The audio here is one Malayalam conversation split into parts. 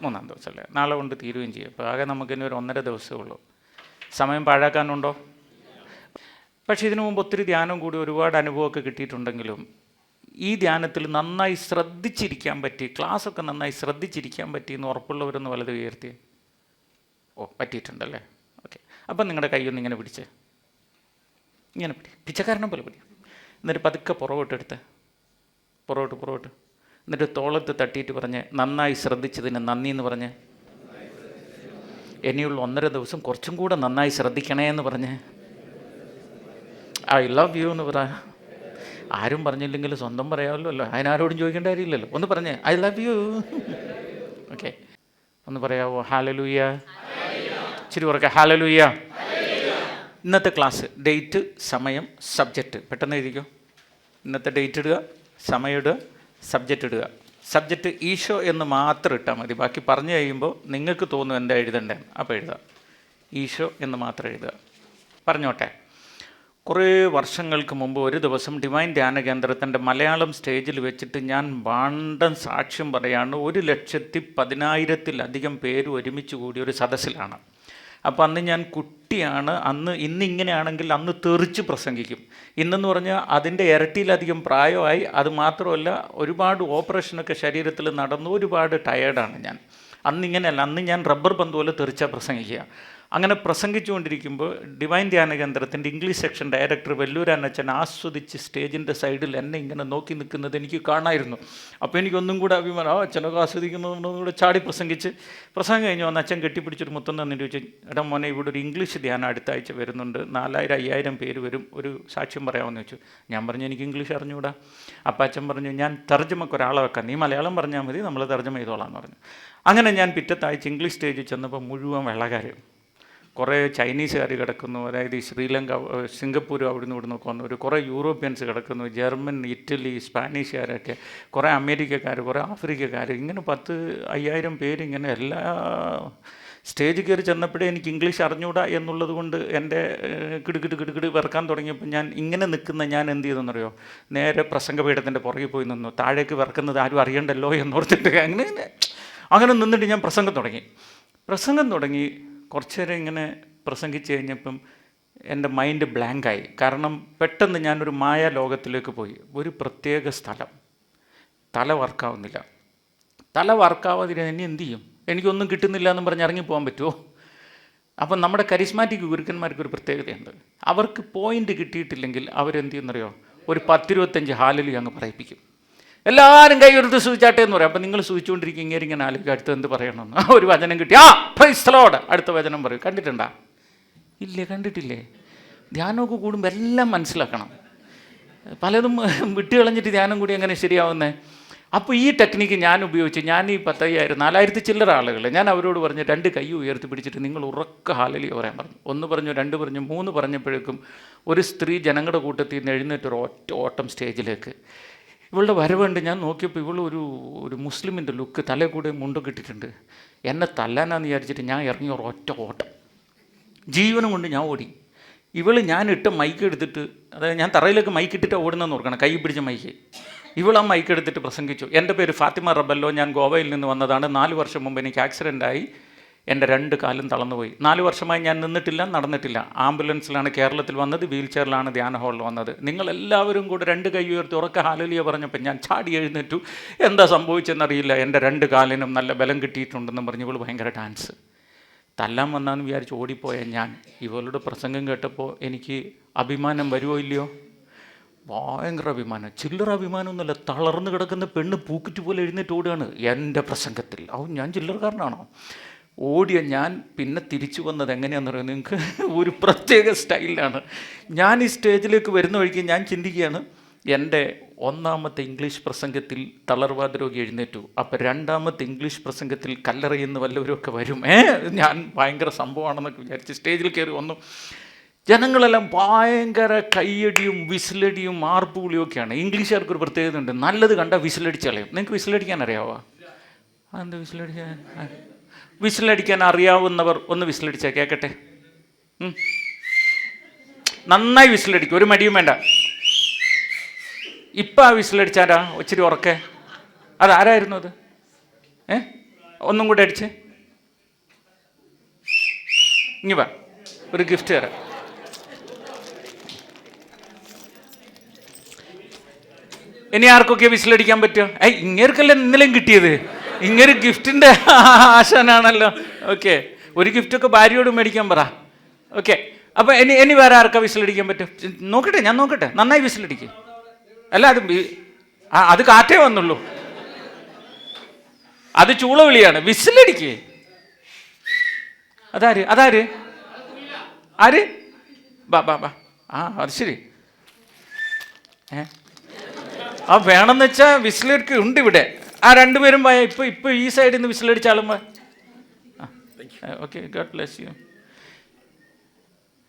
മൂന്നാം ദിവസം അല്ലേ, നാളെ കൊണ്ട് തീരുകയും ചെയ്യും. അപ്പോൾ ആകെ നമുക്കിനി ഒരു 1.5 ദിവസമേ ഉള്ളൂ. സമയം പാഴാക്കാനുണ്ടോ? പക്ഷേ ഇതിനു മുമ്പ് ഒത്തിരി ധ്യാനം കൂടി ഒരുപാട് അനുഭവമൊക്കെ കിട്ടിയിട്ടുണ്ടെങ്കിലും ഈ ധ്യാനത്തിൽ നന്നായി ശ്രദ്ധിച്ചിരിക്കാൻ പറ്റി, ക്ലാസ്സൊക്കെ നന്നായി ശ്രദ്ധിച്ചിരിക്കാൻ പറ്റി എന്ന് ഉറപ്പുള്ളവരൊന്ന് വലത് ഉയർത്തി. ഓ, പറ്റിയിട്ടുണ്ടല്ലേ? ഓക്കെ. അപ്പം നിങ്ങളുടെ കൈയൊന്ന് ഇങ്ങനെ പിടിച്ച്, ഇങ്ങനെ പിച്ചക്കാരനെ പോലെ പിടി. എന്നിട്ട് പതുക്കെ പുറകോട്ടെടുത്ത്, പുറകോട്ട്. എന്നിട്ട് തോളത്ത് തട്ടിയിട്ട് പറഞ്ഞ്, നന്നായി ശ്രദ്ധിച്ചതിന് നന്ദി എന്ന് പറഞ്ഞ്. ഇനിയുള്ള 1.5 ദിവസം കുറച്ചും കൂടെ നന്നായി ശ്രദ്ധിക്കണേ എന്ന് പറഞ്ഞ്. ഐ ലവ് യു എന്ന് പറ. ആരും പറഞ്ഞില്ലെങ്കിൽ സ്വന്തം പറയാമല്ലോ, അതിനാരോടും ചോദിക്കേണ്ട കാര്യമില്ലല്ലോ. ഒന്ന് പറഞ്ഞ് ഐ ലവ് യു. ഓക്കെ, ഒന്ന് പറയാവോ? ഹല്ലേലൂയ. ഇച്ചിരി ഉറക്കെ ഹല്ലേലൂയ. ഇന്നത്തെ ക്ലാസ് ഡേറ്റ്, സമയം, സബ്ജക്റ്റ് പെട്ടെന്ന് എഴുതിക്കോ. ഇന്നത്തെ ഡേറ്റ് ഇടുക, സമയം ഇടുക, സബ്ജക്റ്റ് ഇടുക. സബ്ജക്റ്റ് ഈശോ എന്ന് മാത്രം ഇട്ടാൽ മതി. ബാക്കി പറഞ്ഞു കഴിയുമ്പോൾ നിങ്ങൾക്ക് തോന്നും എന്താ എഴുതണ്ടേന്ന്. അപ്പോൾ എഴുതുക, ഈശോ എന്ന് മാത്രം എഴുതുക. പറഞ്ഞോട്ടെ. കുറേ വർഷങ്ങൾക്ക് മുമ്പ് ഒരു ദിവസം ഡിവൈൻ ധ്യാന കേന്ദ്രത്തിൻ്റെ മലയാളം സ്റ്റേജിൽ വെച്ചിട്ട് ഞാൻ വാണ്ടൻ സാക്ഷ്യം പറയാണ്. 1,10,000-ലധികം പേര് ഒരുമിച്ച് കൂടിയ ഒരു സദസ്സിലാണ്. അപ്പോൾ അന്ന് ഞാൻ കുട്ടിയാണ്. ഇന്നിങ്ങനെയാണെങ്കിൽ അന്ന് തെറിച്ച് പ്രസംഗിക്കും. ഇന്നെന്ന് പറഞ്ഞാൽ അതിൻ്റെ ഇരട്ടിയിലധികം പ്രായമായി. അത് മാത്രമല്ല, ഒരുപാട് ഓപ്പറേഷനൊക്കെ ശരീരത്തിൽ നടന്നു, ഒരുപാട് ടയേർഡാണ് ഞാൻ. അന്നിങ്ങനെയല്ല, അന്ന് ഞാൻ റബ്ബർ പന്ത് പോലെ തെറിച്ചാൽ പ്രസംഗിക്കുക. അങ്ങനെ പ്രസംഗിച്ചുകൊണ്ടിരിക്കുമ്പോൾ ഡിവൈൻ ധ്യാന കേന്ദ്രത്തിൻ്റെ ഇംഗ്ലീഷ് സെക്ഷൻ ഡയറക്ടർ വെല്ലൂരാനച്ചൻ ആസ്വദിച്ച് സ്റ്റേജിൻ്റെ സൈഡിൽ എന്നെ ഇങ്ങനെ നോക്കി നിൽക്കുന്നത് എനിക്ക് കാണാമായിരുന്നു. അപ്പോൾ എനിക്കൊന്നും കൂടെ അഭിമാനം, അച്ഛനൊക്കെ ആസ്വദിക്കുന്നതൊന്നും കൂടെ ചാടി പ്രസംഗം കഴിഞ്ഞ് വന്ന് അച്ഛൻ കെട്ടിപ്പിടിച്ചൊരു മുത്തം തന്നിട്ട് ചോദിച്ചു, എടാ മോനെ, ഇവിടെ ഒരു ഇംഗ്ലീഷ് ധ്യാനം അടുത്ത ആഴ്ച വരുന്നുണ്ട്, 4,000-5,000 പേര് വരും, ഒരു സാക്ഷ്യം പറയാമെന്ന് ചോദിച്ചു. ഞാൻ പറഞ്ഞു എനിക്ക് ഇംഗ്ലീഷ് അറിഞ്ഞുകൂടാ. അപ്പോൾ അച്ഛൻ പറഞ്ഞു, ഞാൻ തർജ്ജമയ്ക്ക് ഒരാളെ വെക്കാം, നീ മലയാളം പറഞ്ഞാൽ മതി, നമ്മൾ തർജ്ജമ ചെയ്തോളാം എന്ന് പറഞ്ഞു. അങ്ങനെ ഞാൻ പിറ്റത്താഴ്ച ഇംഗ്ലീഷ് സ്റ്റേജിൽ ചെന്നപ്പോൾ മുഴുവൻ വെള്ളക്കാരും, കുറേ ചൈനീസുകാർ കിടക്കുന്നു, അതായത് ശ്രീലങ്ക, സിംഗപ്പൂർ, അവിടുന്ന് ഇവിടുന്നൊക്കെ വന്നവർ, കുറേ യൂറോപ്യൻസ് കിടക്കുന്നു, ജർമ്മൻ, ഇറ്റലി, സ്പാനിഷുകാരൊക്കെ, കുറേ അമേരിക്കക്കാർ, കുറേ ആഫ്രിക്കക്കാർ, ഇങ്ങനെ 10,000-5,000 പേര് ഇങ്ങനെ എല്ലാ സ്റ്റേജിൽ കയറി ചെന്നപ്പോഴേ എനിക്ക് ഇംഗ്ലീഷ് അറിഞ്ഞൂടാ എന്നുള്ളത് കൊണ്ട് എൻ്റെ കിടുകിട് വിറക്കാൻ തുടങ്ങിയപ്പോൾ ഞാൻ ഇങ്ങനെ നിൽക്കുന്ന ഞാൻ എന്ത് ചെയ്തെന്നറിയോ, നേരെ പ്രസംഗപീഠത്തിൻ്റെ പുറകെ പോയി നിന്നു. താഴേക്ക് വിറക്കുന്നത് ആരും അറിയണ്ടല്ലോ എന്നോർത്തിട്ട് അങ്ങനെ നിന്നിട്ട് ഞാൻ പ്രസംഗം തുടങ്ങി. കുറച്ചു നേരം ഇങ്ങനെ പ്രസംഗിച്ച് കഴിഞ്ഞപ്പം എൻ്റെ മൈൻഡ് ബ്ലാങ്കായി. കാരണം പെട്ടെന്ന് ഞാനൊരു മായാ ലോകത്തിലേക്ക് പോയി. ഒരു പ്രത്യേക സ്ഥലം, തല വർക്കാവുന്നില്ല. തല വർക്കാവാതിരുന്ന് ഇനി എന്ത് ചെയ്യും? എനിക്കൊന്നും കിട്ടുന്നില്ല എന്നും പറഞ്ഞ് ഇറങ്ങിപ്പോകാൻ പറ്റുമോ? അപ്പം നമ്മുടെ കരിസ്മാറ്റിക് ഗുരുക്കന്മാർക്കൊരു പ്രത്യേകതയുണ്ട്. അവർക്ക് പോയിൻ്റ് കിട്ടിയിട്ടില്ലെങ്കിൽ അവരെന്ത് ചെയ്യുന്നറിയോ, ഒരു 10-25 ഹാലിൽ അങ്ങ് പറയിപ്പിക്കും. എല്ലാവരും കൈ ഉയർത്തി സൂചിച്ചാട്ടെ എന്ന് പറയും. അപ്പം നിങ്ങൾ സൂചിച്ചുകൊണ്ടിരിക്കും, ഇങ്ങനെ ആലോചിക്കുക അടുത്ത് എന്ത് പറയണമെന്ന്. ഒരു വചനം കിട്ടി, പ്രൈസ് ദി ലോർഡ്, അടുത്ത വചനം പറയും. കണ്ടിട്ടുണ്ടോ? ഇല്ലേ, കണ്ടിട്ടില്ലേ? ധ്യാനമൊക്കെ കൂടുമ്പോൾ എല്ലാം മനസ്സിലാക്കണം. പലതും വിട്ടുകളഞ്ഞിട്ട് ധ്യാനം കൂടി എങ്ങനെ ശരിയാവുന്നത്? അപ്പോൾ ഈ ടെക്നിക്ക് ഞാൻ ഉപയോഗിച്ച് ഞാൻ ഈ 10,000, 4,000 ചില്ലറ ആളുകൾ ഞാൻ അവരോട് പറഞ്ഞ് 2 കൈ ഉയർത്തി പിടിച്ചിട്ട് നിങ്ങൾ ഉറക്ക ഹാലലി പറയാൻ പറഞ്ഞു. 1 പറഞ്ഞു, 2 പറഞ്ഞു, 3 പറഞ്ഞപ്പോഴേക്കും ഒരു സ്ത്രീ ജനങ്ങളുടെ കൂട്ടത്തിൽ നിന്ന് എഴുന്നേറ്റ് ഒരു ഒറ്റ ഓട്ടം സ്റ്റേജിലേക്ക്. ഇവളുടെ വരവുണ്ട്. ഞാൻ നോക്കിയപ്പോൾ ഇവൾ ഒരു മുസ്ലിമിൻ്റെ ലുക്ക്, തലേ കൂടെ മുണ്ടൊക്കെ ഇട്ടിട്ടുണ്ട്. എന്നെ തല്ലാനാന്ന് വിചാരിച്ചിട്ട് ഞാൻ ഇറങ്ങി ഒറ്റ ഓട്ടം, ജീവനം കൊണ്ട് ഞാൻ ഓടി. ഞാൻ ഇട്ട മൈക്ക് എടുത്തിട്ട്, അതായത് ഞാൻ തറയിലേക്ക് മൈക്ക് ഇട്ടിട്ട് ഓടുന്നതെന്ന് ഓർക്കണം, കൈ പിടിച്ച മൈക്ക്. ആ മൈക്ക് എടുത്തിട്ട് പ്രസംഗിച്ചു. എൻ്റെ പേര് ഫാത്തിമ റബല്ലോ, ഞാൻ ഗോവയിൽ നിന്ന് വന്നതാണ്. 4 വർഷം മുമ്പ് എനിക്ക് ആക്സിഡൻ്റായി, എൻ്റെ 2 കാലും തളർന്നുപോയി. 4 വർഷമായി ഞാൻ നിന്നിട്ടില്ല, നടന്നിട്ടില്ല. ആംബുലൻസിലാണ് കേരളത്തിൽ വന്നത്, വീൽ ചെയറിലാണ് ധ്യാന ഹാളിൽ വന്നത്. നിങ്ങളെല്ലാവരും കൂടെ 2 കൈ ഉയർത്തി ഉറക്കെ ഹാലലിയ പറഞ്ഞപ്പോൾ ഞാൻ ചാടി എഴുന്നേറ്റു. എന്താ സംഭവിച്ചെന്നറിയില്ല, എൻ്റെ 2 കാലിനും നല്ല ബലം കിട്ടിയിട്ടുണ്ടെന്ന് പറഞ്ഞ് ഇവൾ ഭയങ്കര ഡാൻസ്. തല്ലാൻ വന്നാന്ന് വിചാരിച്ച് ഓടിപ്പോയ ഞാൻ ഇവളുടെ പ്രസംഗം കേട്ടപ്പോൾ എനിക്ക് അഭിമാനം വരുമോ ഇല്ലയോ? ഭയങ്കര അഭിമാനം. ചില്ലറ അഭിമാനമൊന്നുമല്ല, തളർന്ന് കിടക്കുന്ന പെണ്ണ് പൂക്കിറ്റ് പോലെ എഴുന്നേറ്റ് ഓടുകയാണ് എൻ്റെ പ്രസംഗത്തിൽ. ഞാൻ ചില്ലറക്കാരനാണോ? ഓടിയ ഞാൻ പിന്നെ തിരിച്ചു വന്നത് എങ്ങനെയാണെന്ന് പറയുന്നത് നിങ്ങൾക്ക് ഒരു പ്രത്യേക സ്റ്റൈലിലാണ്. ഞാൻ ഈ സ്റ്റേജിലേക്ക് വരുന്ന വഴിക്ക് ഞാൻ ചിന്തിക്കുകയാണ്, എൻ്റെ 1ാമത്തെ ഇംഗ്ലീഷ് പ്രസംഗത്തിൽ തളർവാദ രോഗി എഴുന്നേറ്റു, അപ്പോൾ 2ാമത്തെ ഇംഗ്ലീഷ് പ്രസംഗത്തിൽ കല്ലറയുന്ന വല്ലവരുമൊക്കെ വരും. ഞാൻ ഭയങ്കര സംഭവമാണെന്നൊക്കെ വിചാരിച്ച് സ്റ്റേജിൽ കയറി വന്നു. ജനങ്ങളെല്ലാം ഭയങ്കര കയ്യടിയും വിസിലടിയും ആർപ്പുവിളിയൊക്കെയാണ്. ഇംഗ്ലീഷുകാർക്കൊരു പ്രത്യേകത ഉണ്ട്, നല്ലത് കണ്ടാൽ വിസിലടിച്ച് കളയും. നിങ്ങൾക്ക് വിസിലടിക്കാൻ അറിയാവോ? അതെന്താ വിസിലടിക്കാൻ അറിയാവുന്നവർ ഒന്ന് വിസിലടിച്ചാൽ കേൾക്കട്ടെ. നന്നായി വിസിലടിക്കും, ഒരു മടിയും വേണ്ട. ഇപ്പം ആ വിസിലടിച്ചാരാ? ഇച്ചിരി ഉറക്കെ. അതാരായിരുന്നു അത്? ഒന്നും കൂടെ അടിച്ച്. ഇനി വാ, ഒരു ഗിഫ്റ്റ് തരാം. ഇനി ആർക്കൊക്കെ വിസിലടിക്കാൻ പറ്റുമോ? ഇങ്ങേർക്കല്ലേ ഇന്നലെയും കിട്ടിയത്. ഇങ്ങനെ ഗിഫ്റ്റിൻ്റെ ആശാനാണല്ലോ. ഓക്കെ, ഒരു ഗിഫ്റ്റൊക്കെ ഭാര്യയോട് മേടിക്കാൻ പറ. ഓക്കെ, അപ്പോൾ ഇനി വേറെ ആർക്കാ വിസിലടിക്കാൻ പറ്റും? നോക്കട്ടെ, ഞാൻ നോക്കട്ടെ. നന്നായി വിസിലടിക്കും. അല്ല, അത് കാറ്റേ വന്നുള്ളൂ. അത് ചൂള വിളിയാണ്. വിസിലടിക്ക്. അതാര് അതാര് ആര്? ബാ ബാ ബാ. അത് ശരി. വേണമെന്ന് വെച്ചാൽ വിസിലടിക്ക് ഉണ്ട് ഇവിടെ. രണ്ടുപേരും പോയ. ഇപ്പൊ ഈ സൈഡിൽ നിന്ന് വിസിലടിച്ചാലും ഓക്കെ. God bless you.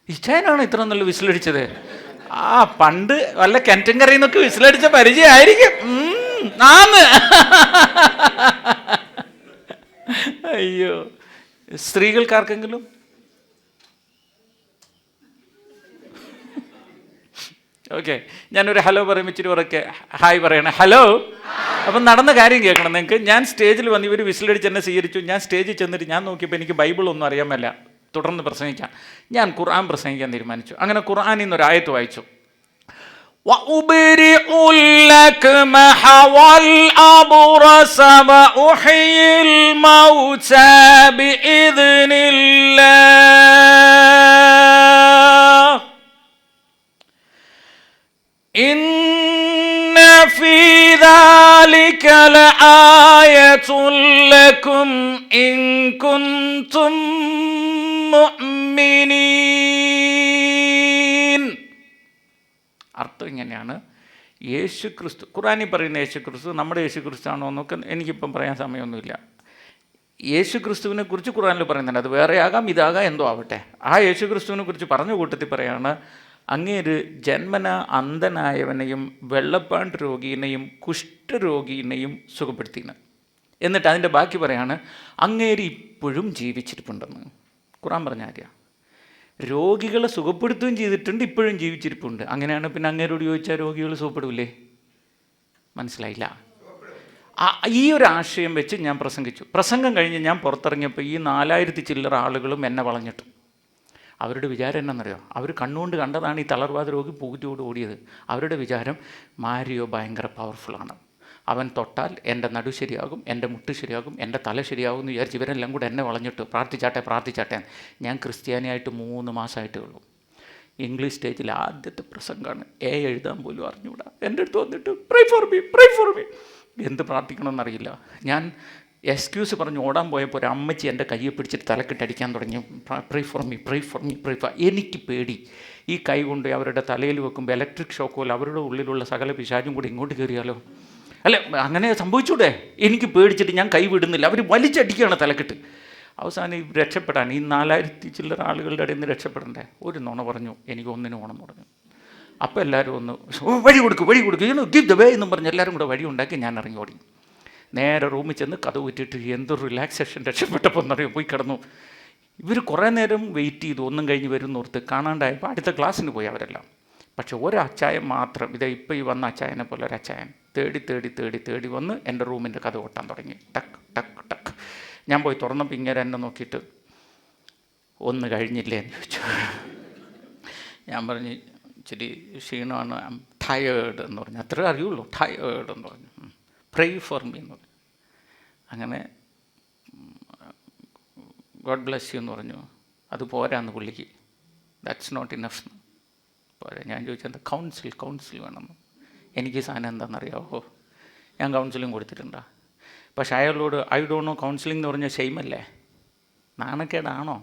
ഇച്ചായനാണ് ഇത്ര നല്ല വിസിലടിച്ചത്. പണ്ട് വല്ല കിണറ്റങ്കരയിൽ നിന്നൊക്കെ വിസിലടിച്ച പരിചയമായിരിക്കും. അയ്യോ, സ്ത്രീകൾക്കാർക്കെങ്കിലും? ഓക്കെ, ഞാനൊരു ഹലോ പറയും. ഇച്ചിരി ഉറക്കെ ഹായ് പറയണേ. ഹലോ. അപ്പം നടന്ന കാര്യം കേൾക്കണം നിങ്ങൾക്ക്. ഞാൻ സ്റ്റേജിൽ വന്ന് ഇവർ വിസിലടിച്ച് എന്നെ സ്വീകരിച്ചു. ഞാൻ സ്റ്റേജിൽ ചെന്നിട്ട് ഞാൻ നോക്കിയപ്പോൾ എനിക്ക് ബൈബിളൊന്നും അറിയാൻ മേല. തുടർന്ന് പ്രസംഗിക്കാം. ഞാൻ ഖുർആൻ പ്രസംഗിക്കാൻ തീരുമാനിച്ചു. അങ്ങനെ ഖുർആനിൽ നിന്നൊരു ആയത്ത് വായിച്ചു. وَأُبْرِئُ الْأَكْمَحَ وَالْأَبْرَصَ وَأُحْيِي الْمَوْتَى بِإِذْنِ اللَّهِ إِنَّ فِي ذَلِكَ لَآيَةٌ لَكُمْ إِن كُنتُم مُؤْمِنِينَ. അർത്ഥം ഇങ്ങനെയാണ്. യേശു ക്രിസ്തു, ഖുർആനിൽ പറയുന്ന യേശു ക്രിസ്തു നമ്മുടെ യേശു ക്രിസ്തു ആണോ എന്നൊക്കെ എനിക്കിപ്പം പറയാൻ സമയമൊന്നുമില്ല. യേശു ക്രിസ്തുവിനെ കുറിച്ച് ഖുർആനിൽ പറയുന്നുണ്ട്. അത് വേറെ ആകാം, ഇതാകാം, എന്തോ ആവട്ടെ. ആ യേശു ക്രിസ്തുവിനെ കുറിച്ച് പറഞ്ഞ കൂട്ടത്തിൽ പറയാണ്, അങ്ങേര് ജന്മന അന്ധനായവനെയും വെള്ളപ്പാണ്ട് രോഗീനെയും കുഷ്ഠരോഗീനെയും സുഖപ്പെടുത്തിയെന്ന്. എന്നിട്ട് അതിൻ്റെ ബാക്കി പറയാണ്, അങ്ങേര് ഇപ്പോഴും ജീവിച്ചിരിപ്പുണ്ടെന്ന്. ഖുർആൻ പറഞ്ഞ ആര്യ രോഗികളെ സുഖപ്പെടുത്തുകയും ചെയ്തിട്ടുണ്ട്, ഇപ്പോഴും ജീവിച്ചിരിപ്പുണ്ട്. അങ്ങനെയാണ് പിന്നെ അങ്ങേരോട് ചോദിച്ചാൽ രോഗികൾ സുഖപ്പെടില്ലേ? മനസ്സിലായില്ല. ഈ ഒരു ആശയം വെച്ച് ഞാൻ പ്രസംഗിച്ചു. പ്രസംഗം കഴിഞ്ഞ് ഞാൻ പുറത്തിറങ്ങിയപ്പോൾ ഈ 4000 ചില്ലറ ആളുകളും എന്നെ വളഞ്ഞിട്ടു. അവരുടെ വിചാരം എന്നാണെന്നറിയോ? അവർ കണ്ണുകൊണ്ട് കണ്ടതാണ് ഈ തളർവാദ രോഗി പൂജയോട് ഓടിയത്. അവരുടെ വിചാരം മാരിയോ ഭയങ്കര പവർഫുള്ളാണ്, അവൻ തൊട്ടാൽ എൻ്റെ നടു ശരിയാകും, എൻ്റെ മുട്ട് ശരിയാകും, എൻ്റെ തല ശരിയാകും എന്ന് വിചാരിച്ച് ഇവരെല്ലാം കൂടെ എന്നെ വളഞ്ഞിട്ടു. പ്രാർത്ഥിച്ചാട്ടെ. ഞാൻ ക്രിസ്ത്യാനിയായിട്ട് 3 മാസമായിട്ടേ ഉള്ളൂ. ഇംഗ്ലീഷ് സ്റ്റേജിൽ ആദ്യത്തെ പ്രസംഗമാണ്. എഴുതാൻ പോലും അറിഞ്ഞുകൂടാ. എൻ്റെ അടുത്ത് വന്നിട്ട് പ്രേ ഫോർ മീ. എന്ത് പ്രാർത്ഥിക്കണമെന്നറിയില്ല. ഞാൻ എക്സ്ക്യൂസ് പറഞ്ഞ് ഓടാൻ പോയപ്പോൾ ഒരു അമ്മച്ചി എൻ്റെ കയ്യെ പിടിച്ചിട്ട് തലക്കിട്ടടിക്കാൻ തുടങ്ങി. Pray for me. എനിക്ക് പേടി. ഈ കൈ കൊണ്ട് അവരുടെ തലയിൽ വെക്കുമ്പോൾ ഇലക്ട്രിക് ഷോക്ക് പോലെ അവരുടെ ഉള്ളിലുള്ള സകല പിശാചും കൂടി ഇങ്ങോട്ട് കയറിയാലോ? അല്ല, അങ്ങനെ സംഭവിച്ചൂടെ? എനിക്ക് പേടിച്ചിട്ട് ഞാൻ കൈ വിടുന്നില്ല. അവർ വലിച്ചടിക്കുകയാണ് തലക്കെട്ട്. അവസാനം രക്ഷപ്പെടാൻ ഈ 4000 ചില്ലറ ആളുകളുടെ ഇടയിൽ നിന്ന് രക്ഷപ്പെടണ്ടേ? ഒരു നുണ പറഞ്ഞു, എനിക്ക് ഒന്നിനും ഓണം പറഞ്ഞു. അപ്പോൾ എല്ലാവരും ഒന്ന് വഴി കൊടുക്കും ഗിവ് ദ വേ എന്നും പറഞ്ഞ് എല്ലാവരും കൂടെ വഴി ഉണ്ടാക്കി ഞാൻ ഇറങ്ങി ഓടി. നേരെ റൂമിൽ ചെന്ന് കഥ ഊറ്റിയിട്ട് എന്തൊരു റിലാക്സേഷൻ. രക്ഷപ്പെട്ടപ്പോൾ എന്നറിയോ, പോയി കിടന്നു. ഇവർ കുറേ നേരം വെയിറ്റ് ചെയ്തു, ഒന്നും കഴിഞ്ഞ് വരുന്ന ഓർത്ത്. കാണാണ്ടായപ്പോൾ അടുത്ത ക്ലാസ്സിന് പോയി അവരെല്ലാം. പക്ഷെ ഒരച്ചായൻ മാത്രം, ഇപ്പോൾ ഈ വന്ന അച്ചായനെ പോലെ ഒരച്ചായൻ തേടി വന്ന് എൻ്റെ റൂമിൻ്റെ കഥ കൊട്ടാൻ തുടങ്ങി. ടക്ക് ടക്ക് ടക്ക്. ഞാൻ പോയി തുറന്നപ്പോൾ ഇങ്ങനെ എന്നെ നോക്കിയിട്ട് ഒന്ന് കഴിഞ്ഞില്ലേ എന്ന് ചോദിച്ചു. ഞാൻ പറഞ്ഞു ഇച്ചിരി ക്ഷീണമാണ്, ടയേർഡ് എന്ന് പറഞ്ഞു. അത്രേ അറിയുള്ളൂ, ടയേർഡ് എന്ന് പറഞ്ഞു. പ്രേ ഫോർ മീ എന്ന് പറഞ്ഞു. അങ്ങനെ ഗോഡ് ബ്ലെസ് യു എന്ന് പറഞ്ഞു. അത് പോരാന്ന് പുള്ളിക്ക്. ദാറ്റ്സ് നോട്ട് ഇനഫ് പോരാ. ഞാൻ ചോദിച്ചത് കൗൺസിൽ വേണമെന്ന്. എനിക്ക് സാധനം എന്താണെന്നറിയാവോ? ഞാൻ കൗൺസിലിംഗ് കൊടുത്തിട്ടുണ്ടോ? പക്ഷേ അയാളോട് ഐ ഡോണ്ട് നോ കൗൺസിലിംഗ് എന്ന് പറഞ്ഞാൽ ഷെയിമല്ലേ, നാണക്കേടാണോ?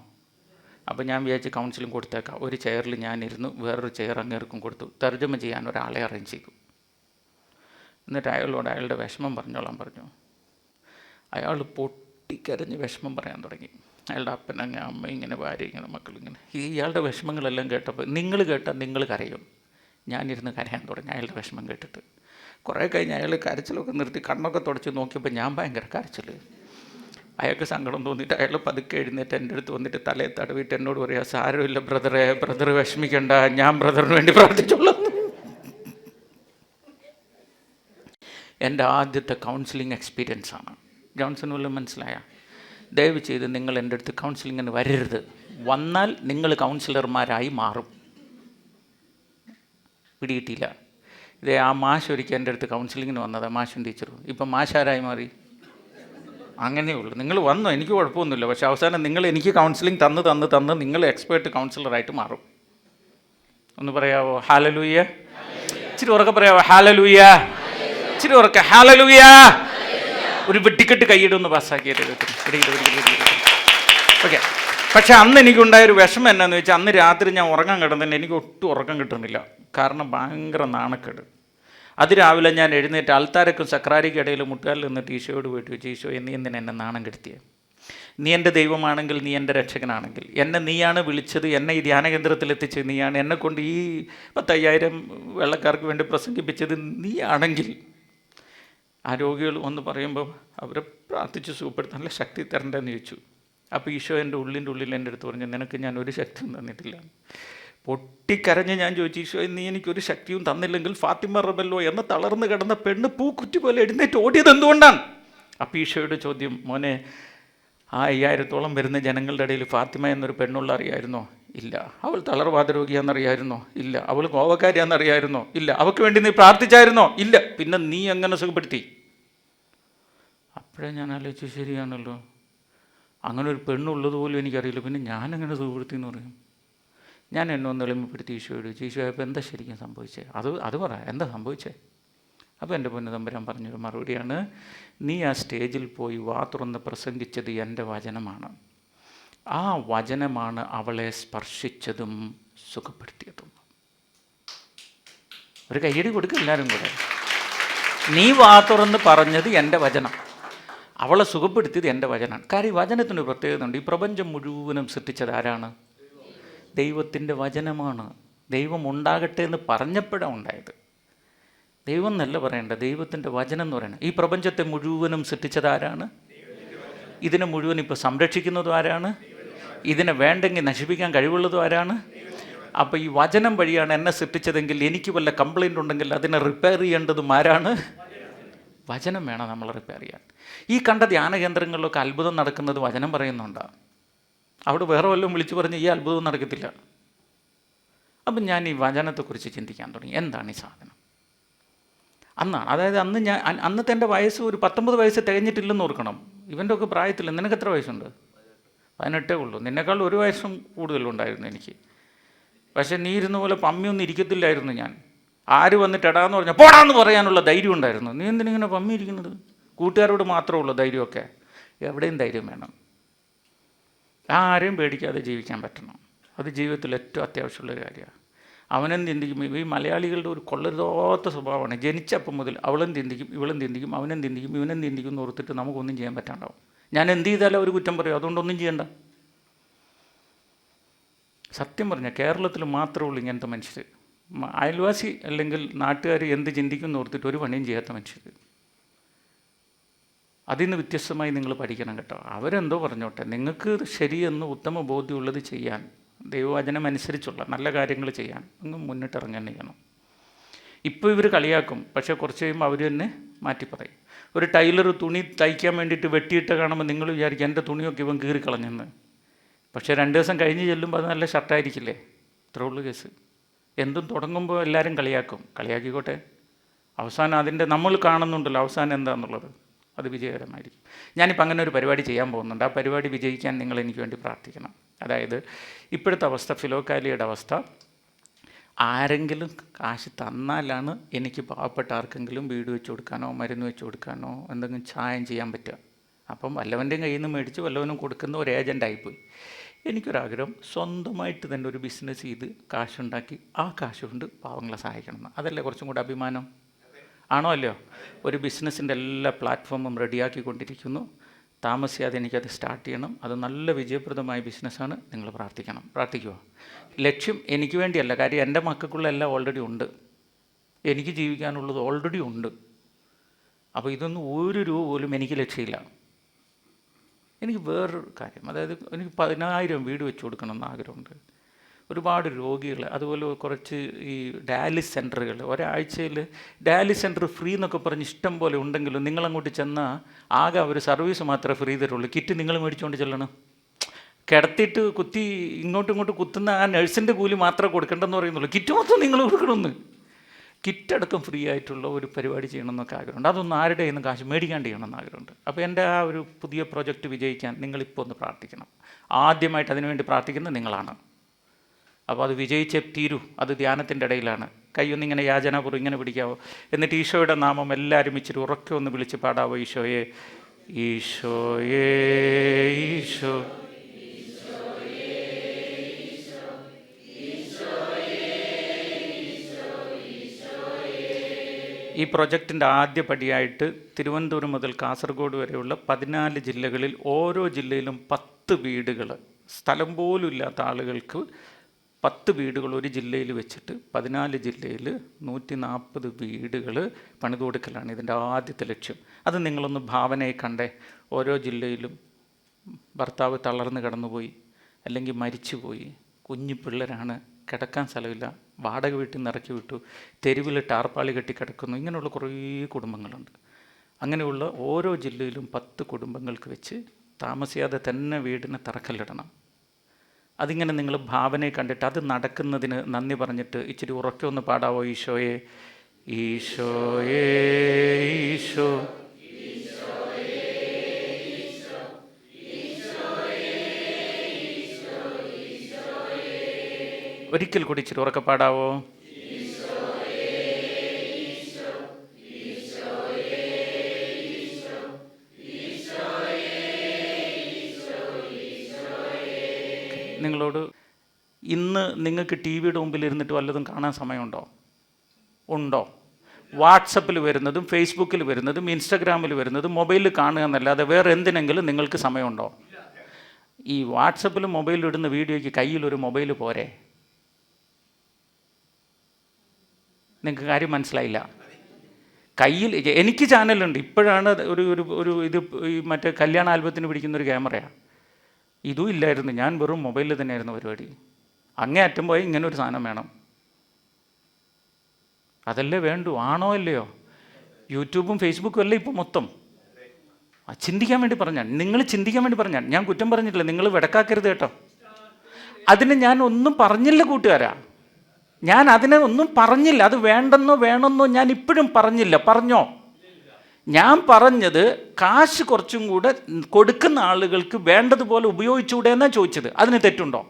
അപ്പോൾ ഞാൻ വിചാരിച്ച് കൗൺസിലിംഗ് കൊടുത്തേക്കാം. ഒരു ചെയറിൽ ഞാനിരുന്നു, വേറൊരു ചെയർ അങ്ങേർക്കും കൊടുത്തു. തർജ്ജമ ചെയ്യാൻ ഒരാളെ അറേഞ്ച് ചെയ്തു. എന്നിട്ട് അയാളോട് അയാളുടെ വിഷമം പറഞ്ഞോളാൻ പറഞ്ഞു. അയാൾ പൊട്ടിക്കരഞ്ഞ് വിഷമം പറയാൻ തുടങ്ങി. അയാളുടെ അപ്പൻ അങ്ങനെ, അമ്മ ഇങ്ങനെ, ഭാര്യ ഇങ്ങനെ, മക്കളിങ്ങനെ. ഇയാളുടെ വിഷമങ്ങളെല്ലാം കേട്ടപ്പോൾ നിങ്ങൾ കേട്ടാൽ നിങ്ങൾ കരയും. ഞാനിരുന്ന് കരയാൻ തുടങ്ങി അയാളുടെ വിഷമം കേട്ടിട്ട്. കുറേ കഴിഞ്ഞ് അയാൾ കരച്ചിലൊക്കെ നിർത്തി കണ്ണൊക്കെ തുടച്ച് നോക്കിയപ്പോൾ ഞാൻ ഭയങ്കര കരച്ചിൽ. അയാൾക്ക് സങ്കടം തോന്നിയിട്ട് അയാൾ പതുക്കെ എഴുന്നേറ്റ് എൻ്റെ അടുത്ത് വന്നിട്ട് തലയെ തടവിയിട്ട് എന്നോട് പറയാം, സാരമില്ല ബ്രദർ വിഷമിക്കണ്ട, ഞാൻ ബ്രദറിന് വേണ്ടി പ്രാർത്ഥിച്ചോളാം. എൻ്റെ ആദ്യത്തെ കൗൺസിലിംഗ് എക്സ്പീരിയൻസാണ്. ജോൺസൺ വല്ലതും മനസ്സിലായ? ദയവ് ചെയ്ത് നിങ്ങൾ എൻ്റെ അടുത്ത് കൗൺസിലിങ്ങിന് വരരുത്. വന്നാൽ നിങ്ങൾ കൗൺസിലർമാരായി മാറും. പിടികിട്ടിയില്ല. ഇതേ ആ മാഷ് ഒരിക്കൽ എൻ്റെ അടുത്ത് കൗൺസിലിങ്ങിന് വന്നതാണ്, മാഷും ടീച്ചറും. ഇപ്പം മാഷാരായി മാറി. അങ്ങനെയുള്ളൂ. നിങ്ങൾ വന്നോ, എനിക്ക് കുഴപ്പമൊന്നുമില്ല. പക്ഷേ അവസാനം നിങ്ങൾ എനിക്ക് കൗൺസിലിംഗ് തന്ന് നിങ്ങൾ എക്സ്പേർട്ട് കൗൺസിലറായിട്ട് മാറും. ഒന്ന് പറയാവോ ഹല്ലേലൂയ? ഇച്ചിരി ഉറക്കെ പറയാവോ ഹല്ലേലൂയ? ഇച്ചിരി ഉറക്കെ ഹല്ലേലൂയ. ഒരു വെട്ടിക്കെട്ട് കൈയിടൊന്ന് പാസ്സാക്കിയിട്ട് ഓക്കെ. പക്ഷേ അന്ന് എനിക്കുണ്ടായൊരു വിഷമം എന്നാന്ന് വെച്ചാൽ, അന്ന് രാത്രി ഞാൻ ഉറങ്ങാൻ കിടന്നിട്ട് എനിക്ക് ഒട്ടും ഉറക്കം കിട്ടുന്നില്ല. കാരണം ഭയങ്കര നാണക്കേട്. അതിരാവിലെ ഞാൻ എഴുന്നേറ്റ് അൽത്താരക്കും സക്രാരിക്കും ഇടയിൽ മുട്ടുകാലിൽ നിന്നിട്ട് ഈശോയോട് പോയിട്ട് വെച്ചു, ഈശോ നീ എന്തിനാ എന്നെ നാണം കെടുത്തിയത്? നീ എൻ്റെ ദൈവമാണെങ്കിൽ, നീ എൻ്റെ രക്ഷകനാണെങ്കിൽ, എന്നെ നീയാണ് വിളിച്ചത്, എന്നെ ഈ ധ്യാനകേന്ദ്രത്തിൽ എത്തിച്ചത് നീയാണ്, എന്നെക്കൊണ്ട് ഈ 10,000 വെള്ളക്കാർക്ക് വേണ്ടി പ്രസംഗിപ്പിച്ചത് നീയാണെങ്കിൽ, ആ രോഗികൾ ഒന്ന് പറയുമ്പോൾ അവരെ പ്രാർത്ഥിച്ച് സുഖപ്പെടുത്താൻ നല്ല ശക്തി തരണ്ടെന്ന് ചോദിച്ചു. അപ്പോൾ ഈശോ എൻ്റെ ഉള്ളിൽ എൻ്റെ അടുത്ത് പറഞ്ഞു, നിനക്ക് ഞാൻ ഒരു ശക്തിയും തന്നിട്ടില്ല. പൊട്ടിക്കരഞ്ഞ് ഞാൻ ചോദിച്ചു, ഈശോ നീ എനിക്കൊരു ശക്തിയും തന്നില്ലെങ്കിൽ ഫാത്തിമ റബല്ലോ എന്ന തളർന്ന് കിടന്ന പെണ്ണ് പൂക്കുറ്റി പോലെ എഴുന്നേറ്റ് ഓടിയത് എന്തുകൊണ്ടാണ്? അപ്പോൾ ഈശോയുടെ ചോദ്യം, മോനെ, ആ 5000-ഓളം വരുന്ന ജനങ്ങളുടെ ഇടയിൽ ഫാത്തിമ എന്നൊരു പെണ്ണുള്ള അറിയായിരുന്നോ? ഇല്ല. അവൾ തളർവാദ രോഗിയാണെന്നറിയായിരുന്നോ? ഇല്ല. അവൾ കോപക്കാരിയാണെന്നറിയായിരുന്നോ? ഇല്ല. അവൾക്ക് വേണ്ടി നീ പ്രാർത്ഥിച്ചായിരുന്നോ? ഇല്ല. പിന്നെ നീ എങ്ങനെ സുഖപ്പെടുത്തി? അപ്പോഴേ ഞാൻ ആലോചിച്ചു, ശരിയാണല്ലോ, അങ്ങനെ ഒരു പെണ്ണുള്ളത് പോലും എനിക്കറിയില്ല, പിന്നെ ഞാനെങ്ങനെ സുഖപ്പെടുത്തി എന്ന് പറയും. ഞാൻ എന്നെ ഒന്ന് എളിമപ്പെടുത്തി ഈശോയോട് ചോദിച്ചു, ഈശോ അപ്പോൾ എന്താ ശരിക്കും സംഭവിച്ചേ? അത് പറ, എന്താ സംഭവിച്ചേ? അപ്പോൾ എൻ്റെ പൊന്നു തമ്പുരാൻ പറഞ്ഞൊരു മറുപടിയാണ്, നീ ആ സ്റ്റേജിൽ പോയി വാ തുറന്ന് പ്രസംഗിച്ചത് എൻ്റെ വചനമാണ്. ആ വചനമാണ് അവളെ സ്പർശിച്ചതും സുഖപ്പെടുത്തിയതും. ഒരു കയ്യടി കൊടുക്കുക എല്ലാവരും കൂടെ. നീ വാ തുറന്ന് പറഞ്ഞത് എൻ്റെ വചനം, അവളെ സുഖപ്പെടുത്തിയത് എൻ്റെ വചനമാണ്. കാര്യം വചനത്തിനൊരു പ്രത്യേകത ഉണ്ട്. ഈ പ്രപഞ്ചം മുഴുവനും സൃഷ്ടിച്ചത് ആരാണ്? ദൈവത്തിൻ്റെ വചനമാണ്. ദൈവം ഉണ്ടാകട്ടെ എന്ന് പറഞ്ഞപ്പോഴാണ് ഉണ്ടായത്. ദൈവം എന്നല്ല പറയേണ്ടത്, ദൈവത്തിൻ്റെ വചനം എന്ന് പറയുന്നത്. ഈ പ്രപഞ്ചത്തെ മുഴുവനും സൃഷ്ടിച്ചത് ആരാണ്? ഇതിനെ മുഴുവൻ ഇപ്പോൾ സംരക്ഷിക്കുന്നതും ആരാണ്? ഇതിനെ വേണ്ടെങ്കിൽ നശിപ്പിക്കാൻ കഴിവുള്ളതും ആരാണ്? അപ്പോൾ ഈ വചനം വഴിയാണ് എന്നെ സൃഷ്ടിച്ചതെങ്കിൽ എനിക്ക് വല്ല കംപ്ലൈൻ്റ് ഉണ്ടെങ്കിൽ അതിനെ റിപ്പയർ ചെയ്യേണ്ടതും ആരാണ്? വചനം വേണം നമ്മൾ റിപ്പയർ ചെയ്യാൻ. ഈ കണ്ട ധ്യാന കേന്ദ്രങ്ങളിലൊക്കെ അത്ഭുതം നടക്കുന്നത് വചനം പറയുന്നുണ്ടാണ്. അവിടെ വേറെ വല്ലതും വിളിച്ചു പറഞ്ഞ് ഈ അത്ഭുതം നടക്കത്തില്ല. അപ്പം ഞാൻ ഈ വചനത്തെക്കുറിച്ച് ചിന്തിക്കാൻ തുടങ്ങി. എന്താണ് ഈ സാധനം? അന്നാണ്, അതായത് അന്നത്തെ എൻ്റെ വയസ്സ് ഒരു 19 വയസ്സ് തികഞ്ഞിട്ടില്ലെന്ന് ഓർക്കണം. ഇവൻ്റെ ഒക്കെ പ്രായത്തിൽ നിനക്ക് എത്ര വയസ്സുണ്ട്? 18 ഉള്ളൂ. നിന്നെക്കാൾ 1 വയസ്സും കൂടുതലുണ്ടായിരുന്നു എനിക്ക്. പക്ഷേ നീ ഇരുന്ന പോലെ പമ്മിയൊന്നും ഇരിക്കത്തില്ലായിരുന്നു ഞാൻ. ആര് വന്നിട്ട് എടാന്ന് പറഞ്ഞാൽ പോടാന്ന് പറയാനുള്ള ധൈര്യം ഉണ്ടായിരുന്നു. നീ എന്തിനിങ്ങനെ പമ്മി ഇരിക്കുന്നത്? കൂട്ടുകാരോട് മാത്രമേ ഉള്ളൂ ധൈര്യമൊക്കെ. എവിടെയും ധൈര്യം വേണം. ആരെയും പേടിക്കാതെ ജീവിക്കാൻ പറ്റണം. അത് ജീവിതത്തിൽ ഏറ്റവും അത്യാവശ്യമുള്ളൊരു കാര്യമാണ്. അവനും ചിന്തിക്കും. ഈ മലയാളികളുടെ ഒരു കൊള്ളരുതാത്ത സ്വഭാവമാണ്. ജനിച്ചപ്പം മുതൽ അവളും ചിന്തിക്കും, ഇവളും ചിന്തിക്കും, അവനും ചിന്തിക്കും, ഇവനും ചിന്തിക്കും എന്ന് ഓർത്തിട്ട് നമുക്കൊന്നും ചെയ്യാൻ പറ്റാണ്ടാവും. ഞാൻ എന്ത് ചെയ്താലും അവർ കുറ്റം പറയും, അതുകൊണ്ടൊന്നും ചെയ്യണ്ട. സത്യം പറഞ്ഞാൽ കേരളത്തിൽ മാത്രമേ ഉള്ളൂ ഇങ്ങനത്തെ മനുഷ്യർ. അയൽവാസി അല്ലെങ്കിൽ നാട്ടുകാർ എന്ത് ചിന്തിക്കുമെന്ന് ഓർത്തിട്ട് ഒരു പണിയും ചെയ്യാത്ത മനുഷ്യർ. അതിൽ നിന്ന് വ്യത്യസ്തമായി നിങ്ങൾ പഠിക്കണം കേട്ടോ. അവരെന്തോ പറഞ്ഞോട്ടെ, നിങ്ങൾക്ക് ശരിയെന്ന് ഉത്തമ ബോധ്യമുള്ളത് ചെയ്യാൻ, ദൈവവചനം അനുസരിച്ചുള്ള നല്ല കാര്യങ്ങൾ ചെയ്യാൻ അങ്ങ് മുന്നിട്ടിറങ്ങാൻ ചെയ്യണം. ഇപ്പോൾ ഇവർ കളിയാക്കും, പക്ഷേ കുറച്ച് കഴിയുമ്പോൾ അവർ തന്നെ മാറ്റി പറയും. ഒരു ടൈലർ തുണി തയ്ക്കാൻ വേണ്ടിയിട്ട് വെട്ടിയിട്ട് കാണുമ്പോൾ നിങ്ങൾ വിചാരിക്കും എൻ്റെ തുണിയൊക്കെ ഇവൻ കീറിക്കളഞ്ഞെന്ന്. പക്ഷേ 2 ദിവസം കഴിഞ്ഞ് ചെല്ലുമ്പോൾ അത് നല്ല ഷർട്ടായിരിക്കില്ലേ? ഇത്രേ ഉള്ളൂ കേസ്. എന്തും തുടങ്ങുമ്പോൾ എല്ലാവരും കളിയാക്കിക്കോട്ടെ. അവസാനം അതിൻ്റെ നമ്മൾ കാണുന്നുണ്ടല്ലോ അവസാനം എന്താണെന്നുള്ളത്, അത് വിജയകരമായിരിക്കും. ഞാനിപ്പോൾ അങ്ങനെ ഒരു പരിപാടി ചെയ്യാൻ പോകുന്നുണ്ട്. ആ പരിപാടി വിജയിക്കാൻ നിങ്ങൾ എനിക്ക് വേണ്ടി പ്രാർത്ഥിക്കണം. അതായത് ഇപ്പോഴത്തെ അവസ്ഥ, ഫിലോക്കാലിയുടെ അവസ്ഥ, ആരെങ്കിലും കാശ് തന്നാലാണ് എനിക്ക് പാവപ്പെട്ട ആർക്കെങ്കിലും വീട് വെച്ച് കൊടുക്കാനോ മരുന്ന് വെച്ച് കൊടുക്കാനോ എന്തെങ്കിലും സഹായം ചെയ്യാൻ പറ്റുക. അപ്പം വല്ലവൻ്റെയും കയ്യിൽ നിന്ന് മേടിച്ച് വല്ലവനും കൊടുക്കുന്ന ഒരു ഏജൻ്റായിപ്പോയി. എനിക്കൊരാഗ്രഹം സ്വന്തമായിട്ട് തന്നെ ഒരു ബിസിനസ് ചെയ്ത് കാശുണ്ടാക്കി ആ കാശ് കൊണ്ട് പാവങ്ങളെ സഹായിക്കണം. അതല്ലേ കുറച്ചും കൂടെ അഭിമാനം? ആണോ അല്ലയോ? ഒരു ബിസിനസ്സിൻ്റെ എല്ലാ പ്ലാറ്റ്ഫോമും റെഡിയാക്കിക്കൊണ്ടിരിക്കുന്നു. താമസിയാതെ എനിക്കത് സ്റ്റാർട്ട് ചെയ്യണം. അത് നല്ല വിജയപ്രദമായ ബിസിനസ്സാണ്. നിങ്ങൾ പ്രാർത്ഥിക്കുമോ? ലക്ഷ്യം എനിക്ക് വേണ്ടിയല്ല. കാര്യം എൻ്റെ മക്കൾക്കുള്ള എല്ലാം ഓൾറെഡി ഉണ്ട്. എനിക്ക് ജീവിക്കാനുള്ളത് ഓൾറെഡി ഉണ്ട്. അപ്പോൾ ഇതൊന്നും 1 രൂപ പോലും എനിക്ക് ലക്ഷ്യമില്ല. എനിക്ക് വേറൊരു കാര്യം, അതായത് എനിക്ക് 10,000 വീട് വെച്ച് കൊടുക്കണമെന്ന് ആഗ്രഹമുണ്ട്. ഒരുപാട് രോഗികൾ, അതുപോലെ കുറച്ച് ഈ ഡയാലിസിസ് സെൻറ്ററുകൾ, ഒരാഴ്ചയിൽ ഡയാലിസിസ് സെൻറ്റർ ഫ്രീ എന്നൊക്കെ പറഞ്ഞ് ഇഷ്ടം പോലെ ഉണ്ടെങ്കിലും നിങ്ങളങ്ങോട്ട് ചെന്നാൽ ആകെ ഒരു സർവീസ് മാത്രമേ ഫ്രീ തരുള്ളൂ. കിറ്റ് നിങ്ങൾ മേടിച്ചുകൊണ്ട് ചെല്ലണം. കിടത്തിയിട്ട് കുത്തി ഇങ്ങോട്ടും ഇങ്ങോട്ട് കുത്തുന്ന ആ നഴ്സിൻ്റെ കൂലി മാത്രമേ കൊടുക്കേണ്ടെന്ന് പറയുന്നുള്ളൂ. കിറ്റ് മൊത്തം നിങ്ങൾ കൊടുക്കണമെന്ന്. കിറ്റടക്കം ഫ്രീ ആയിട്ടുള്ള ഒരു പരിപാടി ചെയ്യണമെന്നൊക്കെ ആഗ്രഹമുണ്ട്. അതൊന്നും ആരുടെ കയ്യിൽ നിന്ന് കാശ് മേടിക്കാണ്ട് ചെയ്യണമെന്ന് ആഗ്രഹമുണ്ട്. അപ്പോൾ എൻ്റെ ആ ഒരു പുതിയ പ്രൊജക്റ്റ് വിജയിക്കാൻ നിങ്ങളിപ്പോൾ ഒന്ന് പ്രാർത്ഥിക്കണം. ആദ്യമായിട്ട് അതിനുവേണ്ടി പ്രാർത്ഥിക്കുന്നത് നിങ്ങളാണ്. അപ്പോൾ അത് വിജയിച്ചേ തീരൂ. അത് ധ്യാനത്തിൻ്റെ ഇടയിലാണ്. കൈയൊന്നിങ്ങനെ യാചനാപൂർവ്വം ഇങ്ങനെ പിടിക്കാവോ? എന്നിട്ട് ഈശോയുടെ നാമം എല്ലാവരും ഇച്ചിരി ഉറക്കെ ഒന്ന് വിളിച്ച് പാടാവോ? ഈശോയെ, ഈശോയേ, ഈശോ. ഈ പ്രൊജക്റ്റിൻ്റെ ആദ്യ പടിയായിട്ട് തിരുവനന്തപുരം മുതൽ കാസർഗോഡ് വരെയുള്ള 14 ജില്ലകളിൽ ഓരോ ജില്ലയിലും 10 വീടുകൾ, സ്ഥലം പോലും ഇല്ലാത്ത ആളുകൾക്ക് 10 വീടുകൾ ഒരു ജില്ലയിൽ വെച്ചിട്ട് 14 ജില്ലയിൽ 140 വീടുകൾ പണിതു കൊടുക്കലാണ് ഇതിൻ്റെ ആദ്യത്തെ ലക്ഷ്യം. അത് നിങ്ങളൊന്ന് ഭാവനയെ കണ്ടേ. ഓരോ ജില്ലയിലും ഭർത്താവ് തളർന്ന് കിടന്നുപോയി, അല്ലെങ്കിൽ മരിച്ചുപോയി, കുഞ്ഞു പിള്ളേരാണ്, കിടക്കാൻ സ്ഥലമില്ല, വാടക വീട്ടിൽ നിന്ന് ഇറക്കി വിട്ടു, തെരുവിൽ ടാർപ്പാളി കെട്ടി കിടക്കുന്നു, ഇങ്ങനെയുള്ള കുറേ കുടുംബങ്ങളുണ്ട്. അങ്ങനെയുള്ള ഓരോ ജില്ലയിലും 10 കുടുംബങ്ങൾക്ക് വെച്ച് താമസിയാതെ തന്നെ വീടിന് തറക്കല്ലിടണം. അതിങ്ങനെ നിങ്ങൾ ഭാവനയെ കണ്ടിട്ട് അത് നടക്കുന്നതിന് നന്ദി പറഞ്ഞിട്ട് ഇച്ചിരി ഉറക്കെ ഒന്ന് പാടാവോ? ഈശോയെ, ഈശോയേ, ഈശോ. ഒരിക്കൽ കൂടി ഇച്ചിരി ഉറക്കെ പാടാവോ? നിങ്ങളോട് ഇന്ന് നിങ്ങൾക്ക് ടി വിയുടെ മുമ്പിൽ ഇരുന്നിട്ട് വല്ലതും കാണാൻ സമയമുണ്ടോ? ഉണ്ടോ? വാട്സപ്പിൽ വരുന്നതും ഫേസ്ബുക്കിൽ വരുന്നതും ഇൻസ്റ്റഗ്രാമിൽ വരുന്നതും മൊബൈലിൽ കാണുക എന്നല്ലാതെ വേറെ എന്തിനെങ്കിലും നിങ്ങൾക്ക് സമയമുണ്ടോ? ഈ വാട്സപ്പിലും മൊബൈലിൽ ഇടുന്ന വീഡിയോയ്ക്ക് കയ്യിലൊരു മൊബൈൽ പോരെ? നിങ്ങൾക്ക് കാര്യം മനസ്സിലായില്ല. കയ്യിൽ എനിക്ക് ചാനലുണ്ട്. ഇപ്പോഴാണ് ഒരു ഇത് ഈ മറ്റേ കല്യാണ ആൽബത്തിന് പിടിക്കുന്നൊരു ക്യാമറയാണ്. ഇതും ഇല്ലായിരുന്നു. ഞാൻ വെറും മൊബൈലിൽ തന്നെയായിരുന്നു പരിപാടി. അങ്ങേ അറ്റം പോയി ഇങ്ങനെ ഒരു സാധനം വേണം. അതല്ലേ വേണ്ടു. ആണോ അല്ലയോ? യൂട്യൂബും ഫേസ്ബുക്കും അല്ലേ ഇപ്പോൾ മൊത്തം. ചിന്തിക്കാൻ വേണ്ടി പറഞ്ഞാൽ, നിങ്ങൾ ചിന്തിക്കാൻ വേണ്ടി പറഞ്ഞാൽ, ഞാൻ കുറ്റം പറഞ്ഞിട്ടില്ല. നിങ്ങൾ വെടക്കാക്കരുത് കേട്ടോ. അതിന് ഞാൻ ഒന്നും പറഞ്ഞില്ല കൂട്ടുകാരാ. ഞാൻ അതിനെ ഒന്നും പറഞ്ഞില്ല. അത് വേണ്ടെന്നോ വേണമെന്നോ ഞാൻ ഇപ്പോഴും പറഞ്ഞില്ല. പറഞ്ഞോ? ഞാൻ പറഞ്ഞത് കാശ് കുറച്ചും കൂടെ കൊടുക്കുന്ന ആളുകൾക്ക് വേണ്ടതുപോലെ ഉപയോഗിച്ചുകൂടെ എന്നാണ് ചോദിച്ചത്. അതിന് തെറ്റുണ്ടോ?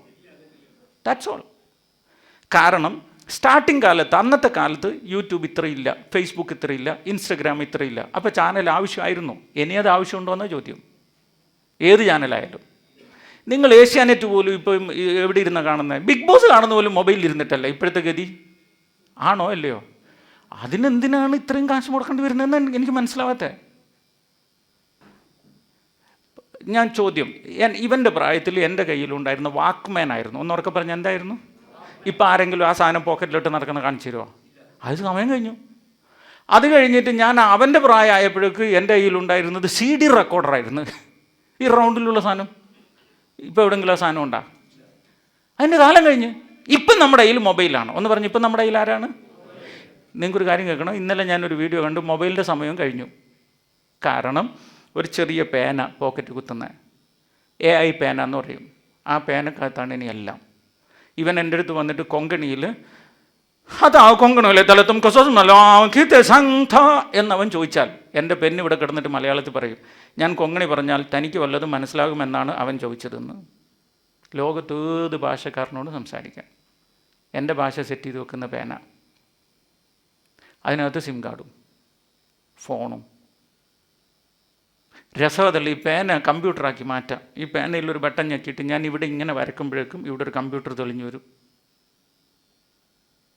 That's all. കാരണം സ്റ്റാർട്ടിങ് കാലത്ത്, അന്നത്തെ കാലത്ത് യൂട്യൂബ് ഇത്രയില്ല, ഫേസ്ബുക്ക് ഇത്രയില്ല, ഇൻസ്റ്റഗ്രാം ഇത്രയില്ല. അപ്പോൾ ചാനൽ ആവശ്യമായിരുന്നു. ഇനി അത് ആവശ്യമുണ്ടോ എന്നാണ് ചോദ്യം. ഏത് ചാനലായാലും. നിങ്ങൾ ഏഷ്യാനെറ്റ് പോലും ഇപ്പം എവിടെ ഇരുന്നാണ് കാണുന്നത്? ബിഗ് ബോസ് കാണുന്ന പോലും മൊബൈലിൽ ഇരുന്നിട്ടല്ല ഇപ്പോഴത്തെ ഗതി. ആണോ അല്ലയോ? അതിനെന്തിനാണ് ഇത്രയും കാശ് മുടക്കേണ്ടി വരുന്നതെന്ന് എനിക്ക് മനസ്സിലാവാത്ത. ഞാൻ ചോദ്യം, ഇവൻ്റെ പ്രായത്തിൽ എൻ്റെ കയ്യിലുണ്ടായിരുന്ന വാക്ക്മാൻ ആയിരുന്നു. ഒന്നുറക്കെ പറഞ്ഞാൽ എന്തായിരുന്നു? ഇപ്പം ആരെങ്കിലും ആ സാധനം പോക്കറ്റിലിട്ട് നടക്കുന്ന കാണിച്ചു തരുമോ? അത് സമയം കഴിഞ്ഞു. അത് കഴിഞ്ഞിട്ട് ഞാൻ അവൻ്റെ പ്രായമായപ്പോഴേക്ക് എൻ്റെ കയ്യിലുണ്ടായിരുന്നത് CD റെക്കോർഡറായിരുന്നു. ഈ റൗണ്ടിലുള്ള സാധനം. ഇപ്പോൾ എവിടെയെങ്കിലും ആ സാധനം ഉണ്ടാ? അതിൻ്റെ കാലം കഴിഞ്ഞ്. ഇപ്പം നമ്മുടെ കയ്യിൽ മൊബൈലാണ്. ഒന്ന് പറഞ്ഞ് ഇപ്പം നമ്മുടെ കയ്യിൽ ആരാണ്? നിങ്ങൾക്കൊരു കാര്യം കേൾക്കണം. ഇന്നലെ ഞാനൊരു വീഡിയോ കണ്ടു. മൊബൈലിൻ്റെ സമയം കഴിഞ്ഞു. കാരണം ഒരു ചെറിയ പേന പോക്കറ്റ് കുത്തുന്ന AI പേന എന്ന് പറയും. ആ പേനക്കകത്താണ് ഇനി എല്ലാം. ഇവൻ എൻ്റെ അടുത്ത് വന്നിട്ട് കൊങ്കണിയിൽ അതാ കൊങ്കണല്ലേ തലത്തും സംഘ എന്നവൻ ചോദിച്ചാൽ എൻ്റെ പെണ്ണ് ഇവിടെ കിടന്നിട്ട് മലയാളത്തിൽ പറയും. ഞാൻ കൊങ്കണി പറഞ്ഞാൽ തനിക്ക് വല്ലതും മനസ്സിലാകുമെന്നാണ് അവൻ ചോദിച്ചതെന്ന്. ലോകത്തേത് ഭാഷക്കാരനോട് സംസാരിക്കാൻ എൻ്റെ ഭാഷ സെറ്റ് ചെയ്ത് വെക്കുന്ന പേന, അതിനകത്ത് സിം കാർഡും ഫോണും. രസമതല്ല. ഈ പേന കമ്പ്യൂട്ടറാക്കി മാറ്റാം. ഈ പേനയിലൊരു ബട്ടൺ ഞെക്കിയിട്ട് ഞാൻ ഇവിടെ ഇങ്ങനെ വരക്കുമ്പോഴേക്കും ഇവിടെ ഒരു കമ്പ്യൂട്ടർ തെളിഞ്ഞു വരും.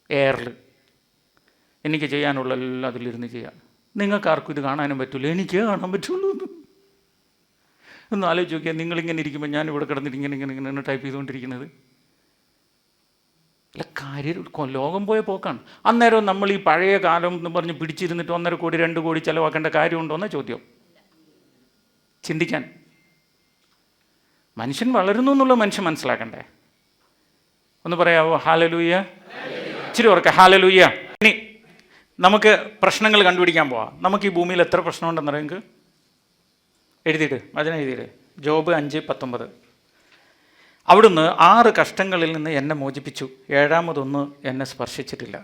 എയറിൽ എനിക്ക് ചെയ്യാനുള്ള എല്ലാം അതിലിരുന്ന് ചെയ്യാം. നിങ്ങൾക്കാർക്കും ഇത് കാണാനും പറ്റില്ല, എനിക്ക് കാണാൻ പറ്റുള്ളൂ. ഒന്ന് ആലോചിച്ച് നോക്കിയാൽ നിങ്ങളിങ്ങനെ ഇരിക്കുമ്പോൾ ഞാൻ ഇവിടെ കിടന്നിട്ട് ഇങ്ങനെ ടൈപ്പ് ചെയ്തുകൊണ്ടിരിക്കുന്നത്. അല്ല, കാര്യം ലോകം പോയ പോക്കാണ്. അന്നേരം നമ്മൾ ഈ പഴയ കാലം എന്ന് പറഞ്ഞ് പിടിച്ചിരുന്നിട്ട് 1.5 കോടി 2 കോടി ചിലവാക്കേണ്ട കാര്യമുണ്ടോയെന്ന ചോദ്യം. ചിന്തിക്കാൻ മനുഷ്യൻ വളരുന്നു എന്നുള്ള മനുഷ്യൻ മനസ്സിലാക്കണ്ടേ? ഒന്ന് പറയാമോ? ഹാലലൂയ. ഇച്ചിരി ഓർക്ക, ഹാലലൂയ. ഇനി നമുക്ക് പ്രശ്നങ്ങൾ കണ്ടുപിടിക്കാൻ പോവാം. നമുക്ക് ഈ ഭൂമിയിൽ എത്ര പ്രശ്നമുണ്ടെന്ന് നിങ്ങൾക്ക് എഴുതിയിട്ട് വചനം എഴുതിയിട്ട് ജോബ് 5:19. അവിടുന്ന് 6 കഷ്ടങ്ങളിൽ നിന്ന് എന്നെ മോചിപ്പിച്ചു, 7ാമതൊന്ന് എന്നെ സ്പർശിച്ചിട്ടില്ല.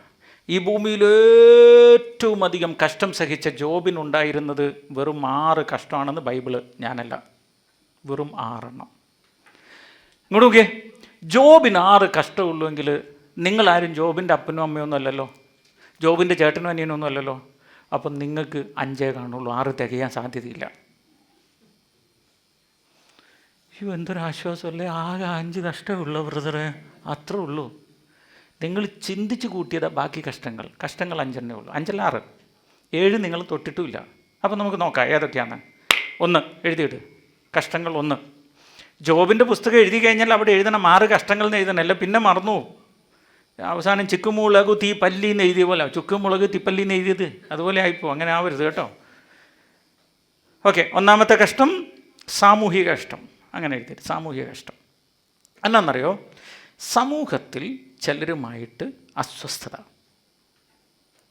ഈ ഭൂമിയിൽ ഏറ്റവും അധികം കഷ്ടം സഹിച്ച ജോബിനുണ്ടായിരുന്നത് വെറും 6 കഷ്ടമാണെന്ന് ബൈബിള്, ഞാനല്ല, വെറും 6 എണ്ണം. ഇങ്ങോട്ട് നോക്കിയേ, ജോബിന് 6 കഷ്ടമുള്ളൂവെങ്കിൽ നിങ്ങളാരും ജോബിൻ്റെ അപ്പനും അമ്മയൊന്നും അല്ലല്ലോ, ജോബിൻ്റെ ചേട്ടനും അനിയനൊന്നും അല്ലല്ലോ. അപ്പം നിങ്ങൾക്ക് 5 കാണുള്ളൂ, 6 തികയാൻ സാധ്യതയില്ല. അയ്യോ, എന്തൊരാശ്വാസമല്ലേ, ആകെ 5 കഷ്ടമുള്ളൂ ബ്രദറെ, അത്രേ ഉള്ളൂ. നിങ്ങൾ ചിന്തിച്ച് കൂട്ടിയതാ ബാക്കി കഷ്ടങ്ങൾ 5 ഉള്ളൂ, 5 അല്ല 6, 7 നിങ്ങൾ തൊട്ടിട്ടുമില്ല. അപ്പം നമുക്ക് നോക്കാം ഏതൊക്കെയാണ്. 1 എഴുതിയിട്ട്, കഷ്ടങ്ങൾ 1. ജോബിൻ്റെ പുസ്തകം എഴുതി കഴിഞ്ഞാൽ അവിടെ എഴുതണം 6 കഷ്ടങ്ങൾ എന്ന് എഴുതണമല്ല, പിന്നെ മറന്നു. അവസാനം ചിക്കുമുളകു തീ പല്ലിന്ന് എഴുതിയ പോലെ, ചുക്കുമുളക് തീപ്പല്ലിന്ന് എഴുതിയത് അതുപോലെ ആയിപ്പോ, അങ്ങനെ ആവരുത് കേട്ടോ. ഓക്കെ, 1ാമത്തെ കഷ്ടം സാമൂഹിക കഷ്ടം. അങ്ങനെ എഴുതിയിട്ട് സാമൂഹിക കഷ്ടം എന്നാന്നറിയോ? സമൂഹത്തിൽ ചിലരുമായിട്ട് അസ്വസ്ഥത.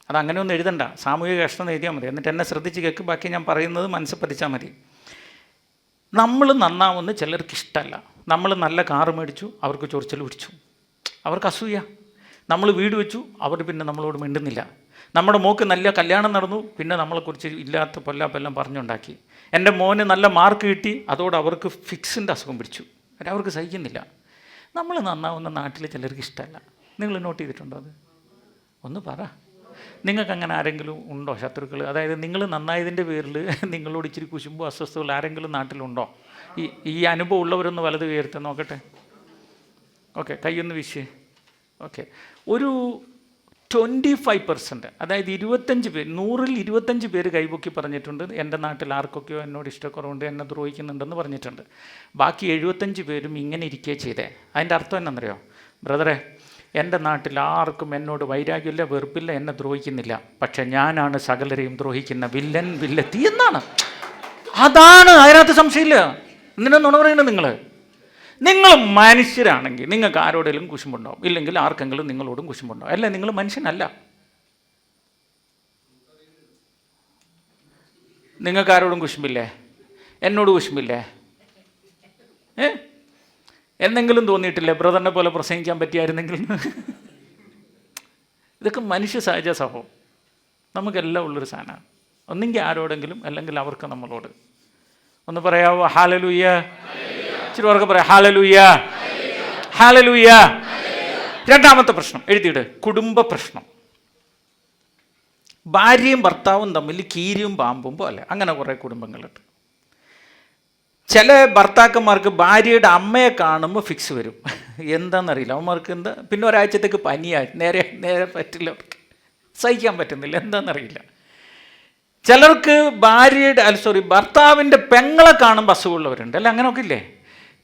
അതങ്ങനെ ഒന്നും എഴുതണ്ട, സാമൂഹിക കഷ്ടം എന്ന് എഴുതിയാൽ മതി. എന്നിട്ട് എന്നെ ശ്രദ്ധിച്ച് കേൾക്ക്, ബാക്കി ഞാൻ പറയുന്നത് മനസ്സിൽ പതിച്ചാൽ മതി. നമ്മൾ നന്നാവുന്ന ചിലർക്ക് ഇഷ്ടമല്ല. നമ്മൾ നല്ല കാറ് മേടിച്ചു, അവർക്ക് ചൊറിച്ചൽ പിടിച്ചു, അവർക്ക് അസൂയ. നമ്മൾ വീട് വെച്ചു, അവർ പിന്നെ നമ്മളോട് മിണ്ടുന്നില്ല. നമ്മുടെ മോക്ക് നല്ല കല്യാണം നടന്നു, പിന്നെ നമ്മളെക്കുറിച്ച് ഇല്ലാത്ത പൊല്ലാപ്പെല്ലാം പറഞ്ഞുണ്ടാക്കി. എൻ്റെ മോന് നല്ല മാർക്ക് കിട്ടി, അതോടെ അവർക്ക് ഫിക്സിൻ്റെ അസുഖം പിടിച്ചു, അവർക്ക് സഹിക്കുന്നില്ല. നമ്മൾ നന്നാവുന്ന നാട്ടിൽ ചിലർക്ക് ഇഷ്ടമല്ല. നിങ്ങൾ നോട്ട് ചെയ്തിട്ടുണ്ടോ അത്? ഒന്ന് പറ. നിങ്ങൾക്ക് അങ്ങനെ ആരെങ്കിലും ഉണ്ടോ ശത്രുക്കൾ? അതായത് നിങ്ങൾ നന്നായതിൻ്റെ പേരിൽ നിങ്ങളോട് ഇച്ചിരി കുശുമ്പോ അസ്വസ്ഥകൾ ആരെങ്കിലും നാട്ടിലുണ്ടോ? ഈ അനുഭവം ഉള്ളവരൊന്ന് വലത് കയർത്ത് നോക്കട്ടെ. ഓക്കെ, കൈയൊന്ന് വീശ്. ഓക്കെ, ഒരു 25%, അതായത് 25 പേര്, 100ൽ 25 പേര് കൈപൊക്കി പറഞ്ഞിട്ടുണ്ട് എൻ്റെ നാട്ടിൽ ആർക്കൊക്കെയോ എന്നോട് ഇഷ്ടക്കുറവുണ്ട്, എന്നെ ദ്രോഹിക്കുന്നുണ്ടെന്ന് പറഞ്ഞിട്ടുണ്ട്. ബാക്കി 75 പേരും ഇങ്ങനെ ഇരിക്കുകയെ ചെയ്തേ. അതിൻ്റെ അർത്ഥം എന്നറിയോ? ബ്രദറെ, എൻ്റെ നാട്ടിൽ ആർക്കും എന്നോട് വൈരാഗ്യമില്ല, വെറുപ്പില്ല, എന്നെ ദ്രോഹിക്കുന്നില്ല. പക്ഷെ ഞാനാണ് സകലരെയും ദ്രോഹിക്കുന്ന വില്ലത്തി എന്നാണ്. അതാണ്, അതിനകത്ത് സംശയമില്ല. എന്തിനാ പറയുന്നത്? നിങ്ങൾ മനുഷ്യരാണെങ്കിൽ നിങ്ങൾക്ക് ആരോടെങ്കിലും കുശുമ്പുണ്ടാവും, ഇല്ലെങ്കിൽ ആർക്കെങ്കിലും നിങ്ങളോടും കുശുമ്പുണ്ടാവും. അല്ലേ, നിങ്ങൾ മനുഷ്യനല്ല. നിങ്ങൾക്ക് ആരോടും കുശുമ്പില്ലേ? എന്നോട് കുശുമ്പില്ലേ? എന്തെങ്കിലും തോന്നിയിട്ടില്ലേ ബ്രദറിനെ പോലെ പ്രസംഗിക്കാൻ പറ്റിയായിരുന്നെങ്കിൽ? ഇതൊക്കെ മനുഷ്യ സഹജ സ്വഭാവം, നമുക്കെല്ലാം ഉള്ളൊരു സാധനമാണ്. ഒന്നെങ്കിൽ ആരോടെങ്കിലും, അല്ലെങ്കിൽ അവർക്ക് നമ്മളോട്. ഒന്ന് പറയാവോ? ഹാലലൂയ. ഇച്ചിരി അവർക്ക് പറയാം, ഹാലലൂയ, ഹാലലൂയ. 2ാമത്തെ പ്രശ്നം എഴുതിയിട്ട്, കുടുംബ പ്രശ്നം. ഭാര്യയും ഭർത്താവും തമ്മിൽ കീരിയും പാമ്പും പോലെ, അങ്ങനെ കുറേ കുടുംബങ്ങളുണ്ട്. ചില ഭർത്താക്കന്മാർക്ക് ഭാര്യയുടെ അമ്മയെ കാണുമ്പോൾ ഫിക്സ് വരും. എന്താണെന്നറിയില്ല, അവന്മാർക്ക് എന്താ, പിന്നെ ഒരാഴ്ചത്തേക്ക് പനിയായി, നേരെ പറ്റില്ല, സഹിക്കാൻ പറ്റുന്നില്ല, എന്താണെന്നറിയില്ല. ചിലർക്ക് ഭർത്താവിൻ്റെ പെങ്ങളെ കാണുമ്പോൾ അസുഖമുള്ളവരുണ്ട്. അല്ല, അങ്ങനെയൊക്കെ ഇല്ലേ?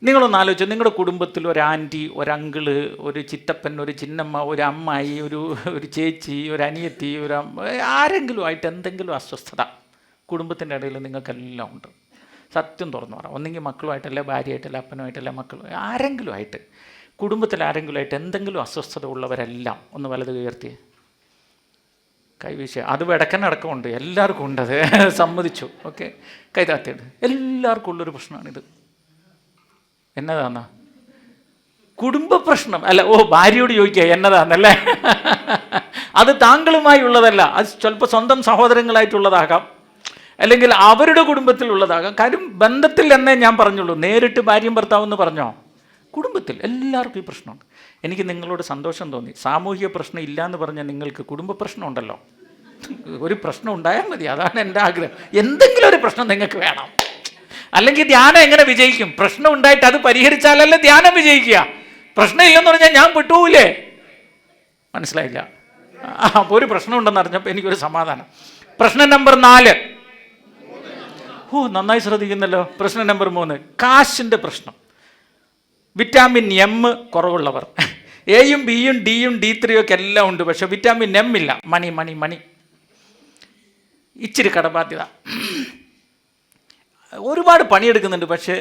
നിങ്ങളൊന്ന് ആലോചിച്ചു, നിങ്ങളുടെ കുടുംബത്തിൽ ഒരു ആൻറ്റി, ഒരു അങ്കിള്, ഒരു ചിറ്റപ്പൻ, ഒരു ചിന്നമ്മ, ഒരു അമ്മായി, ഒരു ചേച്ചി, ഒരു അനിയത്തി, ആരെങ്കിലും ആയിട്ട് എന്തെങ്കിലും അസ്വസ്ഥത കുടുംബത്തിൻ്റെ ഇടയിൽ നിങ്ങൾക്കെല്ലാം ഉണ്ട്. സത്യം തുറന്നു പറ. ഒന്നെങ്കിൽ മക്കളുമായിട്ടല്ല, ഭാര്യയായിട്ടല്ല, അപ്പനുമായിട്ടല്ല, ആരെങ്കിലും ആയിട്ട്, കുടുംബത്തിൽ ആരെങ്കിലും ആയിട്ട് എന്തെങ്കിലും അസ്വസ്ഥത ഉള്ളവരെല്ലാം ഒന്ന് വലത് ഉയർത്തി കൈവീശ. അത് ഇടക്കനടക്കമുണ്ട്, എല്ലാവർക്കും ഉണ്ട്, അത് സമ്മതിച്ചു. ഓക്കെ, കൈതാത്തിയുണ്ട്. എല്ലാവർക്കും ഉള്ളൊരു പ്രശ്നമാണിത്. എന്നതാന്നാ? കുടുംബ പ്രശ്നം. അല്ല, ഭാര്യയോട് ചോദിക്കുക എന്നതാന്നല്ലേ? അത് താങ്കളുമായി ഉള്ളതല്ല, അത് ചിലപ്പോൾ സ്വന്തം സഹോദരങ്ങളായിട്ടുള്ളതാകാം, അല്ലെങ്കിൽ അവരുടെ കുടുംബത്തിലുള്ളതാകാം. കാര്യം ബന്ധത്തിൽ എന്നേ ഞാൻ പറഞ്ഞുള്ളൂ, നേരിട്ട് ഭാര്യയും ഭർത്താവെന്ന് പറഞ്ഞോ? കുടുംബത്തിൽ എല്ലാവർക്കും ഈ പ്രശ്നമുണ്ട്. എനിക്ക് നിങ്ങളോട് സന്തോഷം തോന്നി. സാമൂഹിക പ്രശ്നം ഇല്ല എന്ന് പറഞ്ഞാൽ നിങ്ങൾക്ക് കുടുംബ പ്രശ്നം ഉണ്ടല്ലോ. ഒരു പ്രശ്നം ഉണ്ടായാൽ മതി, അതാണ് എൻ്റെ ആഗ്രഹം. എന്തെങ്കിലും ഒരു പ്രശ്നം നിങ്ങൾക്ക് വേണം. അല്ലെങ്കിൽ ധ്യാനം എങ്ങനെ വിജയിക്കും? പ്രശ്നം ഉണ്ടായിട്ട് അത് പരിഹരിച്ചാലല്ലേ ധ്യാനം വിജയിക്കുക. പ്രശ്നം ഇല്ലെന്ന് പറഞ്ഞാൽ ഞാൻ വിട്ടുപോകില്ലേ? മനസ്സിലായില്ല? അപ്പോൾ ഒരു പ്രശ്നം ഉണ്ടെന്ന് അറിഞ്ഞപ്പോൾ എനിക്കൊരു സമാധാനം. പ്രശ്നം നമ്പർ 4. നന്നായി ശ്രദ്ധിക്കുന്നല്ലോ. പ്രശ്നം നമ്പർ 3, കാശിൻ്റെ പ്രശ്നം. വിറ്റാമിൻ എം കുറവുള്ളവർ. എയും ബിയും ഡിയും D3 ഒക്കെ എല്ലാം ഉണ്ട്, പക്ഷെ വിറ്റാമിൻ എം ഇല്ല. മണി ഇച്ചിരി കടബാധ്യത, ഒരുപാട് പണിയെടുക്കുന്നുണ്ട്, പക്ഷേ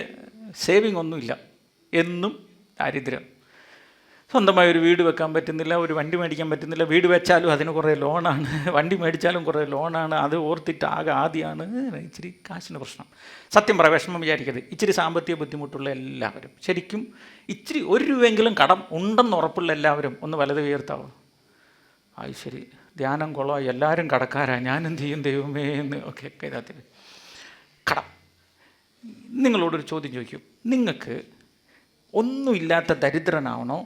സേവിങ് ഒന്നുമില്ല, എന്നും ദാരിദ്ര്യം. സ്വന്തമായി ഒരു വീട് വെക്കാൻ പറ്റുന്നില്ല, ഒരു വണ്ടി മേടിക്കാൻ പറ്റുന്നില്ല, വീട് വെച്ചാലും അതിന് കുറേ ലോണാണ്, വണ്ടി മേടിച്ചാലും കുറേ ലോണാണ്, അത് ഓർത്തിട്ട് ആകെ ആദ്യമാണ് ഇച്ചിരി കാശിന് പ്രശ്നം. സത്യം പറ, വിഷമം വിചാരിക്കരുത്. ഇച്ചിരി സാമ്പത്തിക ബുദ്ധിമുട്ടുള്ള എല്ലാവരും, ശരിക്കും ഇച്ചിരി 1 രൂപയെങ്കിലും കടം ഉണ്ടെന്ന് ഉറപ്പുള്ള എല്ലാവരും ഒന്ന് വലത് ഉയർത്താവോ? അത് ശരി, ധ്യാനം കൊള്ളാം, എല്ലാവരും കടക്കാരാ, ഞാനെന്ത് ചെയ്യും ദൈവമേ എന്ന്. ഓക്കെ, കൈതാത്തിൽ കടം. നിങ്ങളോടൊരു ചോദ്യം ചോദിക്കും, നിങ്ങൾക്ക് ഒന്നുമില്ലാത്ത ദരിദ്രനാവണോ,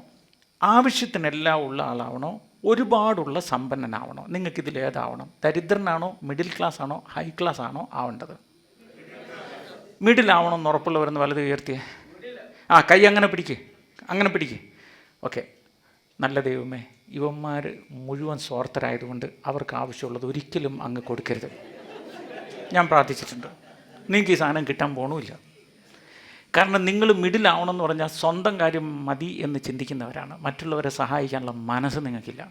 ആവശ്യത്തിനെല്ലാം ഉള്ള ആളാവണോ, ഒരുപാടുള്ള സമ്പന്നനാവണോ? നിങ്ങൾക്കിതിലേതാവണം? ദരിദ്രനാണോ, മിഡിൽ ക്ലാസ് ആണോ, ഹൈ ക്ലാസ് ആണോ ആവേണ്ടത്? മിഡിൽ ആവണമെന്ന് ഉറപ്പുള്ളവരെന്ന് വലത് ഉയർത്തിയേ. കൈ അങ്ങനെ പിടിക്ക്. ഓക്കെ, നല്ല ദൈവമേ, ഇവന്മാർ മുഴുവൻ സ്വാർത്ഥരായതുകൊണ്ട് അവർക്ക് ആവശ്യമുള്ളത് ഒരിക്കലും അങ്ങ് കൊടുക്കരുത്. ഞാൻ പ്രാർത്ഥിച്ചിട്ടുണ്ട്, നിങ്ങൾക്ക് ഈ സാധനം കിട്ടാൻ പോകണമില്ല. കാരണം നിങ്ങൾ മിഡിൽ ആവണമെന്ന് പറഞ്ഞാൽ സ്വന്തം കാര്യം മതി എന്ന് ചിന്തിക്കുന്നവരാണ്, മറ്റുള്ളവരെ സഹായിക്കാനുള്ള മനസ്സ് നിങ്ങൾക്കില്ല.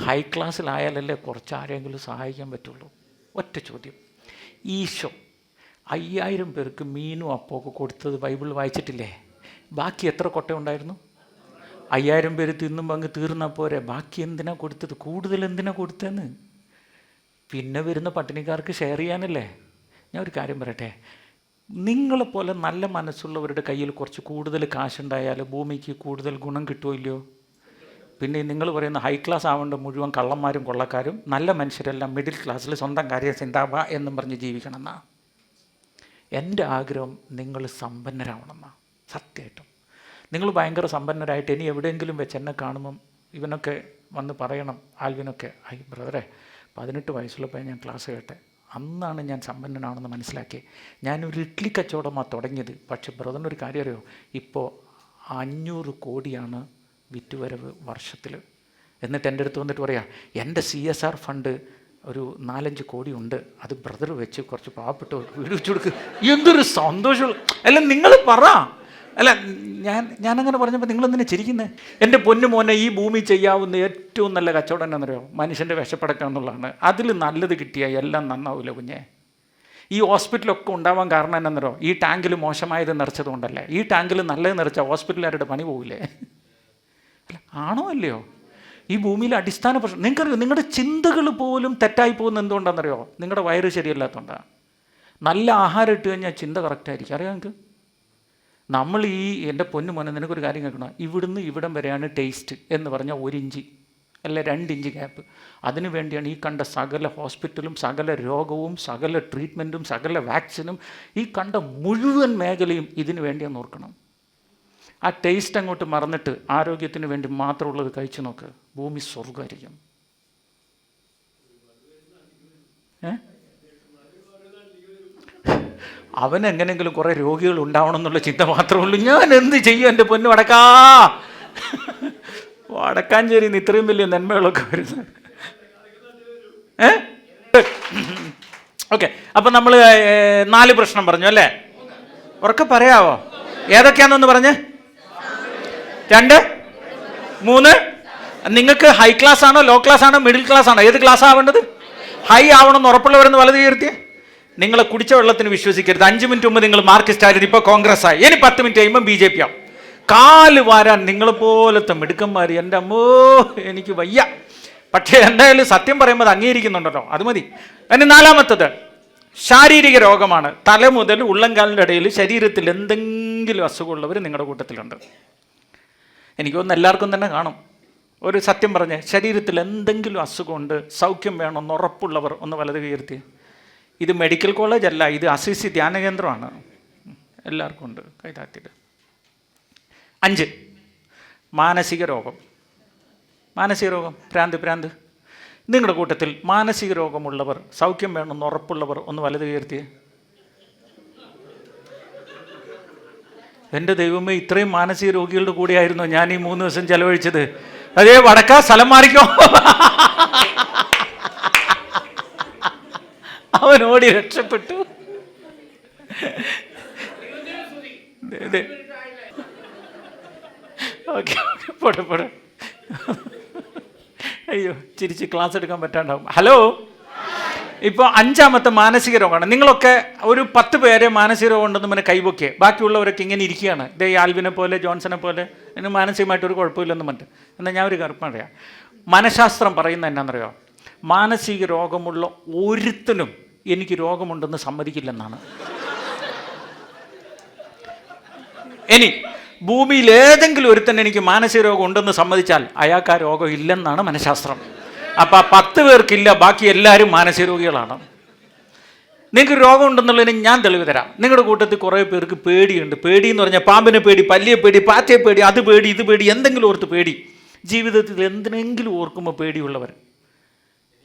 ഹൈ ക്ലാസ്സിലായാലല്ലേ കുറച്ച് ആരെങ്കിലും സഹായിക്കാൻ പറ്റുള്ളൂ. ഒറ്റ ചോദ്യം, ഈശോ 5000 പേർക്ക് മീനും അപ്പമൊക്കെ കൊടുത്തത് ബൈബിൾ വായിച്ചിട്ടില്ലേ? ബാക്കി എത്ര കൊട്ടയുണ്ടായിരുന്നു? 5000 പേര് തിന്നുമ്പോൾ അങ്ങ് തീർന്നാൽ പോരെ, ബാക്കി എന്തിനാ കൊടുത്തത്? കൂടുതൽ എന്തിനാ കൊടുത്തതെന്ന് പിന്നെ വരുന്ന പട്ടിണിക്കാർക്ക് ഷെയർ ചെയ്യാനല്ലേ. ഞാൻ ഒരു കാര്യം പറയട്ടെ, നിങ്ങളെപ്പോലെ നല്ല മനസ്സുള്ളവരുടെ കയ്യിൽ കുറച്ച് കൂടുതൽ കാശുണ്ടായാൽ ഭൂമിക്ക് കൂടുതൽ ഗുണം കിട്ടുമോ ഇല്ലയോ? പിന്നെ നിങ്ങൾ പറയുന്ന ഹൈ ക്ലാസ് ആവേണ്ട മുഴുവൻ കള്ളന്മാരും കൊള്ളക്കാരും, നല്ല മനുഷ്യരെല്ലാം മിഡിൽ ക്ലാസ്സിൽ സ്വന്തം കാര്യം ചിന്താവാ എന്നും പറഞ്ഞ് ജീവിക്കണമെന്നാ എൻ്റെ ആഗ്രഹം. നിങ്ങൾ സമ്പന്നരാവണമെന്നാ. സത്യമായിട്ടും നിങ്ങൾ ഭയങ്കര സമ്പന്നരായിട്ട് ഇനി എവിടെയെങ്കിലും വെച്ച് എന്നെ കാണുമ്പം ഇവനൊക്കെ വന്ന് പറയണം, ആൽവിനൊക്കെ, ബ്രദറെ 18 വയസ്സുള്ളപ്പോൾ ഞാൻ ക്ലാസ് കേട്ടെ, അന്നാണ് ഞാൻ സമ്പന്നനാണെന്ന് മനസ്സിലാക്കി. ഞാനൊരു ഇഡ്ഡലി കച്ചവടമാണ് തുടങ്ങിയത്. പക്ഷേ ബ്രദറിനൊരു കാര്യം അറിയോ, ഇപ്പോൾ 500 കോടിയാണ് വിറ്റുവരവ് വർഷത്തിൽ. എന്നിട്ട് എൻ്റെ അടുത്ത് വന്നിട്ട് പറയാം, എൻ്റെ CSR ഫണ്ട് ഒരു 4-5 കോടി ഉണ്ട്, അത് ബ്രദർ വെച്ച് കുറച്ച് പാവപ്പെട്ട് വീട് വെച്ച് കൊടുക്കുക. എന്തൊരു സന്തോഷമുള്ള. അല്ല നിങ്ങൾ പറ. അല്ല ഞാനങ്ങനെ പറഞ്ഞപ്പോൾ നിങ്ങളെന്തിനാ ചിരിക്കുന്നത്? എൻ്റെ പൊന്നു മോനെ, ഈ ഭൂമി ചെയ്യാവുന്ന ഏറ്റവും നല്ല കച്ചവടം എന്നാണെന്നറിയോ? മനുഷ്യൻ്റെ വിശപ്പടക്കുക എന്നുള്ളതാണ്. അതിൽ നല്ലത് കിട്ടിയാൽ എല്ലാം നന്നാവില്ല കുഞ്ഞെ. ഈ ഹോസ്പിറ്റലൊക്കെ ഉണ്ടാവാൻ കാരണം എന്നാണെന്നറിയോ? ഈ ടാങ്കിൽ മോശമായത് നിറച്ചത് കൊണ്ടല്ലേ. ഈ ടാങ്കിൽ നല്ലത് നിറച്ചാൽ ഹോസ്പിറ്റലുകാരുടെ പണി പോവില്ലേ? അല്ല, ആണോ അല്ലയോ? ഈ ഭൂമിയിലെ അടിസ്ഥാന പ്രശ്നം നിങ്ങൾക്കറിയോ? നിങ്ങളുടെ ചിന്തകൾ പോലും തെറ്റായി പോകുന്നത് എന്തുകൊണ്ടാണെന്നറിയോ? നിങ്ങളുടെ വയറ് ശരിയല്ലാത്തതുകൊണ്ടാണ്. നല്ല ആഹാരം ഇട്ട് കഴിഞ്ഞാൽ ചിന്ത കറക്റ്റായിരിക്കും. അറിയാം നിങ്ങൾക്ക്? നമ്മൾ എൻ്റെ പൊന്നു മോനെ, നിനക്കൊരു കാര്യം കേൾക്കണം, ഇവിടുന്ന് ഇവിടം വരെയാണ് ടേസ്റ്റ് എന്ന് പറഞ്ഞാൽ 1 ഇഞ്ച് അല്ല 2 ഇഞ്ച് ഗ്യാപ്പ്. അതിനു വേണ്ടിയാണ് ഈ കണ്ട സകല ഹോസ്പിറ്റലും, സകല രോഗവും, സകല ട്രീറ്റ്മെൻറ്റും, സകല വാക്സിനും, ഈ കണ്ട മുഴുവൻ മേഖലയും ഇതിനു വേണ്ടിയാണ് ഓർക്കണം. ആ ടേസ്റ്റ് അങ്ങോട്ട് മറന്നിട്ട് ആരോഗ്യത്തിന് വേണ്ടി മാത്രമുള്ളത് കഴിച്ചു നോക്ക്, ഭൂമി സ്വർഗ്ഗമായിരിക്കും. അവനെങ്ങനെങ്കിലും കുറേ രോഗികൾ ഉണ്ടാവണം എന്നുള്ള ചിന്ത മാത്രമേ ഉള്ളൂ. ഞാൻ എന്ത് ചെയ്യും എൻ്റെ പൊന്നു വടക്കാ? വടക്കാഞ്ചേരിന്ന് ഇത്രയും വലിയ നന്മകളൊക്കെ വരുന്നത്. ഓക്കെ, അപ്പം നമ്മൾ 4 പ്രശ്നം പറഞ്ഞു അല്ലേ? ഉറക്കെ പറയാവോ? ഏതൊക്കെയാണെന്ന് പറഞ്ഞ്? 2, 3. നിങ്ങൾക്ക് ഹൈ ക്ലാസ് ആണോ, ലോ ക്ലാസ് ആണോ, മിഡിൽ ക്ലാസ് ആണോ? ഏത് ക്ലാസ് ആവേണ്ടത്? ഹൈ ആവണമെന്ന് ഉറപ്പുള്ളവരെന്ന് വലത് ഉയർത്തിയേ. നിങ്ങളെ കുടിച്ച വെള്ളത്തിന് വിശ്വസിക്കരുത്. 5 മിനിറ്റ് മുമ്പ് നിങ്ങൾ മാർക്സിസ്റ്റ് ആയിരുന്നു, ഇപ്പോൾ കോൺഗ്രസ് ആയി. ഇനി 10 മിനിറ്റ് കഴിയുമ്പോൾ BJP ആവും. കാല് വാരാൻ നിങ്ങളെപ്പോലത്തെ മിടുക്കന്മാർ എൻ്റെ അമ്മോ എനിക്ക് വയ്യ. പക്ഷേ എന്തായാലും സത്യം പറയുമ്പോൾ അത് അംഗീകരിക്കുന്നുണ്ടല്ലോ, അത് മതി. അതിന് 4-മത്തത് ശാരീരിക രോഗമാണ്. തല മുതൽ ഉള്ളംകാലിൻ്റെ ഇടയിൽ ശരീരത്തിൽ എന്തെങ്കിലും അസുഖമുള്ളവർ നിങ്ങളുടെ കൂട്ടത്തിലുണ്ട്. എനിക്ക് തോന്നുന്നു എല്ലാവർക്കും തന്നെ കാണും. ഒരു സത്യം പറഞ്ഞ്, ശരീരത്തിൽ എന്തെങ്കിലും അസുഖമുണ്ട്, സൗഖ്യം വേണമെന്ന് ഉറപ്പുള്ളവർ ഒന്ന് വലത് ഉയർത്തി. ഇത് മെഡിക്കൽ കോളേജ് അല്ല, ഇത് അസിസി ധ്യാന കേന്ദ്രമാണ്. എല്ലാവർക്കും ഉണ്ട്, കൈതാത്തിട്ട്. 5 മാനസിക രോഗം. മാനസിക രോഗം, ഭ്രാന്ത്. നിങ്ങളുടെ കൂട്ടത്തിൽ മാനസിക രോഗമുള്ളവർ, സൗഖ്യം വേണമെന്ന് ഉറപ്പുള്ളവർ ഒന്ന് വലത് ഉയർത്തിയേ. എൻ്റെ ദൈവമേ, ഇത്രയും മാനസിക രോഗികളുടെ കൂടെയായിരുന്നു ഞാൻ ഈ 3 ദിവസം ചെലവഴിച്ചത്. അതേ വടക്കാ, സ്ഥലം മാറിക്കോ. അവൻ ഓടി രക്ഷപ്പെട്ടു. ഓക്കെ, പോട്ടെ. അയ്യോ, ചിരിച്ച് ക്ലാസ് എടുക്കാൻ പറ്റാണ്ടാവും. ഹലോ, ഇപ്പോൾ 5ാമത്തെ മാനസിക രോഗമാണ്. നിങ്ങളൊക്കെ ഒരു 10 പേരെ മാനസിക രോഗം ഉണ്ടെന്ന് പിന്നെ കൈവൊക്കെ, ബാക്കിയുള്ളവരൊക്കെ ഇങ്ങനെ ഇരിക്കുകയാണ്. ഇതേ ആൽവിനെ പോലെ ജോൺസനെ പോലെ ഇതിന് മാനസികമായിട്ടൊരു കുഴപ്പമില്ലെന്ന് പറഞ്ഞിട്ട്. എന്നാൽ ഞാൻ ഒരു കാര്യം പറയാം, മനഃശാസ്ത്രം പറയുന്നത് എന്നാണെന്നറിയോ, മാനസിക രോഗമുള്ള ഒരുത്തനും എനിക്ക് രോഗമുണ്ടെന്ന് സമ്മതിക്കില്ലെന്നാണ്. ഇനി ഭൂമിയിൽ ഏതെങ്കിലും ഒരുത്തൻ എനിക്ക് മാനസിക രോഗം ഉണ്ടെന്ന് സമ്മതിച്ചാൽ അയാൾക്ക് ആ രോഗം ഇല്ലെന്നാണ് മനഃശാസ്ത്രം. അപ്പം 10 പേർക്കില്ല, ബാക്കി എല്ലാവരും മാനസിക രോഗികളാണ്. നിങ്ങൾക്ക് രോഗം ഉണ്ടെന്നുള്ളതിന് ഞാൻ തെളിവ് തരാം. നിങ്ങളുടെ കൂട്ടത്തിൽ കുറേ പേർക്ക് പേടിയുണ്ട്. പേടി എന്ന് പറഞ്ഞാൽ പാമ്പിനെ പേടി, പല്ലിയെ പേടി, പാറ്റയെ പേടി, അത് പേടി, ഇത് പേടി, എന്തെങ്കിലും ഓർത്ത് പേടി. ജീവിതത്തിൽ എന്തിനെങ്കിലും ഓർക്കുമ്പോൾ പേടിയുള്ളവർ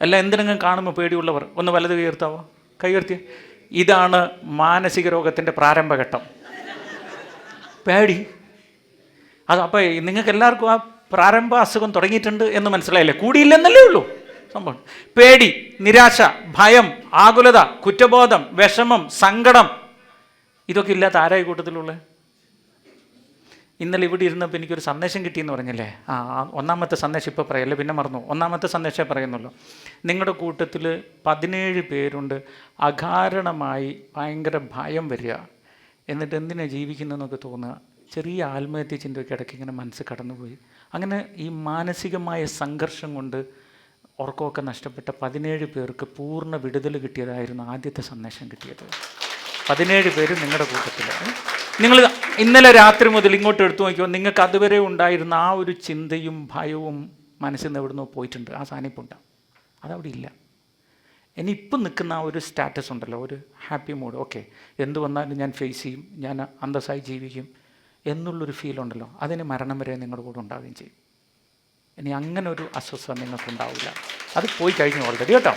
അല്ല, എന്തിനെങ്കിലും കാണുമ്പോൾ പേടിയുള്ളവർ ഒന്ന് വലത് കൈയർത്താവോ? കൈയർത്തിയ. ഇതാണ് മാനസിക രോഗത്തിൻ്റെ പ്രാരംഭഘട്ടം, പേടി. അത് അപ്പോൾ നിങ്ങൾക്ക് എല്ലാവർക്കും ആ പ്രാരംഭ അസുഖം തുടങ്ങിയിട്ടുണ്ട് എന്ന് മനസ്സിലായില്ലേ? കൂടിയില്ലെന്നല്ലേ ഉള്ളൂ സംഭവം. പേടി, നിരാശ, ഭയം, ആകുലത, കുറ്റബോധം, വിഷമം, സങ്കടം, ഇതൊക്കെ ഇല്ലാത്ത ആരായി കൂട്ടത്തിലുള്ളത്? ഇന്നലെ ഇവിടെ ഇരുന്നപ്പോൾ എനിക്കൊരു സന്ദേശം കിട്ടിയെന്ന് പറഞ്ഞില്ലേ? 1ാമത്തെ സന്ദേശം ഇപ്പോൾ പറയല്ലേ, പിന്നെ മറന്നു. 1ാമത്തെ സന്ദേശമേ പറയുന്നുള്ളൂ. നിങ്ങളുടെ കൂട്ടത്തിൽ 17 പേരുണ്ട് അകാരണമായി ഭയങ്കര ഭയം വരിക, എന്നിട്ട് എന്തിനാണ് ജീവിക്കുന്നതെന്നൊക്കെ തോന്നുക, ചെറിയ ആത്മഹത്യ ചിന്തയൊക്കെ ഇടയ്ക്ക് ഇങ്ങനെ മനസ്സ് കടന്നുപോയി. അങ്ങനെ ഈ മാനസികമായ സംഘർഷം കൊണ്ട് ഉറക്കമൊക്കെ നഷ്ടപ്പെട്ട 17 പേർക്ക് പൂർണ്ണ വിടുതൽ കിട്ടിയതായിരുന്നു ആദ്യത്തെ സന്ദേശം കിട്ടിയത്. 17 പേര് നിങ്ങളുടെ കൂട്ടത്തിൽ. നിങ്ങൾ ഇന്നലെ രാത്രി മുതൽ ഇങ്ങോട്ട് എടുത്തു നോക്കിയോ, നിങ്ങൾക്ക് അതുവരെ ഉണ്ടായിരുന്ന ആ ഒരു ചിന്തയും ഭയവും മനസ്സിൽ നിന്ന് എവിടുന്നോ പോയിട്ടുണ്ട്. ആ സാന്നിധ്യമുണ്ടാകും, അതവിടെ ഇല്ല. ഇനി ഇപ്പം നിൽക്കുന്ന ആ ഒരു സ്റ്റാറ്റസ് ഉണ്ടല്ലോ, ഒരു ഹാപ്പി മൂഡ്, ഓക്കെ എന്ത് വന്നാലും ഞാൻ ഫേസ് ചെയ്യും, ഞാൻ അന്തസ്സായി ജീവിക്കും എന്നുള്ളൊരു ഫീലുണ്ടല്ലോ, അതിന് മരണം വരെ നിങ്ങളുടെ കൂടെ ഉണ്ടാവുകയും ചെയ്യും. ഇനി അങ്ങനെ ഒരു അസ്വസ്ഥത നിങ്ങൾക്കുണ്ടാവില്ല, അത് പോയി കഴിഞ്ഞു ഓൾറെഡി കേട്ടോ.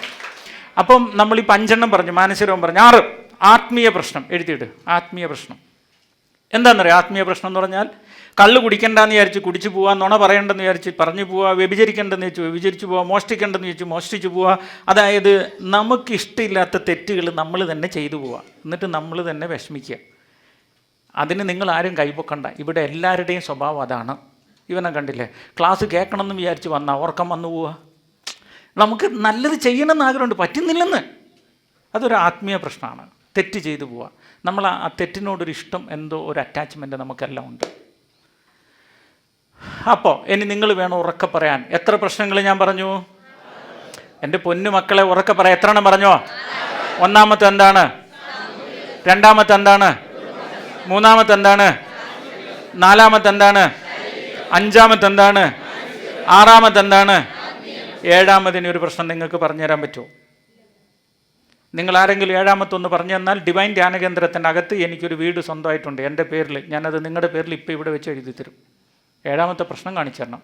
അപ്പം നമ്മളിപ്പോൾ 5 പറഞ്ഞു, മാനസിക രോഗം പറഞ്ഞു. 6 ആത്മീയ പ്രശ്നം എഴുതിയിട്ട്. ആത്മീയ പ്രശ്നം എന്താണെന്നറിയാം? ആത്മീയ പ്രശ്നം എന്ന് പറഞ്ഞാൽ കള്ള് കുടിക്കണ്ടെന്ന് വിചാരിച്ച് കുടിച്ചു പോവുക, നുണ പറയേണ്ടെന്ന് വിചാരിച്ച് പറഞ്ഞു പോവുക, വ്യഭിചരിക്കേണ്ടെന്ന് വെച്ച് വ്യഭിചരിച്ചു പോവുക, മോഷ്ടിക്കേണ്ടെന്ന് വെച്ച് മോഷ്ടിച്ചു പോവുക. അതായത് നമുക്കിഷ്ടമില്ലാത്ത തെറ്റുകൾ നമ്മൾ തന്നെ ചെയ്തു പോവുക, എന്നിട്ട് നമ്മൾ തന്നെ വിഷമിക്കുക. അതിന് നിങ്ങൾ ആരും കൈപ്പൊക്കണ്ട. ഇവിടെ എല്ലാവരുടെയും സ്വഭാവം അതാണ്. ഇവനെ കണ്ടില്ലേ, ക്ലാസ് കേൾക്കണമെന്ന് വിചാരിച്ച് വന്നാൽ ഉറക്കം വന്നു പോവുക. നമുക്ക് നല്ലത് ചെയ്യണമെന്ന് ആഗ്രഹമുണ്ട്, പറ്റുന്നില്ലെന്ന്. അതൊരു ആത്മീയ പ്രശ്നമാണ്. തെറ്റ് ചെയ്തു പോവുക. നമ്മൾ ആ തെറ്റിനോടൊരു ഇഷ്ടം, എന്തോ ഒരു അറ്റാച്ച്മെൻറ്റ് നമുക്കെല്ലാം ഉണ്ട്. അപ്പോൾ ഇനി നിങ്ങൾ വേണം ഉറക്കെ പറയാൻ. എത്ര പ്രശ്നങ്ങൾ ഞാൻ പറഞ്ഞു? എൻ്റെ പൊന്നു മക്കളെ ഉറക്കെ പറയാം. എത്ര എണ്ണം പറഞ്ഞോ? 1ാമത്തെ എന്താണ്? 2ാമത്തെ എന്താണ്? 3ാമത്തെ എന്താണ്? 4ാമത്തെ എന്താണ്? 5ാമത്തെ എന്താണ്? 6ാമത്തെ എന്താണ്? 7ാമതിന് ഒരു പ്രശ്നം നിങ്ങൾക്ക് പറഞ്ഞുതരാൻ പറ്റുമോ? നിങ്ങൾ ആരെങ്കിലും 7ാമത്തൊന്ന് പറഞ്ഞു തന്നാൽ ഡിവൈൻ ധ്യാനകേന്ദ്രത്തിൻ്റെ അകത്ത് എനിക്കൊരു വീട് സ്വന്തമായിട്ടുണ്ട് എൻ്റെ പേരിൽ, ഞാനത് നിങ്ങളുടെ പേരിൽ ഇപ്പോൾ ഇവിടെ വെച്ച് എഴുതി തരും. 7ാമത്തെ പ്രശ്നം കാണിച്ചു തരണം.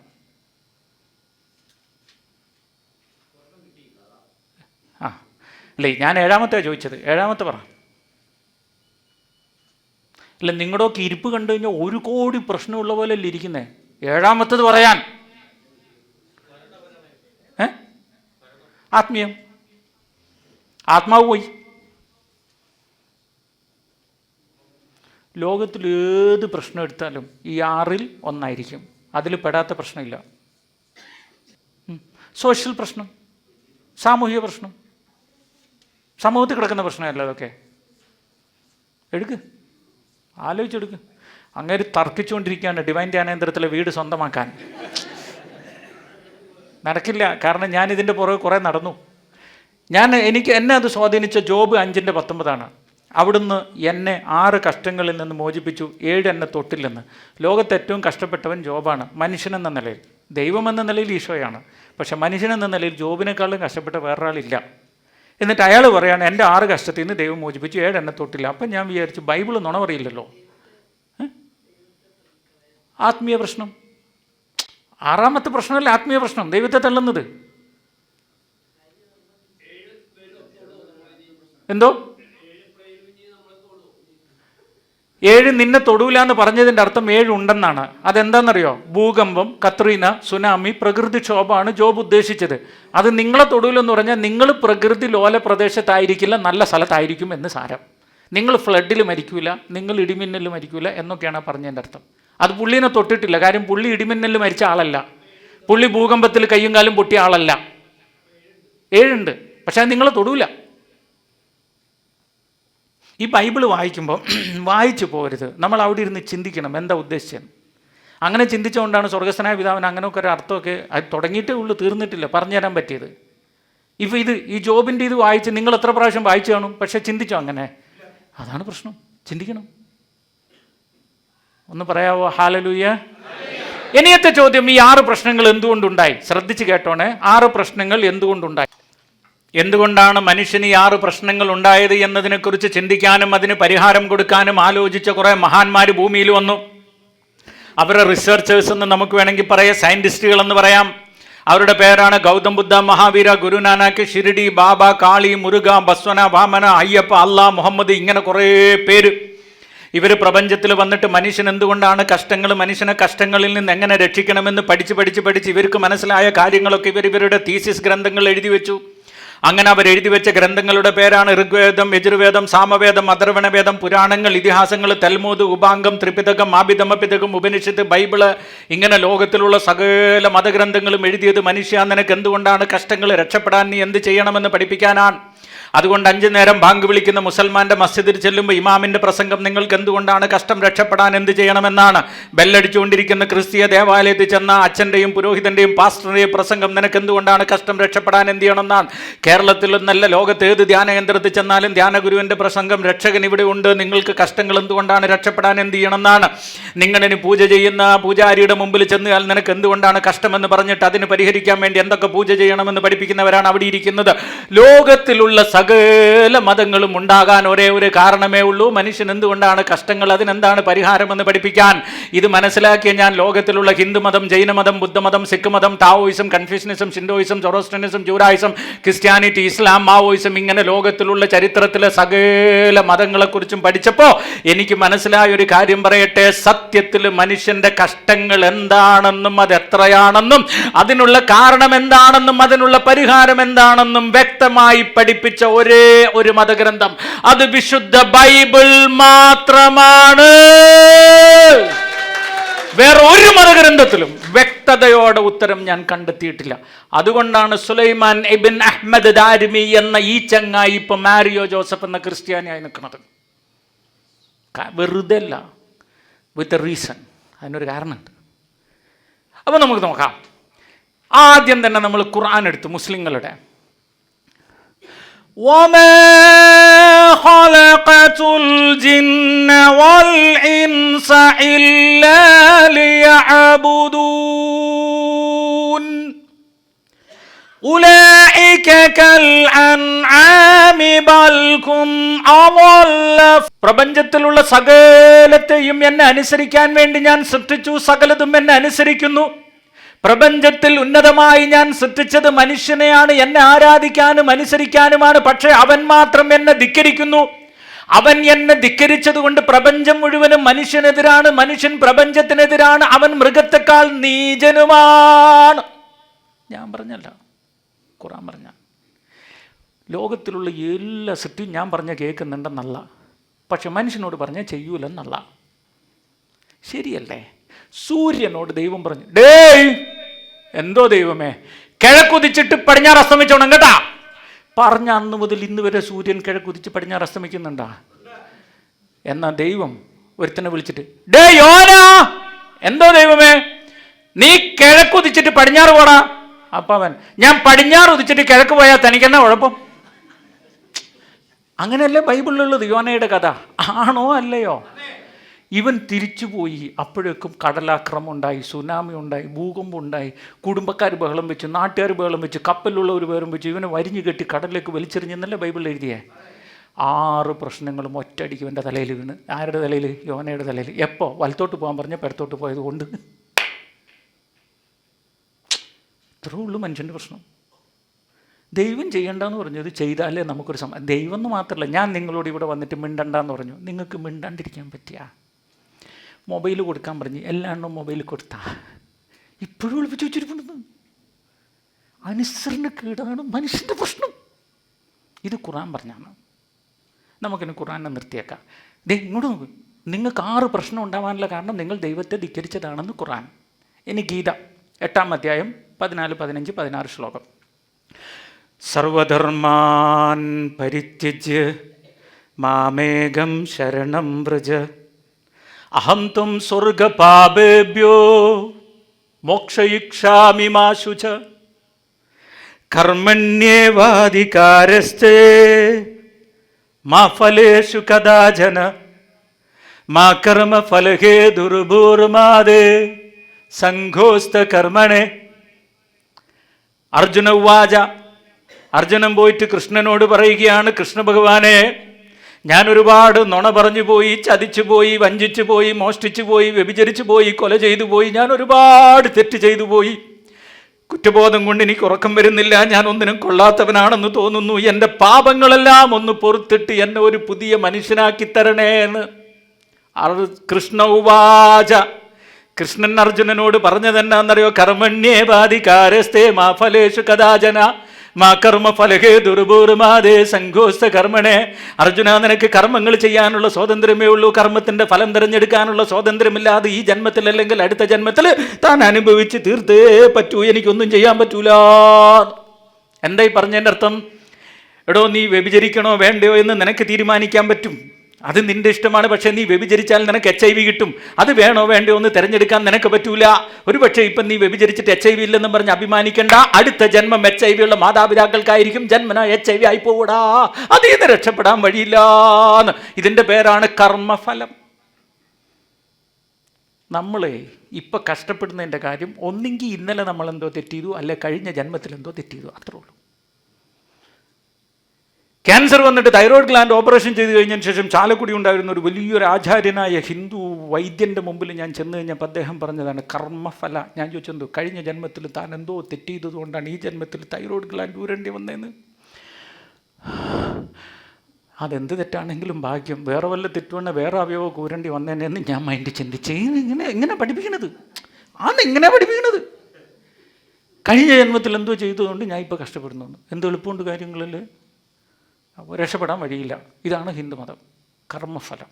അല്ലേ, ഞാൻ 7ാമത്തെ ചോദിച്ചത്. 7ാമത്തെ പറ. അല്ല, നിങ്ങളുടെയൊക്കെ ഇരിപ്പ് കണ്ടു കഴിഞ്ഞാൽ 1 കോടി പ്രശ്നമുള്ള പോലെ അല്ലേ ഇരിക്കുന്നേ. 7ാമത്തത് പറയാൻ. ആത്മീയം, ആത്മാവ് പോയി. ലോകത്തിൽ ഏത് പ്രശ്നം എടുത്താലും ഈ 6ൽ ഒന്നായിരിക്കും. അതിൽ പെടാത്ത പ്രശ്നമില്ല. സോഷ്യൽ പ്രശ്നം, സാമൂഹിക പ്രശ്നം, സമൂഹത്തിൽ കിടക്കുന്ന പ്രശ്നമല്ല അതൊക്കെ. എടുക്ക്, ആലോചിച്ചെടുക്ക്. അങ്ങനെ തർക്കിച്ചുകൊണ്ടിരിക്കുകയാണ് ഡിവൈൻ ധ്യാനേന്ദ്രത്തിലെ വീട് സ്വന്തമാക്കാൻ. നടക്കില്ല. കാരണം ഞാനിതിൻ്റെ പുറകെ കുറേ നടന്നു. എന്നെ അത് സ്വാധീനിച്ച ജോബ് 5:19 അവിടുന്ന് എന്നെ 6 കഷ്ടങ്ങളിൽ നിന്ന് മോചിപ്പിച്ചു, 7 എന്നെ തൊട്ടില്ലെന്ന്. ലോകത്ത് ഏറ്റവും കഷ്ടപ്പെട്ടവൻ ജോബാണ്, മനുഷ്യനെന്ന നിലയിൽ. ദൈവമെന്ന നിലയിൽ ഈശോയാണ്. പക്ഷെ മനുഷ്യനെന്ന നിലയിൽ ജോബിനേക്കാളും കഷ്ടപ്പെട്ട വേറൊരാളില്ല. എന്നിട്ട് അയാൾ പറയുകയാണ് എൻ്റെ 6 കഷ്ടത്തിൽ നിന്ന് ദൈവം മോചിപ്പിച്ചു, 7 എന്നെ തൊട്ടില്ല. അപ്പം ഞാൻ വിചാരിച്ചു ബൈബിൾ നുണ പറയില്ലല്ലോ. ആത്മീയ പ്രശ്നം, 6ാമത്തെ പ്രശ്നമല്ല ആത്മീയ പ്രശ്നം, ദൈവത്തെ തള്ളുന്നത്. എന്തോ 7 നിന്നെ തൊടൂല എന്ന് പറഞ്ഞതിൻ്റെ അർത്ഥം 7 ഉണ്ടെന്നാണ്. അതെന്താണെന്നറിയോ? ഭൂകമ്പം, കത്രീന, സുനാമി, പ്രകൃതിക്ഷോഭമാണ് ജോബ് ഉദ്ദേശിച്ചത്. അത് നിങ്ങളെ തൊടൂലെന്ന് പറഞ്ഞാൽ നിങ്ങൾ പ്രകൃതി ലോല പ്രദേശത്തായിരിക്കില്ല, നല്ല സ്ഥലത്തായിരിക്കും എന്ന് സാരം. നിങ്ങൾ ഫ്ലഡിൽ മരിക്കൂല, നിങ്ങൾ ഇടിമിന്നലിൽ മരിക്കൂല എന്നൊക്കെയാണ് പറഞ്ഞതിൻ്റെ അർത്ഥം. അത് പുള്ളീനെ തൊട്ടിട്ടില്ല. കാര്യം പുള്ളി ഇടിമിന്നലിൽ മരിച്ച ആളല്ല, പുള്ളി ഭൂകമ്പത്തിൽ കയ്യും കാലും പൊട്ടിയ ആളല്ല. 7 ഉണ്ട്, പക്ഷെ അത് നിങ്ങളെ തൊടൂല. ഈ ബൈബിൾ വായിക്കുമ്പോൾ വായിച്ചു പോരുത്, നമ്മൾ അവിടെ ഇരുന്ന് ചിന്തിക്കണം എന്താ ഉദ്ദേശിച്ചത്. അങ്ങനെ ചിന്തിച്ചുകൊണ്ടാണ് സ്വർഗസ്ഥനായ പിതാവിന് അങ്ങനെയൊക്കെ ഒരു അർത്ഥമൊക്കെ അത് തുടങ്ങിയിട്ടേ ഉള്ളൂ, തീർന്നിട്ടില്ല പറഞ്ഞു തരാൻ പറ്റിയത്. ഇപ്പോൾ ഈ ജോബിൻ്റെ ഇത് വായിച്ച് നിങ്ങൾ എത്ര പ്രാവശ്യം വായിച്ചു കാണും, പക്ഷേ ചിന്തിച്ചോ അങ്ങനെ? അതാണ് പ്രശ്നം, ചിന്തിക്കണം. ഒന്ന് പറയാവോ ഹല്ലേലൂയ? ഇനിയത്തെ ചോദ്യം, ഈ 6 പ്രശ്നങ്ങൾ എന്തുകൊണ്ടുണ്ടായി? ശ്രദ്ധിച്ച് കേട്ടോണേ, 6 പ്രശ്നങ്ങൾ എന്തുകൊണ്ടുണ്ടായി? എന്തുകൊണ്ടാണ് മനുഷ്യന് ഈ 6 പ്രശ്നങ്ങൾ ഉണ്ടായത് എന്നതിനെക്കുറിച്ച് ചിന്തിക്കാനും അതിന് പരിഹാരം കൊടുക്കാനും ആലോചിച്ച കുറേ മഹാന്മാർ ഭൂമിയിൽ വന്നു. അവരുടെ റിസർച്ചേഴ്സ് എന്ന് നമുക്ക് വേണമെങ്കിൽ പറയാം, സയൻറ്റിസ്റ്റുകൾ എന്ന് പറയാം. അവരുടെ പേരാണ് ഗൗതം ബുദ്ധ, മഹാവീര, ഗുരുനാനാക്ക്, ഷിരിഡി ബാബ, കാളി, മുരുക, ബസ്വന, വാമന, അയ്യപ്പ, അല്ലാ, മുഹമ്മദ്, ഇങ്ങനെ കുറേ പേര്. ഇവർ പ്രപഞ്ചത്തിൽ വന്നിട്ട് മനുഷ്യൻ എന്തുകൊണ്ടാണ് കഷ്ടങ്ങൾ, മനുഷ്യനെ കഷ്ടങ്ങളിൽ നിന്ന് എങ്ങനെ രക്ഷിക്കണമെന്ന് പഠിച്ച് ഇവർക്ക് മനസ്സിലായ കാര്യങ്ങളൊക്കെ ഇവരുടെ തീസിസ് ഗ്രന്ഥങ്ങൾ എഴുതി വെച്ചു. അങ്ങനെ അവർ എഴുതി വെച്ച ഗ്രന്ഥങ്ങളുടെ പേരാണ് ഋഗ്വേദം, യജുർവേദം, സാമവേദം, അഥർവണവേദം, പുരാണങ്ങൾ, ഇതിഹാസങ്ങൾ, തൽമൂദ്, ഉപാംഗം, ത്രിപിതകം, ആഭിധമപിതകം, ഉപനിഷത്ത്, ബൈബിള്. ഇങ്ങനെ ലോകത്തിലുള്ള സകല മതഗ്രന്ഥങ്ങളും എഴുതിയത് മനുഷ്യ നിനക്ക് എന്തുകൊണ്ടാണ് കഷ്ടങ്ങൾ, രക്ഷപ്പെടാൻ നീ എന്ത് ചെയ്യണമെന്ന് പഠിപ്പിക്കാനാണ്. അതുകൊണ്ട് 5 നേരം ബാങ്ക് വിളിക്കുന്ന മുസൽമാന്റെ മസ്ജിദിൽ ചെല്ലുമ്പോൾ ഇമാമിന്റെ പ്രസംഗം നിങ്ങൾക്ക് എന്തുകൊണ്ടാണ് കഷ്ടം, രക്ഷപ്പെടാൻ എന്ത് ചെയ്യണമെന്നാണ്. ബെല്ലടിച്ചുകൊണ്ടിരിക്കുന്ന ക്രിസ്തീയ ദേവാലയത്തിൽ ചെന്ന അച്ഛൻ്റെയും പുരോഹിതന്റെയും പാസ്റ്ററുടെയും പ്രസംഗം നിനക്ക് എന്തുകൊണ്ടാണ് കഷ്ടം, രക്ഷപ്പെടാൻ എന്ത് ചെയ്യണമെന്നാണ്. കേരളത്തിൽ നല്ല ലോകത്ത് ഏത് ധ്യാന കേന്ദ്രത്തിൽ ചെന്നാലും ധ്യാനഗുരുവിന്റെ പ്രസംഗം രക്ഷകൻ ഇവിടെ ഉണ്ട്, നിങ്ങൾക്ക് കഷ്ടങ്ങൾ എന്തുകൊണ്ടാണ്, രക്ഷപ്പെടാൻ എന്ത് ചെയ്യണമെന്നാണ്. നിങ്ങളിനി പൂജ ചെയ്യുന്ന പൂജാരിയുടെ മുമ്പിൽ ചെന്നാൽ നിനക്ക് എന്തുകൊണ്ടാണ് കഷ്ടമെന്ന് പറഞ്ഞിട്ട് അതിന് പരിഹരിക്കാൻ വേണ്ടി എന്തൊക്കെ പൂജ ചെയ്യണമെന്ന് പഠിപ്പിക്കുന്നവരാണ് അവിടെ ഇരിക്കുന്നത്. ലോകത്തിലുള്ള സകല മതങ്ങളും ഉണ്ടാകാൻ ഒരേ ഒരു കാരണമേ ഉള്ളൂ, മനുഷ്യൻ എന്തുകൊണ്ടാണ് കഷ്ടങ്ങൾ, അതിനെന്താണ് പരിഹാരമെന്ന് പഠിപ്പിക്കാൻ. ഇത് മനസ്സിലാക്കിയ ഞാൻ ലോകത്തിലുള്ള ഹിന്ദുമതം, ജൈനമതം, ബുദ്ധമതം, സിഖ് മതം, Taoism, Confucianism, ഷിൻഡോയിസം, Zoroastrianism, Judaism, Christianity, ഇസ്ലാം, മാവോയിസം, ഇങ്ങനെ ലോകത്തിലുള്ള ചരിത്രത്തിലെ സകല മതങ്ങളെക്കുറിച്ചും പഠിച്ചപ്പോൾ എനിക്ക് മനസ്സിലായ ഒരു കാര്യം പറയട്ടെ. സത്യത്തിൽ മനുഷ്യന്റെ കഷ്ടങ്ങൾ എന്താണെന്നും അതെത്രയാണെന്നും അതിനുള്ള കാരണം എന്താണെന്നും അതിനുള്ള പരിഹാരം എന്താണെന്നും വ്യക്തമായി പഠിപ്പിച്ച ഒരേ ഒരു മതഗ്രന്ഥം അത് വിശുദ്ധ ബൈബിൾ മാത്രമാണ്. വേറെ ഒരു മതഗ്രന്ഥത്തിലും വ്യക്തതയോടെ ഉത്തരം ഞാൻ കണ്ടെത്തിയിട്ടില്ല. അതുകൊണ്ടാണ് സുലൈമാൻ ഇബ്ൻ അഹ്മദ് ദാരിമി എന്ന ഈ ചങ്ങായി ഇപ്പൊ മാരിയോ ജോസഫ് എന്ന ക്രിസ്ത്യാനിയായി നിൽക്കുന്നത്. വെറുതെ അല്ല, വിത്ത് എ റീസൺ. അതിനൊരു കാരണമുണ്ട്. അപ്പൊ നമുക്ക് നോക്കാം. ആദ്യം തന്നെ നമ്മൾ ഖുർആൻ എടുത്തു, മുസ്ലിങ്ങളുടെ. وَمَا خَلَقْتُ الْجِنَّ وَالْإِنسَ إِلَّا لِيَعْبُدُونَ أُولَئِكَ كَالْأَنْعَامِ بَلْ هُمْ أَضَلُّ. പ്രപഞ്ചത്തിലുള്ള സകലത്തെയും എന്നെ അനുസരിക്കാൻ വേണ്ടി ഞാൻ സൃഷ്ടിച്ചു, സകലതും എന്നെ അനുസരിക്കുന്നു. പ്രപഞ്ചത്തിൽ ഉന്നതമായി ഞാൻ സൃഷ്ടിച്ചത് മനുഷ്യനെയാണ്, എന്നെ ആരാധിക്കാനും അനുസരിക്കാനുമാണ്. പക്ഷേ അവൻ മാത്രം എന്നെ ധിക്കരിക്കുന്നു. അവൻ എന്നെ ധിക്കരിച്ചത് കൊണ്ട് പ്രപഞ്ചം മുഴുവനും മനുഷ്യനെതിരാണ്, മനുഷ്യൻ പ്രപഞ്ചത്തിനെതിരാണ്, അവൻ മൃഗത്തെക്കാൾ നീചനുമാണ്. ഞാൻ പറഞ്ഞല്ല, ഖുർആൻ പറഞ്ഞ. ലോകത്തിലുള്ള എല്ലാ സൃഷ്ടിയും ഞാൻ പറഞ്ഞ കേൾക്കുന്നുണ്ടെന്നല്ല, പക്ഷെ മനുഷ്യനോട് പറഞ്ഞാൽ ചെയ്യൂലെന്നല്ല. ശരിയല്ലേ? സൂര്യനോട് ദൈവം പറഞ്ഞു, ഡേയ് എന്തോ ദൈവമേ, കിഴക്കുതിച്ചിട്ട് പടിഞ്ഞാറ് അസ്തമിച്ചോണം കേട്ടാ. പറഞ്ഞ അന്ന് മുതൽ ഇന്ന് വരെ സൂര്യൻ കിഴക്കുതിച്ച് പടിഞ്ഞാറ് അസ്തമിക്കുന്നുണ്ടാ? എന്നാ ദൈവം ഒരുത്തനെ വിളിച്ചിട്ട്, ഡേ യോനാ, എന്തോ ദൈവമേ, നീ കിഴക്കുതിച്ചിട്ട് പടിഞ്ഞാറ് പോടാ. അപ്പൊ അവൻ, ഞാൻ പടിഞ്ഞാറ് ഉദിച്ചിട്ട് കിഴക്ക് പോയാൽ തനിക്കെന്നാ കുഴപ്പം? അങ്ങനെയല്ലേ ബൈബിളിലുള്ളത് യോനയുടെ കഥ? ആണോ അല്ലയോ? ഇവൻ തിരിച്ചുപോയി. അപ്പോഴേക്കും കടലാക്രമം ഉണ്ടായി, സുനാമി ഉണ്ടായി, ഭൂകമ്പം ഉണ്ടായി, കുടുംബക്കാർ ബഹളം വെച്ചു, നാട്ടുകാർ ബഹളം വെച്ചു, കപ്പലിലുള്ളവർ ബഹളം വെച്ചു. ഇവനെ വരിഞ്ഞു കെട്ടി കടലിലേക്ക് വലിച്ചെറിഞ്ഞെന്നല്ലേ ബൈബിളിൽ എഴുതിയേ. 6 പ്രശ്നങ്ങളും ഒറ്റയടിക്ക് ഇവൻ്റെ തലയിൽ വീണ്. ആരുടെ തലയിൽ? യോനയുടെ തലയിൽ. എപ്പോൾ? വലത്തോട്ട് പോകാൻ പറഞ്ഞ പെടത്തോട്ട് പോയത് കൊണ്ട്. ഇത്രേ ഉള്ളൂ മനുഷ്യൻ്റെ പ്രശ്നം. ദൈവം ചെയ്യണ്ടെന്ന് പറഞ്ഞത് ചെയ്താലേ നമുക്കൊരു ദൈവം എന്ന് മാത്രമല്ല, ഞാൻ നിങ്ങളോട് ഇവിടെ വന്നിട്ട് മിണ്ടണ്ടെന്ന് പറഞ്ഞു, നിങ്ങൾക്ക് മിണ്ടാണ്ടിരിക്കാൻ പറ്റിയ? മൊബൈൽ കൊടുക്കാൻ പറഞ്ഞ് എല്ലാണ്ണവും മൊബൈൽ കൊടുത്താ ഇപ്പോഴും ഒളിപ്പിച്ച് വെച്ചിരിക്കുന്നത്. അനുസരണക്കേടാണ് മനുഷ്യൻ്റെ പ്രശ്നം. ഇത് ഖുർആൻ പറഞ്ഞാണ്. നമുക്കിനി ഖുർആനെ നിർത്തിയേക്കാം. ഇങ്ങോട്ട് നോക്ക്. നിങ്ങൾക്ക് 6 പ്രശ്നം ഉണ്ടാവാനുള്ള കാരണം നിങ്ങൾ ദൈവത്തെ ധിക്കരിച്ചതാണെന്ന് ഖുർആൻ. ഇനി ഗീത 8-ാം അധ്യായം 14, 15, 16 ശ്ലോകം. സർവധർമാൻ പരിത്യജ്യ മാമേകം ശരണം വ്രജ അഹം ത്വം സ്വർഗപാപേഭ്യോ മോക്ഷയിഷ്യാമി മാ ശുച കർമ്മണ്യേവാധികാരസ്തേ മാ ഫലേഷു കദാചന മാ കർമ്മഫലഹേ ദുർഭൂർമാദേ സംഘോസ്ത കർമ്മണേ. അർജുന ഉവാച. അർജുനൻ പോയിട്ട് കൃഷ്ണനോട് പറയുകയാണ്, കൃഷ്ണ ഭഗവാനെ, ഞാൻ ഒരുപാട് നുണ പറഞ്ഞു പോയി, ചതിച്ചു പോയി, വഞ്ചിച്ചു പോയി, മോഷ്ടിച്ചു പോയി, വ്യഭിചരിച്ചു പോയി, കൊല ചെയ്തു പോയി, ഞാൻ ഒരുപാട് തെറ്റ് ചെയ്തു പോയി. കുറ്റബോധം കൊണ്ട് എനിക്ക് ഉറക്കം വരുന്നില്ല, ഞാൻ ഒന്നിനും കൊള്ളാത്തവനാണെന്ന് തോന്നുന്നു. എൻ്റെ പാപങ്ങളെല്ലാം ഒന്ന് പൊറുത്തിട്ട് എന്നെ ഒരു പുതിയ മനുഷ്യനാക്കി തരണേ എന്ന് കൃഷ്ണ ഉവാച. കൃഷ്ണൻ അർജുനനോട് പറഞ്ഞതെന്നാന്നറിയോ? കർമ്മണ്യേവാധികാരസ്തേ മാ ഫലേഷു കദാചന മാ കർമ്മഫലഹേ ദുർഭൂർമാദേ സംഘോസ്ത കർമ്മണേ. അർജുന, നിനക്ക് കർമ്മങ്ങൾ ചെയ്യാനുള്ള സ്വാതന്ത്ര്യമേ ഉള്ളൂ. കർമ്മത്തിൻ്റെ ഫലം തിരഞ്ഞെടുക്കാനുള്ള സ്വാതന്ത്ര്യമില്ലാതെ ഈ ജന്മത്തിൽ അല്ലെങ്കിൽ അടുത്ത ജന്മത്തിൽ താൻ അനുഭവിച്ച് തീർത്തേ പറ്റൂ. എനിക്കൊന്നും ചെയ്യാൻ പറ്റൂല. എന്തായി പറഞ്ഞതിൻ്റെ അർത്ഥം? എടോ, നീ വ്യഭിചരിക്കണോ വേണ്ടയോ എന്ന് നിനക്ക് തീരുമാനിക്കാൻ പറ്റും. അത് നിന്റെ ഇഷ്ടമാണ്. പക്ഷേ നീ വ്യഭിചരിച്ചാൽ നിനക്ക് HIV കിട്ടും. അത് വേണോ വേണ്ടയോ എന്ന് തിരഞ്ഞെടുക്കാൻ നിനക്ക് പറ്റൂല. ഒരു പക്ഷേ ഇപ്പം നീ വ്യഭിചരിച്ചിട്ട് HIV ഇല്ലെന്നും പറഞ്ഞ് അഭിമാനിക്കണ്ട. അടുത്ത ജന്മം HIV ഉള്ള മാതാപിതാക്കൾക്കായിരിക്കും. ജന്മന HIV ആയി പോകൂടാ. അതിൽ നിന്ന് രക്ഷപ്പെടാൻ വഴിയില്ലാന്ന്. ഇതിൻ്റെ പേരാണ് കർമ്മഫലം. നമ്മളെ ഇപ്പം കഷ്ടപ്പെടുന്നതിൻ്റെ കാര്യം ഒന്നെങ്കിൽ ഇന്നലെ നമ്മളെന്തോ തെറ്റ് ചെയ്തു, അല്ലെ കഴിഞ്ഞ ജന്മത്തിൽ എന്തോ തെറ്റ് ചെയ്തു, അത്രേ ഉള്ളൂ. ക്യാൻസർ വന്നിട്ട് തൈറോയ്ഡ് ഗ്ലാൻഡ് ഓപ്പറേഷൻ ചെയ്ത് കഴിഞ്ഞതിന് ശേഷം ചാലക്കുടി ഉണ്ടായിരുന്ന ഒരു വലിയൊരു ആചാര്യനായ ഹിന്ദു വൈദ്യൻ്റെ മുമ്പിൽ ഞാൻ ചെന്ന് കഴിഞ്ഞപ്പോൾ അദ്ദേഹം പറഞ്ഞതാണ് കർമ്മഫല. ഞാൻ ചോദിച്ചെന്തോ? കഴിഞ്ഞ ജന്മത്തിൽ താൻ എന്തോ തെറ്റ് ചെയ്തതുകൊണ്ടാണ് ഈ ജന്മത്തിൽ തൈറോയ്ഡ് ഗ്ലാൻഡ് ഊരേണ്ടി വന്നതെന്ന്. അതെന്ത് തെറ്റാണെങ്കിലും ഭാഗ്യം, വേറെ വല്ല തെറ്റുവണ്ണ വേറെ അവയവോ കൂരേണ്ടി വന്നേനെന്ന് ഞാൻ മൈൻഡ് ചിന്തിച്ച് എങ്ങനെ പഠിപ്പിക്കണത്? അതെങ്ങനെ പഠിപ്പിക്കണത്? കഴിഞ്ഞ ജന്മത്തിൽ എന്തോ ചെയ്തതുകൊണ്ട് ഞാൻ ഇപ്പോൾ കഷ്ടപ്പെടുന്നു. എന്തോ എളുപ്പമുണ്ട് കാര്യങ്ങളിൽ, രക്ഷപ്പെടാൻ വഴിയില്ല. ഇതാണ് ഹിന്ദുമതം, കർമ്മഫലം.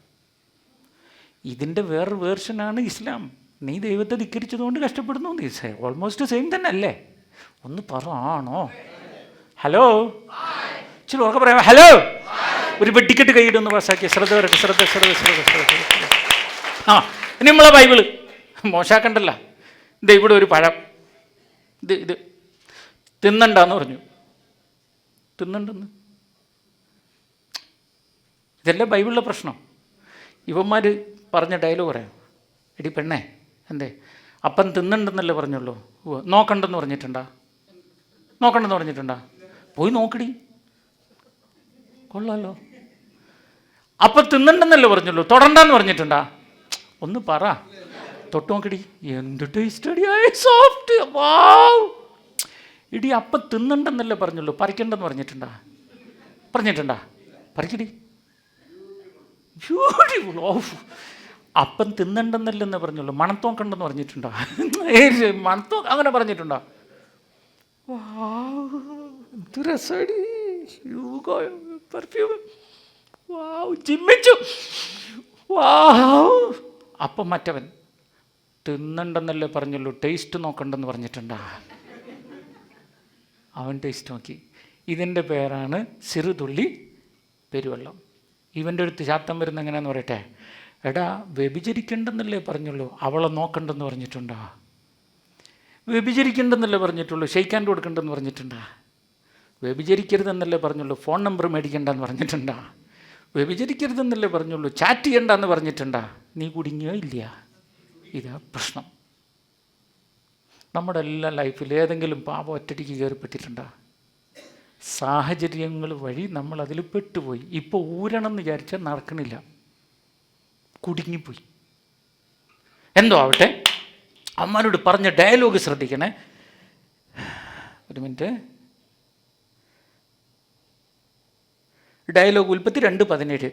ഇതിൻ്റെ വേറൊരു വേർഷനാണ് ഇസ്ലാം. നീ ദൈവത്തെ ധിക്കരിച്ചതുകൊണ്ട് കഷ്ടപ്പെടുന്നു. നീ ഓൾമോസ്റ്റ് സെയിം തന്നെ അല്ലേ? ഒന്ന് പറ, ആണോ? ഹലോ, ഇച്ചിരി ഉറക്കെ പറയാം. ഹലോ, ഒരു വെട്ടിക്കെട്ട് കൈയിടൊന്ന് പാസ്സാക്കിയ ശ്രദ്ധ വരട്ടെ. ശ്രദ്ധ. ആ, ഇനി നമ്മളെ ബൈബിള് മോശാക്കണ്ടല്ല. ഇത് ഇവിടെ ഒരു പഴം, ഇത് തിന്നണ്ടെന്ന് പറഞ്ഞു. തിന്നണ്ടെന്ന് ഇതല്ലേ ബൈബിളിലെ പ്രശ്നം. ഇവന്മാർ പറഞ്ഞ ഡയലോഗ് പറയാം. എടി പെണ്ണേ, എന്തേ അപ്പം തിന്നണ്ടെന്നല്ലേ പറഞ്ഞുള്ളൂ? നോക്കണ്ടെന്ന് പറഞ്ഞിട്ടുണ്ടാ? പോയി നോക്കടി, കൊള്ളാലോ. അപ്പം തിന്നണ്ടെന്നല്ലേ പറഞ്ഞുള്ളൂ, തൊടണ്ടെന്ന് പറഞ്ഞിട്ടുണ്ടാ? ഒന്ന് പറ, തൊട്ട് നോക്കടി. എന്ത് ടേസ്റ്റ് അടി, സോഫ്റ്റ്. വാവ്. ഇടി, അപ്പം തിന്നണ്ടെന്നല്ലേ പറഞ്ഞുള്ളൂ, പറിക്കണ്ടെന്ന് പറഞ്ഞിട്ടുണ്ടാ? പറിക്കടി. ബ്യൂട്ടിഫുൾ. ഓഫ്. അപ്പം തിന്നണ്ടെന്നല്ലെന്ന് പറഞ്ഞുള്ളൂ, മണത്തോക്കണ്ടെന്ന് പറഞ്ഞിട്ടുണ്ടോ? അങ്ങനെ പറഞ്ഞിട്ടുണ്ടോ? പെർഫ്യൂം. ജിമ്മിച്ചു. അപ്പം മറ്റവൻ തിന്നണ്ടെന്നല്ലേ പറഞ്ഞുള്ളൂ, ടേസ്റ്റ് നോക്കണ്ടെന്ന് പറഞ്ഞിട്ടുണ്ടാ? അവൻ ടേസ്റ്റ് നോക്കി. ഇതിൻ്റെ പേരാണ് ചെറുതുള്ളി പെരുവെള്ളം. ഇവൻ്റെ അടുത്ത് ശാത്തം വരുന്ന എങ്ങനെയാന്ന് പറയട്ടെ. എടാ, വ്യഭിചരിക്കണ്ടെന്നല്ലേ പറഞ്ഞുള്ളൂ, അവളെ നോക്കണ്ടെന്ന് പറഞ്ഞിട്ടുണ്ടോ? വ്യഭിചരിക്കണ്ടെന്നല്ലേ പറഞ്ഞിട്ടുള്ളൂ, ഷെയ്ക്ക് കൊടുക്കണ്ടെന്ന് പറഞ്ഞിട്ടുണ്ടാ? വ്യഭിചരിക്കരുതെന്നല്ലേ പറഞ്ഞുള്ളൂ, ഫോൺ നമ്പർ മേടിക്കണ്ടെന്ന് പറഞ്ഞിട്ടുണ്ടാ? വ്യഭിചരിക്കരുതെന്നല്ലേ പറഞ്ഞുള്ളൂ, ചാറ്റ് ചെയ്യണ്ടെന്ന് പറഞ്ഞിട്ടുണ്ടാ? നീ കുടുങ്ങിയോ ഇല്ല? ഇതാ പ്രശ്നം. നമ്മുടെ എല്ലാ ലൈഫിൽ ഏതെങ്കിലും പാപം ഒറ്റടിക്ക് കയറിപ്പെട്ടിട്ടുണ്ടോ? സാഹചര്യങ്ങൾ വഴി നമ്മൾ അതിൽ പെട്ടുപോയി. ഇപ്പോൾ ഊരണം എന്ന് വിചാരിച്ചാൽ നടക്കണില്ല, കുടുങ്ങിപ്പോയി. എന്തോ ആവട്ടെ, അമ്മനോട് പറഞ്ഞ ഡയലോഗ് ശ്രദ്ധിക്കണേ. ഒരു മിനിറ്റ്. ഡയലോഗ് ഉൽപ്പത്തി 2:17.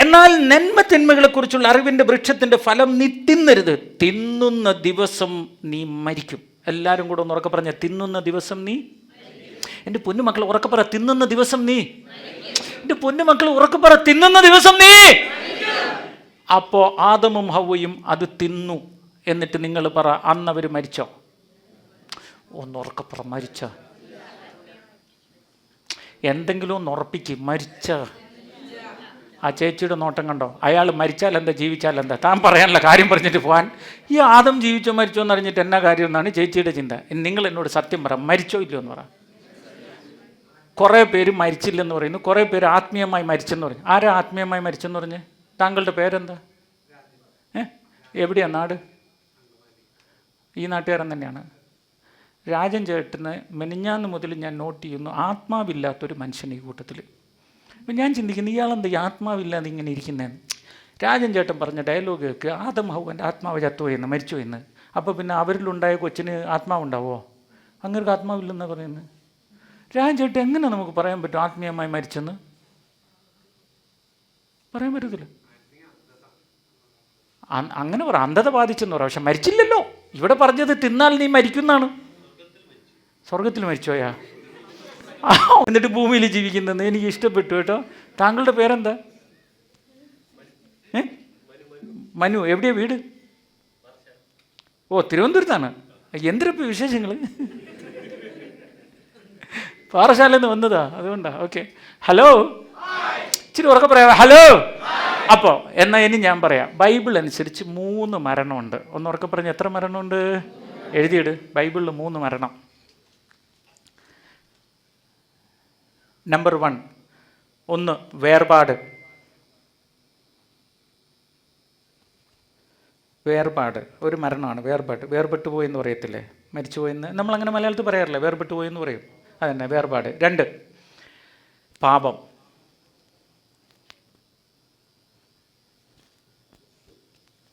എന്നാൽ നന്മ തിന്മകളെക്കുറിച്ചുള്ള അറിവിൻ്റെ വൃക്ഷത്തിൻ്റെ ഫലം നീ തിന്നരുത്, തിന്നുന്ന ദിവസം നീ മരിക്കും. എല്ലാവരും കൂടെ ഒന്ന് ഉറക്കെ പറഞ്ഞ, തിന്നുന്ന ദിവസം നീ. എൻ്റെ പൊന്നുമക്കൾ ഉറക്കെ പറ, തിന്നുന്ന ദിവസം നീ. എൻ്റെ പൊന്നുമക്കൾ ഉറക്കെ പറ, തിന്നുന്ന ദിവസം നീ. അപ്പോൾ ആദമും ഹവ്വയും അത് തിന്നു. എന്നിട്ട് നിങ്ങൾ പറ, അന്ന് അവർ മരിച്ചോ? ഒന്ന് ഉറക്കെ പറ, മരിച്ച. എന്തെങ്കിലും ഒന്ന് ഉറപ്പിക്ക്, മരിച്ച. ആ ചേച്ചിയുടെ നോട്ടം കണ്ടോ? അയാൾ മരിച്ചാൽ എന്താ ജീവിച്ചാൽ എന്താ, താൻ പറയാനുള്ള കാര്യം പറഞ്ഞിട്ട് പോകാൻ. ഈ ആദം ജീവിച്ചോ മരിച്ചോ എന്ന് അറിഞ്ഞിട്ട് എന്നാ കാര്യം എന്നാണ് ചേച്ചിയുടെ ചിന്ത. നിങ്ങൾ എന്നോട് സത്യം പറ, മരിച്ചോ ഇല്ലയോ എന്ന് പറ. കുറേ പേര് മരിച്ചില്ലെന്ന് പറയുന്നു, കുറേ പേര് ആത്മീയമായി മരിച്ചെന്ന് പറഞ്ഞു. ആരാ ആത്മീയമായി മരിച്ചെന്ന് പറഞ്ഞ്? താങ്കളുടെ പേരെന്താ? എവിടെയാണ് നാട്? ഈ നാട്ടുകാരൻ തന്നെയാണ്. രാജൻ ചേട്ടന് മെനിഞ്ഞാന്ന് മുതൽ ഞാൻ നോട്ട് ചെയ്യുന്നു, ആത്മാവില്ലാത്തൊരു മനുഷ്യൻ ഈ കൂട്ടത്തിൽ. അപ്പം ഞാൻ ചിന്തിക്കുന്നു, ഇയാളെന്താ ഈ ആത്മാവില്ലാതെ ഇങ്ങനെ ഇരിക്കുന്നതെന്ന്. രാജൻ ചേട്ടൻ പറഞ്ഞ ഡയലോഗ് കേൾക്ക്, ആദം ഹൗവൻ്റെ ആത്മാവ് ചത്തുപോയെന്ന്, മരിച്ചു എന്ന്. അപ്പോൾ പിന്നെ അവരിലുണ്ടായ കൊച്ചിന് ആത്മാവുണ്ടാവോ? അങ്ങനെ ആത്മാവില്ലെന്നാണ് പറയുന്നത്. രാജൻ ചേട്ടൻ എങ്ങനെ നമുക്ക് പറയാൻ പറ്റും ആത്മീയമായി മരിച്ചെന്ന്? പറയാൻ പറ്റത്തില്ല. അങ്ങനെ പറ, അന്ധത ബാധിച്ചെന്ന് പറയാം. പക്ഷെ മരിച്ചില്ലല്ലോ. ഇവിടെ പറഞ്ഞത് തിന്നാൽ നീ മരിക്കുന്നാണ്. സ്വർഗത്തിൽ മരിച്ചോയാ? എന്നിട്ട് ഭൂമിയിൽ ജീവിക്കുന്നത് എനിക്ക് ഇഷ്ടപ്പെട്ടു കേട്ടോ. താങ്കളുടെ പേരെന്താ? മനു. എവിടെയാ വീട്? ഓ, തിരുവനന്തപുരത്താണ്. എന്തിനപ്പോൾ വിശേഷങ്ങൾ? പാറശാലയിൽ നിന്ന് വന്നതാ, അതുകൊണ്ടാ. ഓക്കെ. ഹലോ, ഇച്ചിരി ഉറക്കെ പറയാം. ഹലോ. അപ്പോൾ എന്നാൽ ഇനി ഞാൻ പറയാം. ബൈബിൾ അനുസരിച്ച് 3 മരണമുണ്ട്. ഒന്ന് ഉറക്കെ പറഞ്ഞ് എത്ര മരണമുണ്ട്? എഴുതിയിട്. ബൈബിളിൽ 3 മരണം. നമ്പർ 1, 1 വേർപാട്. വേർപാട് ഒരു മരണമാണ്. വേർപാട്, വേർപെട്ട് പോയെന്ന് പറയത്തില്ലേ, മരിച്ചു പോയെന്ന് നമ്മളങ്ങനെ മലയാളത്തിൽ പറയാറില്ല, വേർപെട്ട് പോയെന്ന് പറയും. അതന്നെ വേർപാട്. 2 പാപം.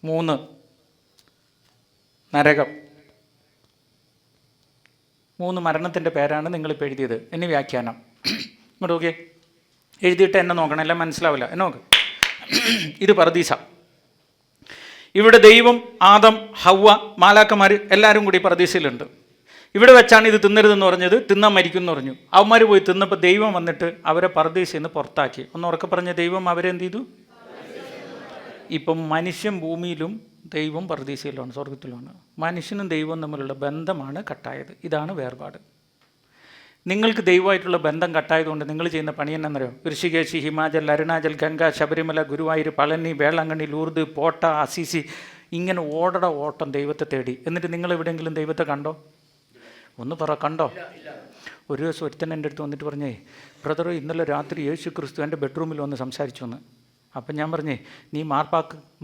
3 നരകം. 3 മരണത്തിൻ്റെ പേരാണ് നിങ്ങളിപ്പോൾ എഴുതിയത്. ഇനി വ്യാഖ്യാനം ഇങ്ങോട്ട് നോക്കിയേ. എഴുതിയിട്ട് എന്നെ നോക്കണം, എല്ലാം മനസ്സിലാവില്ല. എന്നെ നോക്ക്. ഇത് പറുദീസ. ഇവിടെ ദൈവം, ആദം, ഹവ്വ, മാലാക്കന്മാർ എല്ലാവരും കൂടി പറുദീസയിലുണ്ട്. ഇവിടെ വെച്ചാണ് ഇത് തിന്നരുതെന്ന് പറഞ്ഞത്. തിന്നാൻ മരിക്കും എന്ന് പറഞ്ഞു. അവന്മാർ പോയി തിന്നപ്പോൾ ദൈവം വന്നിട്ട് അവരെ പറുദീസയിൽ നിന്ന് പുറത്താക്കി. ഒന്ന് ഉറക്കെ പറഞ്ഞ ദൈവം അവരെന്ത് ചെയ്തു? ഇപ്പം മനുഷ്യൻ ഭൂമിയിലും ദൈവം പറുദീസയിലുമാണ്, സ്വർഗത്തിലുമാണ്. മനുഷ്യനും ദൈവവും തമ്മിലുള്ള ബന്ധമാണ് കട്ടായത്. ഇതാണ് വേർപാട്. നിങ്ങൾക്ക് ദൈവമായിട്ടുള്ള ബന്ധം കട്ടായതുകൊണ്ട് നിങ്ങൾ ചെയ്യുന്ന പണി എന്നറിയോ? ഋഷികേശ്, ഹിമാചൽ, അരുണാചൽ, ഗംഗ, ശബരിമല, ഗുരുവായൂർ, പളനി, വേളാങ്കണ്ണി, ലൂർദ്, പോട്ട, അസീസി, ഇങ്ങനെ ഓട്ടം ദൈവത്തെ തേടി. എന്നിട്ട് നിങ്ങൾ എവിടെയെങ്കിലും ദൈവത്തെ കണ്ടോ? ഒന്ന് പറ, കണ്ടോ? ഒരു ദിവസം ഒരുത്തൻ എൻ്റെ അടുത്ത് വന്നിട്ട് പറഞ്ഞേ, ബ്രദർ ഇന്നലെ രാത്രി യേശു ക്രിസ്തു എൻ്റെ ബെഡ്റൂമിൽ വന്ന് സംസാരിച്ചു എന്ന്. അപ്പം ഞാൻ പറഞ്ഞേ, നീ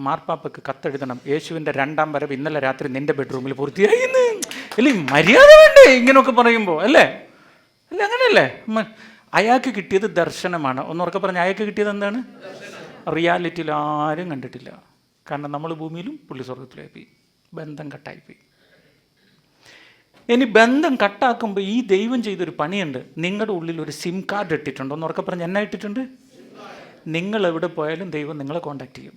മാർപ്പാപ്പക്ക് കത്തെഴുതണം, യേശുവിൻ്റെ 2ാം വരവ് ഇന്നലെ രാത്രി നിൻ്റെ ബെഡ്റൂമിൽ പൂർത്തിയായിന്ന്. അല്ലേ, മര്യാദ വേണ്ടേ ഇങ്ങനെയൊക്കെ പറയുമ്പോൾ? അല്ലേ അല്ല, അങ്ങനെയല്ലേ? അയാൾക്ക് കിട്ടിയത് ദർശനമാണ്. ഒന്നുറക്കെ പറഞ്ഞാൽ അയാൾക്ക് കിട്ടിയത് എന്താണ്? റിയാലിറ്റിയിൽ ആരും കണ്ടിട്ടില്ല. കാരണം നമ്മൾ ഭൂമിയിലും പുള്ളി സ്വർഗത്തിലായിപ്പോയി. ബന്ധം കട്ടായിപ്പോയി. ഇനി ബന്ധം കട്ടാക്കുമ്പോൾ ഈ ദൈവം ചെയ്തൊരു പണിയുണ്ട്. നിങ്ങളുടെ ഉള്ളിൽ ഒരു സിം കാർഡ് ഇട്ടിട്ടുണ്ട്. ഒന്നുറക്കെ പറഞ്ഞ് എന്നാ ഇട്ടിട്ടുണ്ട്? നിങ്ങൾ എവിടെ പോയാലും ദൈവം നിങ്ങളെ കോണ്ടാക്ട് ചെയ്യും.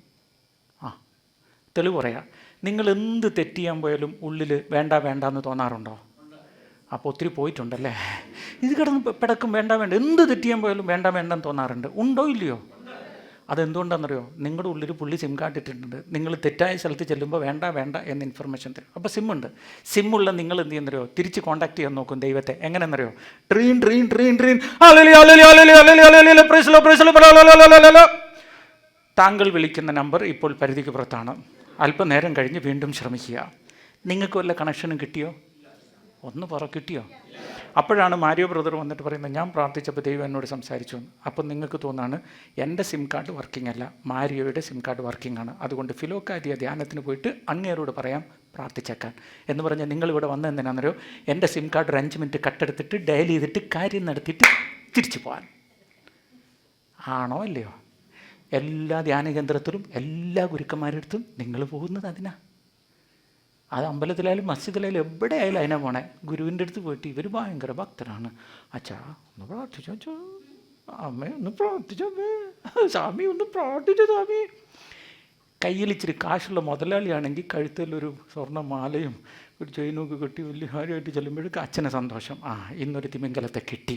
തെളിവ് പറയാം. നിങ്ങൾ എന്ത് തെറ്റ് ചെയ്യാൻ പോയാലും ഉള്ളിൽ വേണ്ട എന്ന് തോന്നാറുണ്ടോ? അപ്പോൾ ഒത്തിരി പോയിട്ടുണ്ടല്ലേ. ഇത് കിടന്ന് പിടക്കും വേണ്ട എന്ത് തെറ്റ് ചെയ്യാൻ പോയാലും വേണ്ടെന്ന് തോന്നാറുണ്ട്. ഉണ്ടോ ഇല്ലയോ? അതെന്തുകൊണ്ടാണെന്നറിയോ? നിങ്ങളുടെ ഉള്ളിൽ പുള്ളി സിം കാർഡ് ഇട്ടിട്ടുണ്ട്. നിങ്ങൾ തെറ്റായ സ്ഥലത്ത് ചെല്ലുമ്പോൾ വേണ്ട എന്ന് ഇൻഫർമേഷൻ തരും. അപ്പോൾ സിമ്മുണ്ട്. സിമ്മുള്ള നിങ്ങൾ എന്ത് ചെയ്യുന്നറിയോ? തിരിച്ച് കോൺടാക്ട് ചെയ്യാൻ നോക്കും ദൈവത്തെ. എങ്ങനെയെന്നറിയോ? ട്രീൻ. താങ്കൾ വിളിക്കുന്ന നമ്പർ ഇപ്പോൾ പരിധിക്ക് പുറത്താണ്. അല്പനേരം കഴിഞ്ഞ് വീണ്ടും ശ്രമിക്കുക. നിങ്ങൾക്ക് വല്ല കണക്ഷനും കിട്ടിയോ? ഒന്ന് പറ, കിട്ടിയോ? അപ്പോഴാണ് മാരിയോ ബ്രദർ വന്നിട്ട് പറയുന്നത്, ഞാൻ പ്രാർത്ഥിച്ചപ്പോൾ ദൈവം എന്നോട് സംസാരിച്ചു എന്ന്. അപ്പം നിങ്ങൾക്ക് തോന്നാണ് എൻ്റെ സിം കാർഡ് വർക്കിംഗ് അല്ല, മാരിയോയുടെ സിം കാർഡ് വർക്കിംഗ് ആണ്. അതുകൊണ്ട് ഫിലോക്കാരിയ ധ്യാനത്തിന് പോയിട്ട് അങ്ങേരോട് പറയാം പ്രാർത്ഥിച്ചേക്കാൻ എന്ന് പറഞ്ഞാൽ നിങ്ങളിവിടെ വന്നത് എന്തിനാണെന്നറിയോ? എൻ്റെ സിം കാർഡ് ഒരു 5 മിനിറ്റ് കട്ടെടുത്തിട്ട് ഡയൽ ചെയ്തിട്ട് കാര്യം നടത്തിയിട്ട് തിരിച്ചു പോകാൻ. ആണോ അല്ലയോ? എല്ലാ ധ്യാന കേന്ദ്രത്തിലും എല്ലാ ഗുരുക്കന്മാരുടെ അടുത്തും നിങ്ങൾ പോകുന്നത് അതിനാ. അത് അമ്പലത്തിലായാലും മസ്ജിദിലായാലും എവിടെ ആയാലും അതിനെ പോണേ. ഗുരുവിൻ്റെ അടുത്ത് പോയിട്ട് ഇവർ ഭയങ്കര ഭക്തരാണ്, അച്ഛാ ഒന്ന് പ്രാർത്ഥിച്ചോ, അച്ഛാ അമ്മ ഒന്ന് പ്രാർത്ഥിച്ചോ, അമ്മേ സ്വാമി ഒന്ന് പ്രാർത്ഥിച്ചോ സ്വാമി. കയ്യിൽ ഇച്ചിരി കാശുള്ള മുതലാളിയാണെങ്കിൽ കഴുത്തിലൊരു സ്വർണ്ണമാലയും ഒരു ചെയിനൊക്കെ കെട്ടി വലിയ കാര്യമായിട്ട് ചെല്ലുമ്പോഴേക്ക് അച്ഛന് സന്തോഷം. ഇന്നൊരു തിമിംഗലത്തെ കിട്ടി.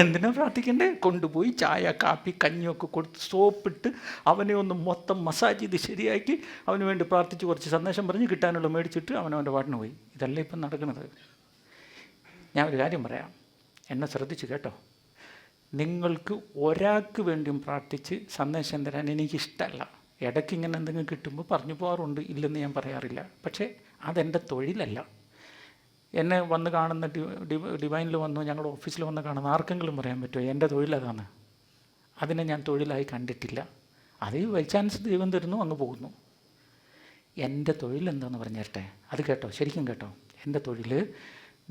എന്തിനാ പ്രാർത്ഥിക്കണ്ടേ? കൊണ്ടുപോയി ചായ, കാപ്പി, കഞ്ഞിയൊക്കെ കൊടുത്ത് സോപ്പിട്ട് അവനെ ഒന്ന് മൊത്തം മസാജ് ചെയ്ത് ശരിയാക്കി അവന് വേണ്ടി പ്രാർത്ഥിച്ച് കുറച്ച് സന്ദേശം പറഞ്ഞ് കിട്ടാനുള്ള മേടിച്ചിട്ട് അവനവൻ്റെ പാട്ടിന് പോയി. ഇതല്ല ഇപ്പം നടക്കുന്നത്. ഞാൻ ഒരു കാര്യം പറയാം, എന്നെ ശ്രദ്ധിച്ച് കേട്ടോ. നിങ്ങൾക്ക് ഒരാൾക്ക് വേണ്ടിയും പ്രാർത്ഥിച്ച് സന്ദേശം തരാൻ എനിക്കിഷ്ടമല്ല. ഇടയ്ക്ക് ഇങ്ങനെ എന്തെങ്കിലും കിട്ടുമ്പോൾ പറഞ്ഞു പോകാറുണ്ട്, ഇല്ലെന്ന് ഞാൻ പറയാറില്ല. പക്ഷേ അതെൻ്റെ തൊഴിലല്ല. എന്നെ വന്ന് കാണുന്ന ഡിവൈനിൽ വന്നു, ഞങ്ങളുടെ ഓഫീസിൽ വന്ന് കാണുന്ന ആർക്കെങ്കിലും പറയാൻ പറ്റുമോ എൻ്റെ തൊഴിലതാണ്? അതിനെ ഞാൻ തൊഴിലായി കണ്ടിട്ടില്ല. അത് ബൈ ചാൻസ് ദൈവം തരുന്നു, അങ്ങ് പോകുന്നു. എൻ്റെ തൊഴിൽ എന്താണെന്ന് പറഞ്ഞേരട്ടെ, അത് കേട്ടോ, ശരിക്കും കേട്ടോ. എൻ്റെ തൊഴിൽ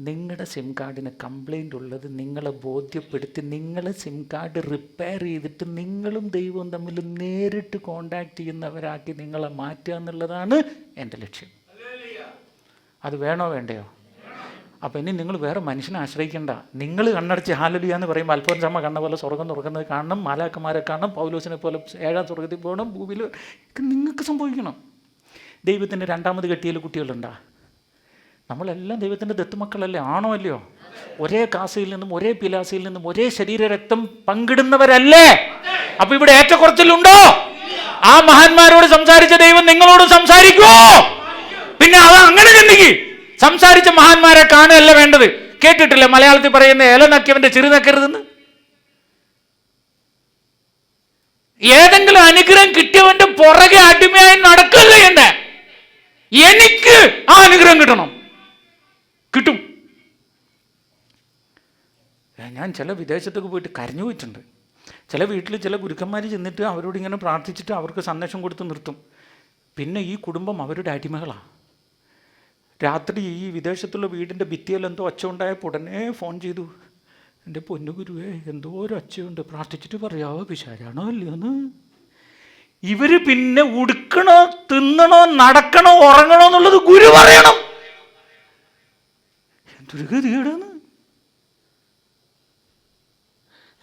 നിങ്ങളുടെ സിം കാർഡിന് കംപ്ലൈൻ്റ് ഉള്ളത് നിങ്ങളെ ബോധ്യപ്പെടുത്തി നിങ്ങളെ സിം കാർഡ് റിപ്പയർ ചെയ്തിട്ട് നിങ്ങളും ദൈവവും തമ്മിൽ നേരിട്ട് കോണ്ടാക്ട് ചെയ്യുന്നവരാക്കി നിങ്ങളെ മാറ്റുക എന്നുള്ളതാണ് എൻ്റെ ലക്ഷ്യം. അത് വേണോ വേണ്ടയോ? അപ്പോൾ ഇനി നിങ്ങൾ വേറെ മനുഷ്യനെ ആശ്രയിക്കേണ്ട. നിങ്ങൾ കണ്ണടച്ച് ഹാലലുയ എന്ന് പറയുമ്പോൾ അൽഫോൻസാമ്മ കണ്ണ പോലെ സ്വർഗം തുറക്കുന്നത് കാണണം, മാലാക്കന്മാരെ കാണണം, പൗലോസിനെ പോലെ 7ാം സ്വർഗത്തിൽ പോകണം, ഭൂമിയിൽ നിങ്ങൾക്ക് സംഭവിക്കണം. ദൈവത്തിൻ്റെ രണ്ടാമത് കെട്ടിയൽ കുട്ടികളുണ്ടാ? നമ്മളെല്ലാം ദൈവത്തിൻ്റെ ദത്തുമക്കളല്ലേ? ആണോ അല്ലയോ? ഒരേ കാസയിൽ നിന്നും ഒരേ പിലാസയിൽ നിന്നും ഒരേ ശരീരരക്തം പങ്കിടുന്നവരല്ലേ? അപ്പൊ ഇവിടെ ഏറ്റക്കുറച്ചിലുണ്ടോ? ആ മഹാന്മാരോട് സംസാരിച്ച ദൈവം നിങ്ങളോട് സംസാരിക്കുമോ? പിന്നെ അത് അങ്ങനെ ചിന്തിക്ക്. സംസാരിച്ച മഹാന്മാരെ കാണുകയല്ല വേണ്ടത്. കേട്ടിട്ടില്ലേ മലയാളത്തിൽ പറയുന്ന ഇല നക്കിയവന്റെ ചിറി നക്കരുതെന്ന്? ഏതെങ്കിലും അനുഗ്രഹം കിട്ടിയവന്റെ പുറകെ അടിമയായി നടക്കല്ലേ എന്നെ? എനിക്ക് ആ അനുഗ്രഹം കിട്ടണം, കിട്ടും. ഞാൻ ചില വിദേശത്തൊക്കെ പോയിട്ട് കരഞ്ഞു പോയിട്ടുണ്ട്. ചില വീട്ടിൽ ചില ഗുരുക്കന്മാർ ചെന്നിട്ട് അവരോട് ഇങ്ങനെ പ്രാർത്ഥിച്ചിട്ട് അവർക്ക് സന്ദേശം കൊടുത്ത് നിർത്തും. പിന്നെ ഈ കുടുംബം അവരുടെ അടിമകളാണ്. രാത്രി ഈ വിദേശത്തുള്ള വീടിൻ്റെ ഭിത്തിയിൽ എന്തോ ഒച്ച ഉണ്ടായപ്പോൾ ഉടനെ ഫോൺ ചെയ്തു, എൻ്റെ പൊന്നു ഗുരുവേ എന്തോ ഒരു ഒച്ചയുണ്ട്, പ്രാർത്ഥിച്ചിട്ട് പറയാവോ പിശാചാണോ അല്ലയോന്ന്. ഇവർ പിന്നെ ഉടുക്കണോ തിന്നണോ നടക്കണോ ഉറങ്ങണോ എന്നുള്ളത് ഗുരു പറയണം. എന്തൊരു ഗതികേടാണ്.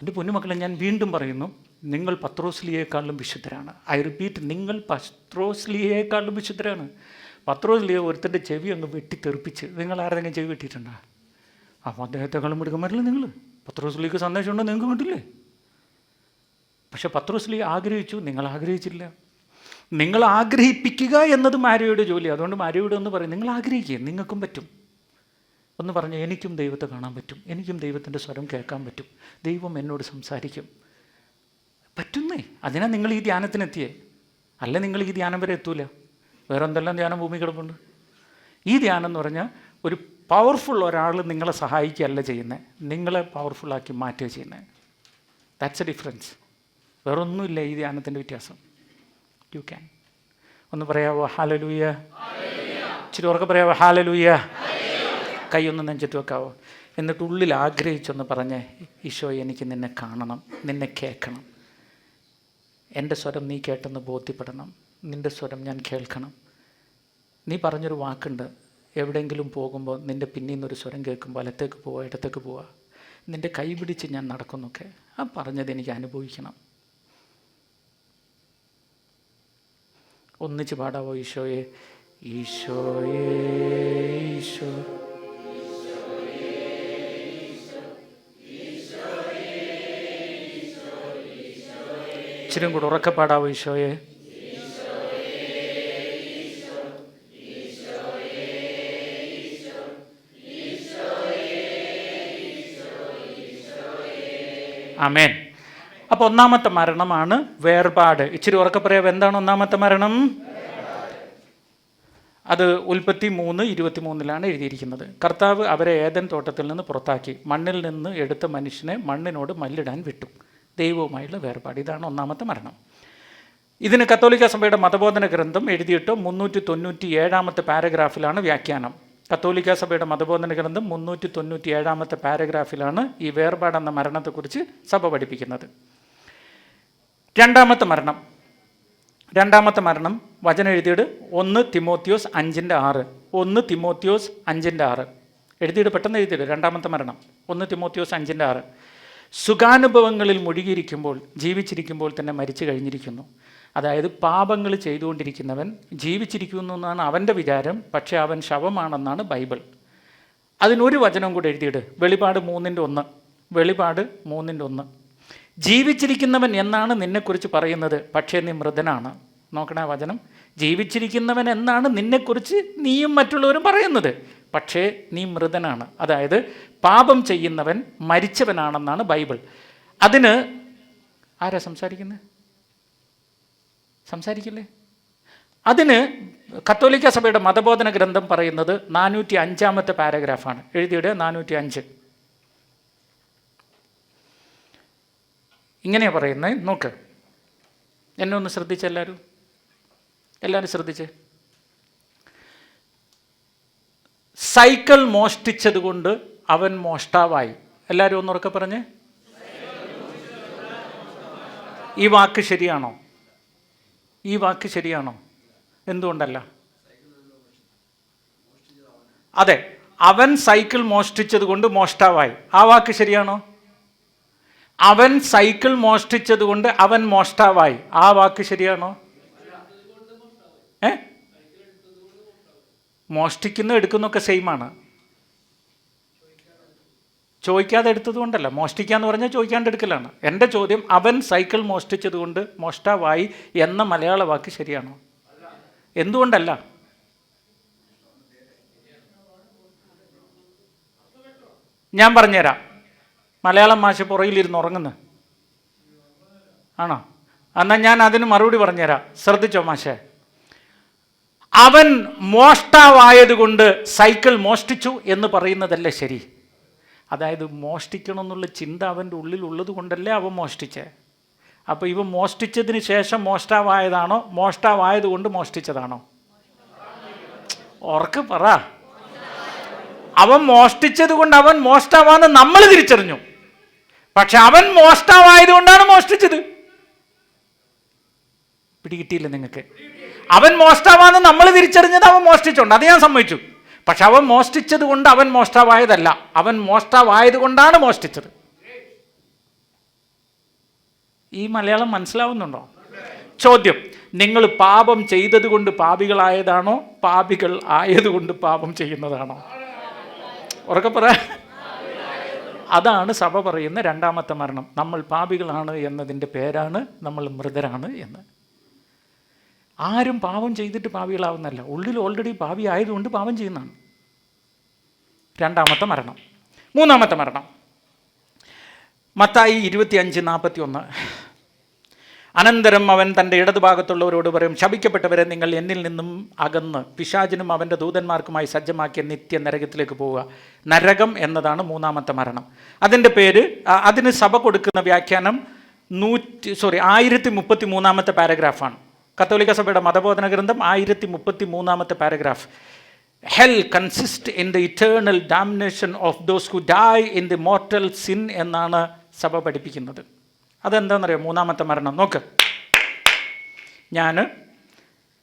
എൻ്റെ പൊന്നുമക്കളെ, ഞാൻ വീണ്ടും പറയുന്നു, നിങ്ങൾ പത്രോസ്ലിയേക്കാളും വിശുദ്ധരാണ്. ഐ റിപ്പീറ്റ്, നിങ്ങൾ പത്രോസ്ലിയേക്കാളും വിശുദ്ധരാണ്. പത്രോസ്ലിയ ഒരുത്തൻ്റെ ചെവി അങ്ങ് വെട്ടിത്തെറിപ്പിച്ച്, നിങ്ങൾ ആരെങ്കിലും ചെവി വെട്ടിയിട്ടുണ്ടോ? അപ്പോൾ അദ്ദേഹത്തെക്കാളും മിടുക്കന്മാരല്ലേ നിങ്ങൾ? പത്രോസ്ലിക്ക് സന്ദേശമുണ്ടോ നിങ്ങൾക്ക് കിട്ടില്ലേ? പക്ഷെ പത്രോസ്ലിയ ആഗ്രഹിച്ചു, നിങ്ങൾ ആഗ്രഹിച്ചില്ല. നിങ്ങൾ ആഗ്രഹിപ്പിക്കുക എന്നത് മാരിയോയുടെ ജോലി. അതുകൊണ്ട് മാരിയോട് ഒന്ന് പറയും, നിങ്ങൾ ആഗ്രഹിക്കുക, നിങ്ങൾക്കും പറ്റും. ഒന്ന് പറഞ്ഞ്, എനിക്കും ദൈവത്തെ കാണാൻ പറ്റും, എനിക്കും ദൈവത്തിൻ്റെ സ്വരം കേൾക്കാൻ പറ്റും, ദൈവം എന്നോട് സംസാരിക്കും. പറ്റുന്നേ. അതിനാ നിങ്ങൾ ഈ ധ്യാനത്തിനെത്തിയേ. അല്ല നിങ്ങൾ ഈ ധ്യാനം വരെ എത്തൂല. വേറെ എന്തെല്ലാം ധ്യാനം ഭൂമി കിടപ്പുണ്ട്. ഈ ധ്യാനം എന്ന് പറഞ്ഞാൽ ഒരു പവർഫുൾ ഒരാൾ നിങ്ങളെ സഹായിക്കുകയല്ല ചെയ്യുന്നത്, നിങ്ങളെ പവർഫുള്ളാക്കി മാറ്റുക ചെയ്യുന്നത്. That's A difference. വേറൊന്നുമില്ല ഈ ധ്യാനത്തിൻ്റെ വ്യത്യാസം. You can. ഒന്ന് പറയാവോ ഹല്ലേലൂയ? ഇച്ചിരി ഉറക്കെ പറയാവോ ഹല്ലേലൂയ? കൈയൊന്ന് നെഞ്ചത്ത് വെക്കാവോ? എന്നിട്ട് ഉള്ളിൽ ആഗ്രഹിച്ചൊന്ന് പറഞ്ഞേ, ഈശോ എനിക്ക് നിന്നെ കാണണം, നിന്നെ കേൾക്കണം, എൻ്റെ സ്വരം നീ കേട്ടെന്ന് ബോധ്യപ്പെടണം, നിൻ്റെ സ്വരം ഞാൻ കേൾക്കണം. നീ പറഞ്ഞൊരു വാക്കുണ്ട്, എവിടെയെങ്കിലും പോകുമ്പോൾ നിൻ്റെ പിന്നിൽ നിന്നൊരു സ്വരം കേൾക്കുമ്പോൾ വലത്തേക്ക് പോവുക ഇടത്തേക്ക് പോവുക, നിൻ്റെ കൈ പിടിച്ച് ഞാൻ നടക്കുന്നൊക്കെ. ആ പറഞ്ഞത് എനിക്ക് അനുഭവിക്കണം. ഒന്നിച്ച് പാടാവോ? ഈശോയെ ഈശോയേ ഈശോ, ഇച്ചിരും കൂടെ ഉറക്കെ പാടാവോ? ഈശോയെ ആമേൻ. അപ്പോൾ ഒന്നാമത്തെ മരണമാണ് വേർപാട്. ഇച്ചിരി ഉറക്കെ പറയാം, എന്താണ് ഒന്നാമത്തെ മരണം? അത് ഉൽപ്പത്തി 3:23 എഴുതിയിരിക്കുന്നത്. കർത്താവ് അവരെ ഏദൻ തോട്ടത്തിൽ നിന്ന് പുറത്താക്കി, മണ്ണിൽ നിന്ന് എടുത്ത മനുഷ്യനെ മണ്ണിനോട് മല്ലിടാൻ വിട്ടു. ദൈവവുമായുള്ള വേർപാട്, ഇതാണ് ഒന്നാമത്തെ മരണം. ഇതിന് കത്തോലിക്ക സഭയുടെ മതബോധന ഗ്രന്ഥം എഴുതിയിട്ട് 397 പാരഗ്രാഫിലാണ് വ്യാഖ്യാനം. കത്തോലിക്ക സഭയുടെ മതബോധന ഗ്രന്ഥം 397 പാരഗ്രാഫിലാണ് ഈ വേർപാടെന്ന മരണത്തെക്കുറിച്ച് സഭ പഠിപ്പിക്കുന്നത്. രണ്ടാമത്തെ മരണം വചനം എഴുതിയിട്ട് 1 തിമോത്തിയോസ് 5:6. 1 തിമോത്തിയോസ് 5:6 എഴുതിയിട്ട്, പെട്ടെന്ന് എഴുതിയിട്ട്. രണ്ടാമത്തെ മരണം 1 തിമോത്തിയോസ് 5:6. സുഖാനുഭവങ്ങളിൽ മുഴുകിയിരിക്കുമ്പോൾ, ജീവിച്ചിരിക്കുമ്പോൾ തന്നെ മരിച്ചു കഴിഞ്ഞിരിക്കുന്നു. അതായത് പാപങ്ങൾ ചെയ്തുകൊണ്ടിരിക്കുന്നവൻ ജീവിച്ചിരിക്കുന്നു എന്നാണ് അവൻ്റെ വിചാരം, പക്ഷേ അവൻ ശവമാണെന്നാണ് ബൈബിൾ. അതിനൊരു വചനം കൂടെ എഴുതിയിട്ട്, വെളിപാട് 3:1. വെളിപാട് 3:1. ജീവിച്ചിരിക്കുന്നവൻ എന്നാണ് നിന്നെക്കുറിച്ച് പറയുന്നത്, പക്ഷേ നീ മൃതനാണ്. നോക്കണേ വചനം. ജീവിച്ചിരിക്കുന്നവൻ എന്നാണ് നിന്നെക്കുറിച്ച് നീയും മറ്റുള്ളവരും പറയുന്നത്, പക്ഷേ നീ മൃതനാണ്. അതായത് പാപം ചെയ്യുന്നവൻ മരിച്ചവനാണെന്നാണ് ബൈബിൾ. അതിന് ആരാ സംസാരിക്കുന്നത്? സംസാരിക്കില്ലേ? അതിന് കത്തോലിക്ക സഭയുടെ മതബോധന ഗ്രന്ഥം പറയുന്നത് 405 പാരഗ്രാഫാണ്. എഴുതിയുടെ 405. ഇങ്ങനെയാണ് പറയുന്നത്. നോക്ക്, എന്നെ ഒന്ന് ശ്രദ്ധിച്ച് എല്ലാവരും ശ്രദ്ധിച്ച്. സൈക്കിൾ മോഷ്ടിച്ചത് കൊണ്ട് അവൻ മോഷ്ടാവായി. എല്ലാവരും ഒന്നുറക്കെ പറഞ്ഞ്. ഈ വാക്ക് ശരിയാണോ? ഈ വാക്ക് ശരിയാണോ? എന്തുകൊണ്ടല്ല? അതെ, അവൻ സൈക്കിൾ മോഷ്ടിച്ചത് കൊണ്ട് മോഷ്ടാവായി. ആ വാക്ക് ശരിയാണോ? അവൻ സൈക്കിൾ മോഷ്ടിച്ചത് കൊണ്ട് അവൻ മോഷ്ടാവായി. ആ വാക്ക് ശരിയാണോ? മോഷ്ടിക്കുന്ന എടുക്കുന്നൊക്കെ സെയിമാണ്. ചോദിക്കാതെ എടുത്തത് കൊണ്ടല്ല. മോഷ്ടിക്കാന്ന് പറഞ്ഞാൽ ചോദിക്കാണ്ട് എടുക്കലാണ്. എൻ്റെ ചോദ്യം, അവൻ സൈക്കിൾ മോഷ്ടിച്ചത് കൊണ്ട് മോഷ്ടാവായി എന്ന മലയാള വാക്ക് ശരിയാണോ? എന്തുകൊണ്ടല്ല? ഞാൻ പറഞ്ഞുതരാം. മലയാളം മാഷ് പുറകിലിരുന്ന് ഉറങ്ങുന്നു ആണോ? എന്നാൽ ഞാൻ അതിന് മറുപടി പറഞ്ഞുതരാം. ശ്രദ്ധിച്ചോ മാഷേ? അവൻ മോഷ്ടാവായതുകൊണ്ട് സൈക്കിൾ മോഷ്ടിച്ചു എന്ന് പറയുന്നതല്ലേ ശരി? അതായത് മോഷ്ടിക്കണം എന്നുള്ള ചിന്ത അവൻ്റെ ഉള്ളിലുള്ളത് കൊണ്ടല്ലേ അവൻ മോഷ്ടിച്ചേ. അപ്പോൾ ഇവൻ മോഷ്ടിച്ചതിന് ശേഷം മോഷ്ടാവായതാണോ, മോഷ്ടാവായതുകൊണ്ട് മോഷ്ടിച്ചതാണോ? ഉറക്കെ പറ. അവൻ മോഷ്ടിച്ചത് കൊണ്ട് അവൻ മോഷ്ടാവാന്ന് നമ്മൾ തിരിച്ചറിഞ്ഞു. പക്ഷെ അവൻ മോഷ്ടാവായതുകൊണ്ടാണ് മോഷ്ടിച്ചത്. പിടികിട്ടിയില്ല നിങ്ങൾക്ക്? അവൻ മോഷ്ടാവാന്ന് നമ്മൾ തിരിച്ചറിഞ്ഞത് അവൻ മോഷ്ടിച്ചോണ്ട്, അത് ഞാൻ സമ്മതിച്ചു. പക്ഷെ അവൻ മോഷ്ടിച്ചത് കൊണ്ട് അവൻ മോഷ്ടാവായതല്ല, അവൻ മോഷ്ടാവായത് കൊണ്ടാണ് മോഷ്ടിച്ചത്. ഈ മലയാളം മനസ്സിലാവുന്നുണ്ടോ? ചോദ്യം, നിങ്ങൾ പാപം ചെയ്തത് കൊണ്ട് പാപികളായതാണോ, പാപികൾ ആയതുകൊണ്ട് പാപം ചെയ്യുന്നതാണോ? ഉറക്കെ പറ. അതാണ് സഭ പറയുന്ന രണ്ടാമത്തെ മരണം. നമ്മൾ പാപികളാണ് എന്നതിൻ്റെ പേരാണ് നമ്മൾ മൃതരാണ് എന്ന്. ആരും പാപം ചെയ്തിട്ട് പാപികളാവുന്നല്ല, ഉള്ളിൽ ഓൾറെഡി പാപി ആയതുകൊണ്ട് പാപം ചെയ്യുന്നതാണ് രണ്ടാമത്തെ മരണം. മൂന്നാമത്തെ മരണം മത്തായി 25:41. അനന്തരം അവൻ തൻ്റെ ഇടതുഭാഗത്തുള്ളവരോട് പറയും, ശപിക്കപ്പെട്ടവരെ, നിങ്ങൾ എന്നിൽ നിന്നും അകന്ന് പിശാചിനും അവൻ്റെ ദൂതന്മാർക്കുമായി സജ്ജമാക്കിയ നിത്യ നരകത്തിലേക്ക് പോവുക. നരകം എന്നതാണ് മൂന്നാമത്തെ മരണം. അതിൻ്റെ പേര്, അതിന് സഭ കൊടുക്കുന്ന വ്യാഖ്യാനം 1033 പാരഗ്രാഫാണ്. കത്തോലിക്ക സഭയുടെ മതബോധന ഗ്രന്ഥം 1033 paragraph. Hell consists in the eternal damnation of those who die in the mortal sin എന്നാണ് സഭ പഠിപ്പിക്കുന്നത്. അതെന്താണെന്നറിയാം? മൂന്നാമത്തെ മരണം. നോക്ക്, ഞാൻ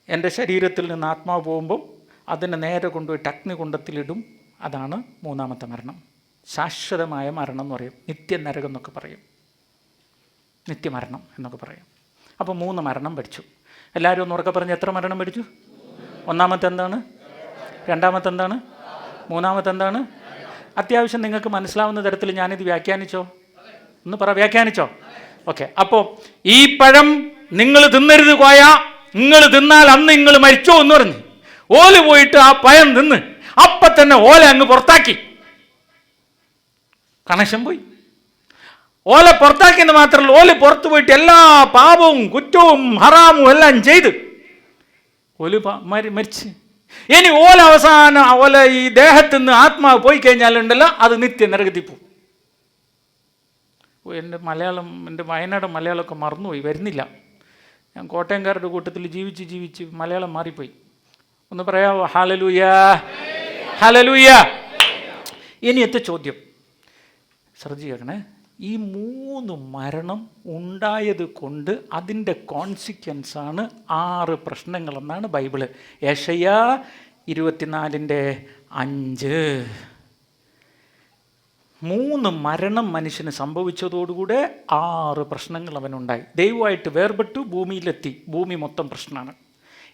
എൻ്റെ ശരീരത്തിൽ നിന്ന് ആത്മാവ് പോകുമ്പോൾ അതിനെ നേരെ കൊണ്ടുപോയിട്ട് അഗ്നികുണ്ഡത്തിലിടും. അതാണ് മൂന്നാമത്തെ മരണം. ശാശ്വതമായ മരണം എന്ന് പറയും, നിത്യനരകം എന്നൊക്കെ പറയും, നിത്യമരണം എന്നൊക്കെ പറയും. അപ്പോൾ 3 മരണം പഠിച്ചു. എല്ലാവരും ഒന്ന് ഉറക്കെ പറഞ്ഞ് എത്ര മരണം പഠിച്ചു? ഒന്നാമത്തെ എന്താണ്? രണ്ടാമത്തെ എന്താണ്? മൂന്നാമത്തെ എന്താണ്? അത്യാവശ്യം നിങ്ങൾക്ക് മനസ്സിലാവുന്ന തരത്തിൽ ഞാനിത് വ്യാഖ്യാനിച്ചോ? ഒന്ന് പറ, വ്യാഖ്യാനിച്ചോ? ഓക്കെ. അപ്പോൾ ഈ പഴം നിങ്ങൾ തിന്നരുത് കോയ, നിങ്ങൾ തിന്നാൽ അന്ന് നിങ്ങൾ മരിച്ചോ എന്ന് പറഞ്ഞ് ഓല് പോയിട്ട് ആ പഴം തിന്ന് അപ്പം തന്നെ ഓല അങ്ങ് പുറത്താക്കി. കണക്ഷൻ പോയി. ഓല പുറത്താക്കിയെന്ന് മാത്രമല്ല, ഓല് പുറത്തു പോയിട്ട് എല്ലാ പാപവും കുറ്റവും ഹറാമും എല്ലാം ചെയ്ത് ഓല് മരിച്ച്. ഇനി ഓല അവസാനം ഓല ഈ ദേഹത്തിൽ നിന്ന് ആത്മാവ് പോയി കഴിഞ്ഞാലുണ്ടല്ലോ, അത് നിത്യ നരകത്തിൽ പോകും. എൻ്റെ വയനാട് മലയാളമൊക്കെ മറന്നുപോയി, വരുന്നില്ല. ഞാൻ കോട്ടയംകാരുടെ കൂട്ടത്തിൽ ജീവിച്ച് മലയാളം മാറിപ്പോയി. ഒന്ന് പറയാമോ? Hallelujah, hallelujah. ഇനിയത്തെ ചോദ്യം ശ്രദ്ധിക്കണേ. ഈ 3 മരണം ഉണ്ടായത് കൊണ്ട് അതിൻ്റെ കോൺസിക്വൻസാണ് 6 പ്രശ്നങ്ങളെന്നാണ് ബൈബിള്. യെശയ്യാ 24:5. 3 മരണം മനുഷ്യന് സംഭവിച്ചതോടുകൂടെ 6 പ്രശ്നങ്ങൾ അവനുണ്ടായി. ദൈവമായിട്ട് വേർപെട്ടു, ഭൂമിയിലെത്തി. ഭൂമി മൊത്തം പ്രശ്നമാണ്.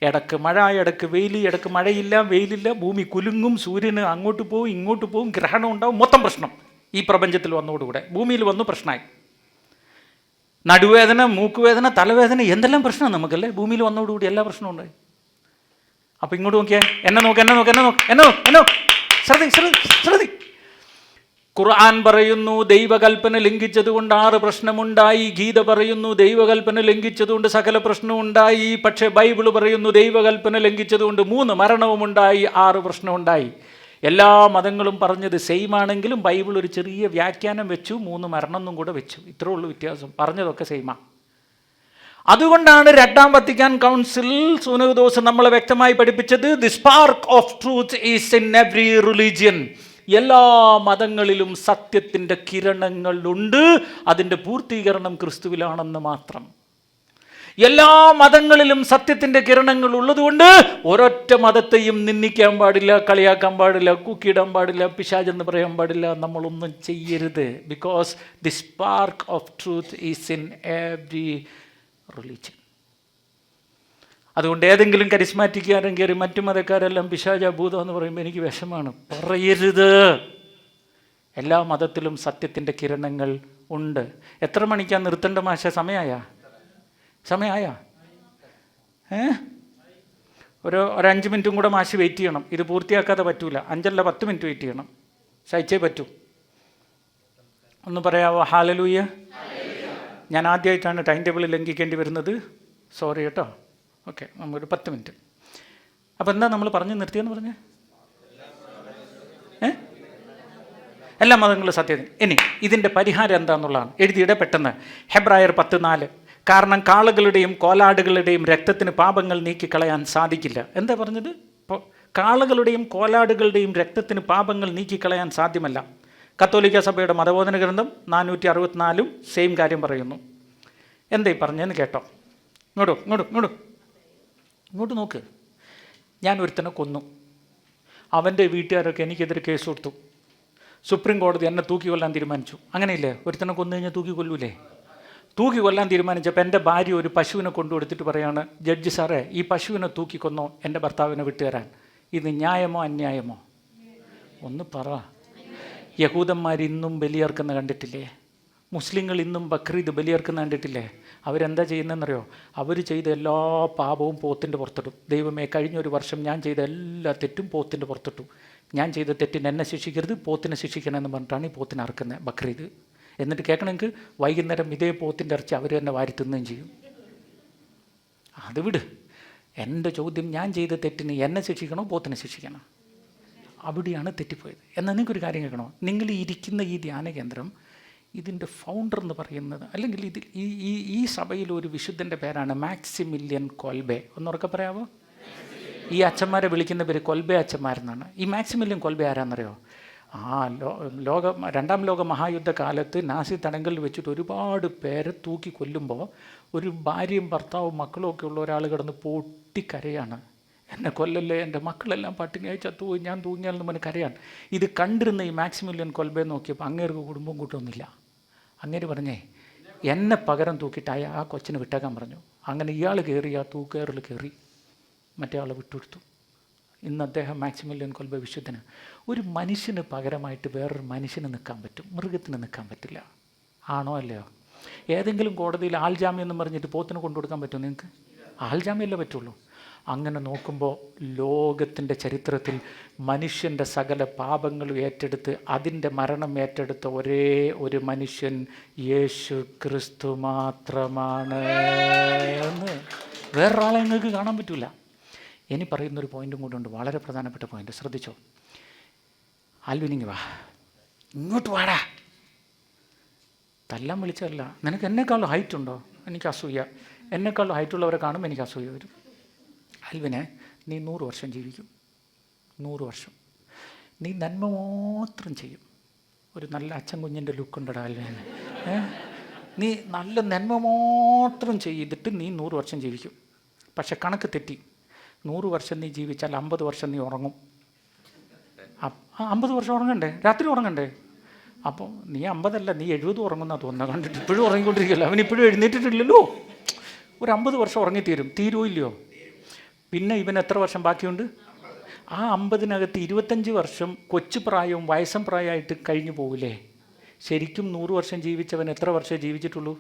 ഇടക്ക് മഴ, ഇടക്ക് വെയിൽ, ഇടക്ക് മഴയില്ല, വെയിലില്ല, ഭൂമി കുലുങ്ങും, സൂര്യന് അങ്ങോട്ട് പോവും ഇങ്ങോട്ട് പോവും, ഗ്രഹണം ഉണ്ടാവും, മൊത്തം പ്രശ്നം. ഈ പ്രപഞ്ചത്തിൽ വന്നതോടുകൂടെ ഭൂമിയിൽ വന്നു പ്രശ്നമായി. നടുവേദന, മൂക്കുവേദന, തലവേദന, എന്തെല്ലാം പ്രശ്നമാണ് നമുക്കല്ലേ? ഭൂമിയിൽ വന്നതോടുകൂടി എല്ലാ പ്രശ്നവും ഉണ്ടായി. അപ്പം ഇങ്ങോട്ട് നോക്കിയാൽ എന്നെ നോക്ക്. ശ്രദ്ധി. ഖുർആൻ പറയുന്നു ദൈവകൽപ്പന ലംഘിച്ചതുകൊണ്ട് 6 പ്രശ്നമുണ്ടായി. ഗീത പറയുന്നു ദൈവകൽപ്പന ലംഘിച്ചതുകൊണ്ട് സകല പ്രശ്നമുണ്ടായി. പക്ഷേ ബൈബിൾ പറയുന്നു ദൈവകൽപ്പന ലംഘിച്ചതുകൊണ്ട് 3 മരണവുമുണ്ടായി, 6 പ്രശ്നമുണ്ടായി. എല്ലാ മതങ്ങളും പറഞ്ഞത് സെയിം ആണെങ്കിലും ബൈബിൾ ഒരു ചെറിയ വ്യാഖ്യാനം വെച്ചു, 3 മരണം എന്നും കൂടെ വെച്ചു. ഇത്രേ ഉള്ളൂ വ്യത്യാസം. പറഞ്ഞതൊക്കെ സെയിമാണ്. അതുകൊണ്ടാണ് രണ്ടാം വത്തിക്കാൻ കൗൺസിൽ സൂനഹദോസ് നമ്മളെ വ്യക്തമായി പഠിപ്പിച്ചത് the spark of truth is in every religion. എല്ലാ മതങ്ങളിലും സത്യത്തിൻ്റെ കിരണങ്ങളുണ്ട്, അതിൻ്റെ പൂർത്തീകരണം ക്രിസ്തുവിലാണെന്ന് മാത്രം. എല്ലാ മതങ്ങളിലും സത്യത്തിൻ്റെ കിരണങ്ങൾ ഉള്ളതുകൊണ്ട് ഒരൊറ്റ മതത്തെയും നിന്ദിക്കാൻ പാടില്ല, കളിയാക്കാൻ പാടില്ല, കൂക്കിയിടാൻ പാടില്ല, പിശാചെന്ന് പറയാൻ പാടില്ല, നമ്മളൊന്നും ചെയ്യരുത്. Because the spark of truth is in every religion. അതുകൊണ്ട് ഏതെങ്കിലും കരിസ്മാറ്റിക്കാരൻ കയറി മറ്റു മതക്കാരെല്ലാം പിശാച ഭൂതം എന്ന് പറയുമ്പോൾ എനിക്ക് വിഷമാണ്. പറയരുത്. എല്ലാ മതത്തിലും സത്യത്തിൻ്റെ കിരണങ്ങൾ ഉണ്ട്. എത്ര മണിക്കാണ് നിർത്തേണ്ട മാഷ? സമയമായ ഒരു 5 മിനിറ്റും കൂടെ മാഷ് വെയിറ്റ് ചെയ്യണം. ഇത് പൂർത്തിയാക്കാതെ പറ്റൂല. 5 അല്ല 10 മിനിറ്റ് വെയിറ്റ് ചെയ്യണം. സഹിച്ചേ പറ്റൂ. ഒന്ന് പറയാവോ? ഹല്ലേലൂയ. ഞാൻ ആദ്യമായിട്ടാണ് ടൈം ടേബിൾ ലംഘിക്കേണ്ടി വരുന്നത്. സോറി കേട്ടോ. ഓക്കെ, നമുക്കൊരു 10 മിനിറ്റ്. അപ്പോൾ എന്താ നമ്മൾ പറഞ്ഞു നിർത്തിയെന്ന് പറഞ്ഞേ? എല്ലാ മതങ്ങളും സത്യത്തിന്. ഇനി ഇതിൻ്റെ പരിഹാരം എന്താണെന്നുള്ളതാണ് എഴുതിയിടെ പെട്ടെന്ന്. ഹെബ്രായർ 10:4. കാരണം കാളകളുടെയും കോലാടുകളുടെയും രക്തത്തിന് പാപങ്ങൾ നീക്കിക്കളയാൻ സാധിക്കില്ല. എന്താ പറഞ്ഞത്? ഇപ്പോൾ കാളകളുടെയും കോലാടുകളുടെയും രക്തത്തിന് പാപങ്ങൾ നീക്കിക്കളയാൻ സാധ്യമല്ല. കത്തോലിക്ക സഭയുടെ മതബോധന ഗ്രന്ഥം 464 സെയിം കാര്യം പറയുന്നു. എന്താ ഈ പറഞ്ഞതെന്ന് കേട്ടോ. ഇങ്ങോട്ട് നോക്ക്. ഞാൻ ഒരുത്തനെ കൊന്നു. അവൻ്റെ വീട്ടുകാരൊക്കെ എനിക്കെതിരെ കേസ് കൊടുത്തു. സുപ്രീം കോടതി എന്നെ തൂക്കി കൊല്ലാൻ തീരുമാനിച്ചു. അങ്ങനെയില്ലേ? ഒരുത്തനെ കൊന്നു കഴിഞ്ഞാൽ തൂക്കി കൊല്ലൂലേ? തൂക്കി കൊല്ലാൻ തീരുമാനിച്ചപ്പോൾ എൻ്റെ ഭാര്യ ഒരു പശുവിനെ കൊണ്ടുകൊടുത്തിട്ട് പറയാണ്, ജഡ്ജി സാറേ, ഈ പശുവിനെ തൂക്കിക്കൊന്നോ എൻ്റെ ഭർത്താവിനെ വിട്ടുതരാൻ. ഇത് ന്യായമോ അന്യായമോ? ഒന്ന് പറ. യഹൂദന്മാർ ഇന്നും ബലിയർക്കുന്ന കണ്ടിട്ടില്ലേ? മുസ്ലിങ്ങൾ ഇന്നും ബക്രീദ് ബലിയർക്കുന്ന കണ്ടിട്ടില്ലേ? അവരെന്താ ചെയ്യുന്നതെന്നറിയോ? അവർ ചെയ്ത എല്ലാ പാപവും പോത്തിൻ്റെ പുറത്തിടും. ദൈവമേ, കഴിഞ്ഞൊരു വർഷം ഞാൻ ചെയ്ത എല്ലാ തെറ്റും പോത്തിൻ്റെ പുറത്തിട്ടു. ഞാൻ ചെയ്ത തെറ്റിന് എന്നെ ശിക്ഷിക്കരുത്, പോത്തിനെ ശിക്ഷിക്കണമെന്ന് പറഞ്ഞിട്ടാണ് ഈ പോത്തിനെ അറക്കുന്നത് ബക്രീദ്. എന്നിട്ട് കേൾക്കണമെങ്കിൽ വൈകുന്നേരം ഇതേ പോത്തിൻ്റെ ഇറച്ചി അവർ തന്നെ വാരി തിന്നുകയും ചെയ്യും. അത് വിട്. എൻ്റെ ചോദ്യം, ഞാൻ ചെയ്ത തെറ്റിന് എന്നെ ശിക്ഷിക്കണോ പോത്തിനെ ശിക്ഷിക്കണോ? അവിടെയാണ് തെറ്റിപ്പോയത്. എന്നാൽ നിങ്ങൾക്കൊരു കാര്യം കേൾക്കണോ? നിങ്ങൾ ഇരിക്കുന്ന ഈ ധ്യാന കേന്ദ്രം, ഇതിൻ്റെ ഫൗണ്ടർ എന്ന് പറയുന്നത്, അല്ലെങ്കിൽ ഇതിൽ ഈ സഭയിൽ ഒരു വിശുദ്ധൻ്റെ പേരാണ് മാക്സിമില്യൻ കൊൽബെ. ഒന്നുറക്കെ പറയാമോ? ഈ അച്ഛന്മാരെ വിളിക്കുന്ന പേര് കൊൽബെ അച്ഛന്മാരെന്നാണ്. ഈ മാക്സിമില്യൻ കൊൽബെ ആരാന്നറിയോ? രണ്ടാം ലോക മഹായുദ്ധ കാലത്ത് നാസി തടങ്കലിൽ വെച്ചിട്ട് ഒരുപാട് പേരെ തൂക്കി കൊല്ലുമ്പോൾ ഒരു ഭാര്യയും ഭർത്താവും മക്കളും ഒക്കെ ഉള്ള ഒരാൾ കിടന്ന് പൊട്ടിക്കരയാണ്. എന്നെ കൊല്ലല്ലേ, എൻ്റെ മക്കളെല്ലാം പട്ടിണിയായി ചത്തുപോയി, ഞാൻ തൂങ്ങിയാലെന്ന് പറഞ്ഞ് കരയാൻ. ഇത് കണ്ടിരുന്ന ഈ മാക്സിമില്യൻ കൊൽബെ നോക്കിയപ്പോൾ അങ്ങേർക്ക് കുടുംബം കൂട്ടൊന്നുമില്ല. അങ്ങേര് പറഞ്ഞേ, എന്നെ പകരം തൂക്കിയിട്ട് ആ കൊച്ചിനെ വിട്ടേക്കാൻ പറഞ്ഞു. അങ്ങനെ ഇയാൾ കയറി, ആ തൂക്കേറിൽ കയറി മറ്റേ ആളെ വിട്ടുകൊടുത്തു. ഇന്ന് അദ്ദേഹം മാക്സിമില്യൻ കൊൽബെ വിശുദ്ധന്. ഒരു മനുഷ്യന് പകരമായിട്ട് വേറൊരു മനുഷ്യന് നിൽക്കാൻ പറ്റും, മൃഗത്തിന് നിൽക്കാൻ പറ്റില്ല. ആണോ അല്ലയോ? ഏതെങ്കിലും കോടതിയിൽ ആൾജാമ്യം എന്ന് പറഞ്ഞിട്ട് പോത്തിന് കൊണ്ടുകൊടുക്കാൻ പറ്റുമോ നിങ്ങൾക്ക്? ആൾജാമ്യമല്ലേ പറ്റുള്ളൂ. അങ്ങനെ നോക്കുമ്പോൾ ലോകത്തിൻ്റെ ചരിത്രത്തിൽ മനുഷ്യൻ്റെ സകല പാപങ്ങളും ഏറ്റെടുത്ത് അതിൻ്റെ മരണം ഏറ്റെടുത്ത ഒരേ ഒരു മനുഷ്യൻ യേശു ക്രിസ്തു മാത്രമാണ് എന്ന് വേറൊരാളെ നിങ്ങൾക്ക് കാണാൻ പറ്റില്ല. ഇനി പറയുന്നൊരു പോയിൻറ്റും കൂടെ ഉണ്ട്, വളരെ പ്രധാനപ്പെട്ട പോയിൻ്റ്. ശ്രദ്ധിച്ചോ. ആൽവിനിങ് വാ, ഇങ്ങോട്ട് വാടാ. തല്ലാൻ വിളിച്ചല്ല. നിനക്ക് എന്നെക്കാളും ഹൈറ്റ് ഉണ്ടോ? എനിക്ക് അസൂയ. എന്നെക്കാളും ഹൈറ്റുള്ളവരെ കാണുമ്പോൾ എനിക്ക് അസൂയ വരും. ആൽവിനെ, നീ 100 വർഷം ജീവിക്കും. 100 വർഷം നീ നന്മ മാത്രം ചെയ്യും. ഒരു നല്ല അച്ഛൻ കുഞ്ഞിൻ്റെ ലുക്കുണ്ടടാ ആൽവിന്. നീ നല്ല നന്മ മാത്രം ചെയ്തിട്ട് നീ 100 വർഷം ജീവിക്കും. പക്ഷെ കണക്ക് തെറ്റി. 100 വർഷം നീ ജീവിച്ചാൽ 50 വർഷം നീ ഉറങ്ങും. 50 വർഷം ഉറങ്ങണ്ടേ? രാത്രി ഉറങ്ങണ്ടേ? അപ്പോൾ നീ 50 അല്ല, നീ 70 ഉറങ്ങുന്ന തോന്നുന്നത്. കണ്ടിട്ട് ഇപ്പോഴും ഉറങ്ങിക്കൊണ്ടിരിക്കുകയല്ലോ. അവനിപ്പോഴും എഴുന്നേറ്റിട്ടില്ലല്ലോ. ഒരു 50 വർഷം ഉറങ്ങിത്തീരും. തീരുമോ ഇല്ലയോ? പിന്നെ ഇവൻ എത്ര വർഷം ബാക്കിയുണ്ട്? ആ 50-നകത്ത് 25 വർഷം കൊച്ചു പ്രായവും വയസ്സം പ്രായമായിട്ട് കഴിഞ്ഞു പോകില്ലേ? ശരിക്കും 100 വർഷം ജീവിച്ചവൻ എത്ര വർഷം ജീവിച്ചിട്ടുള്ളൂ?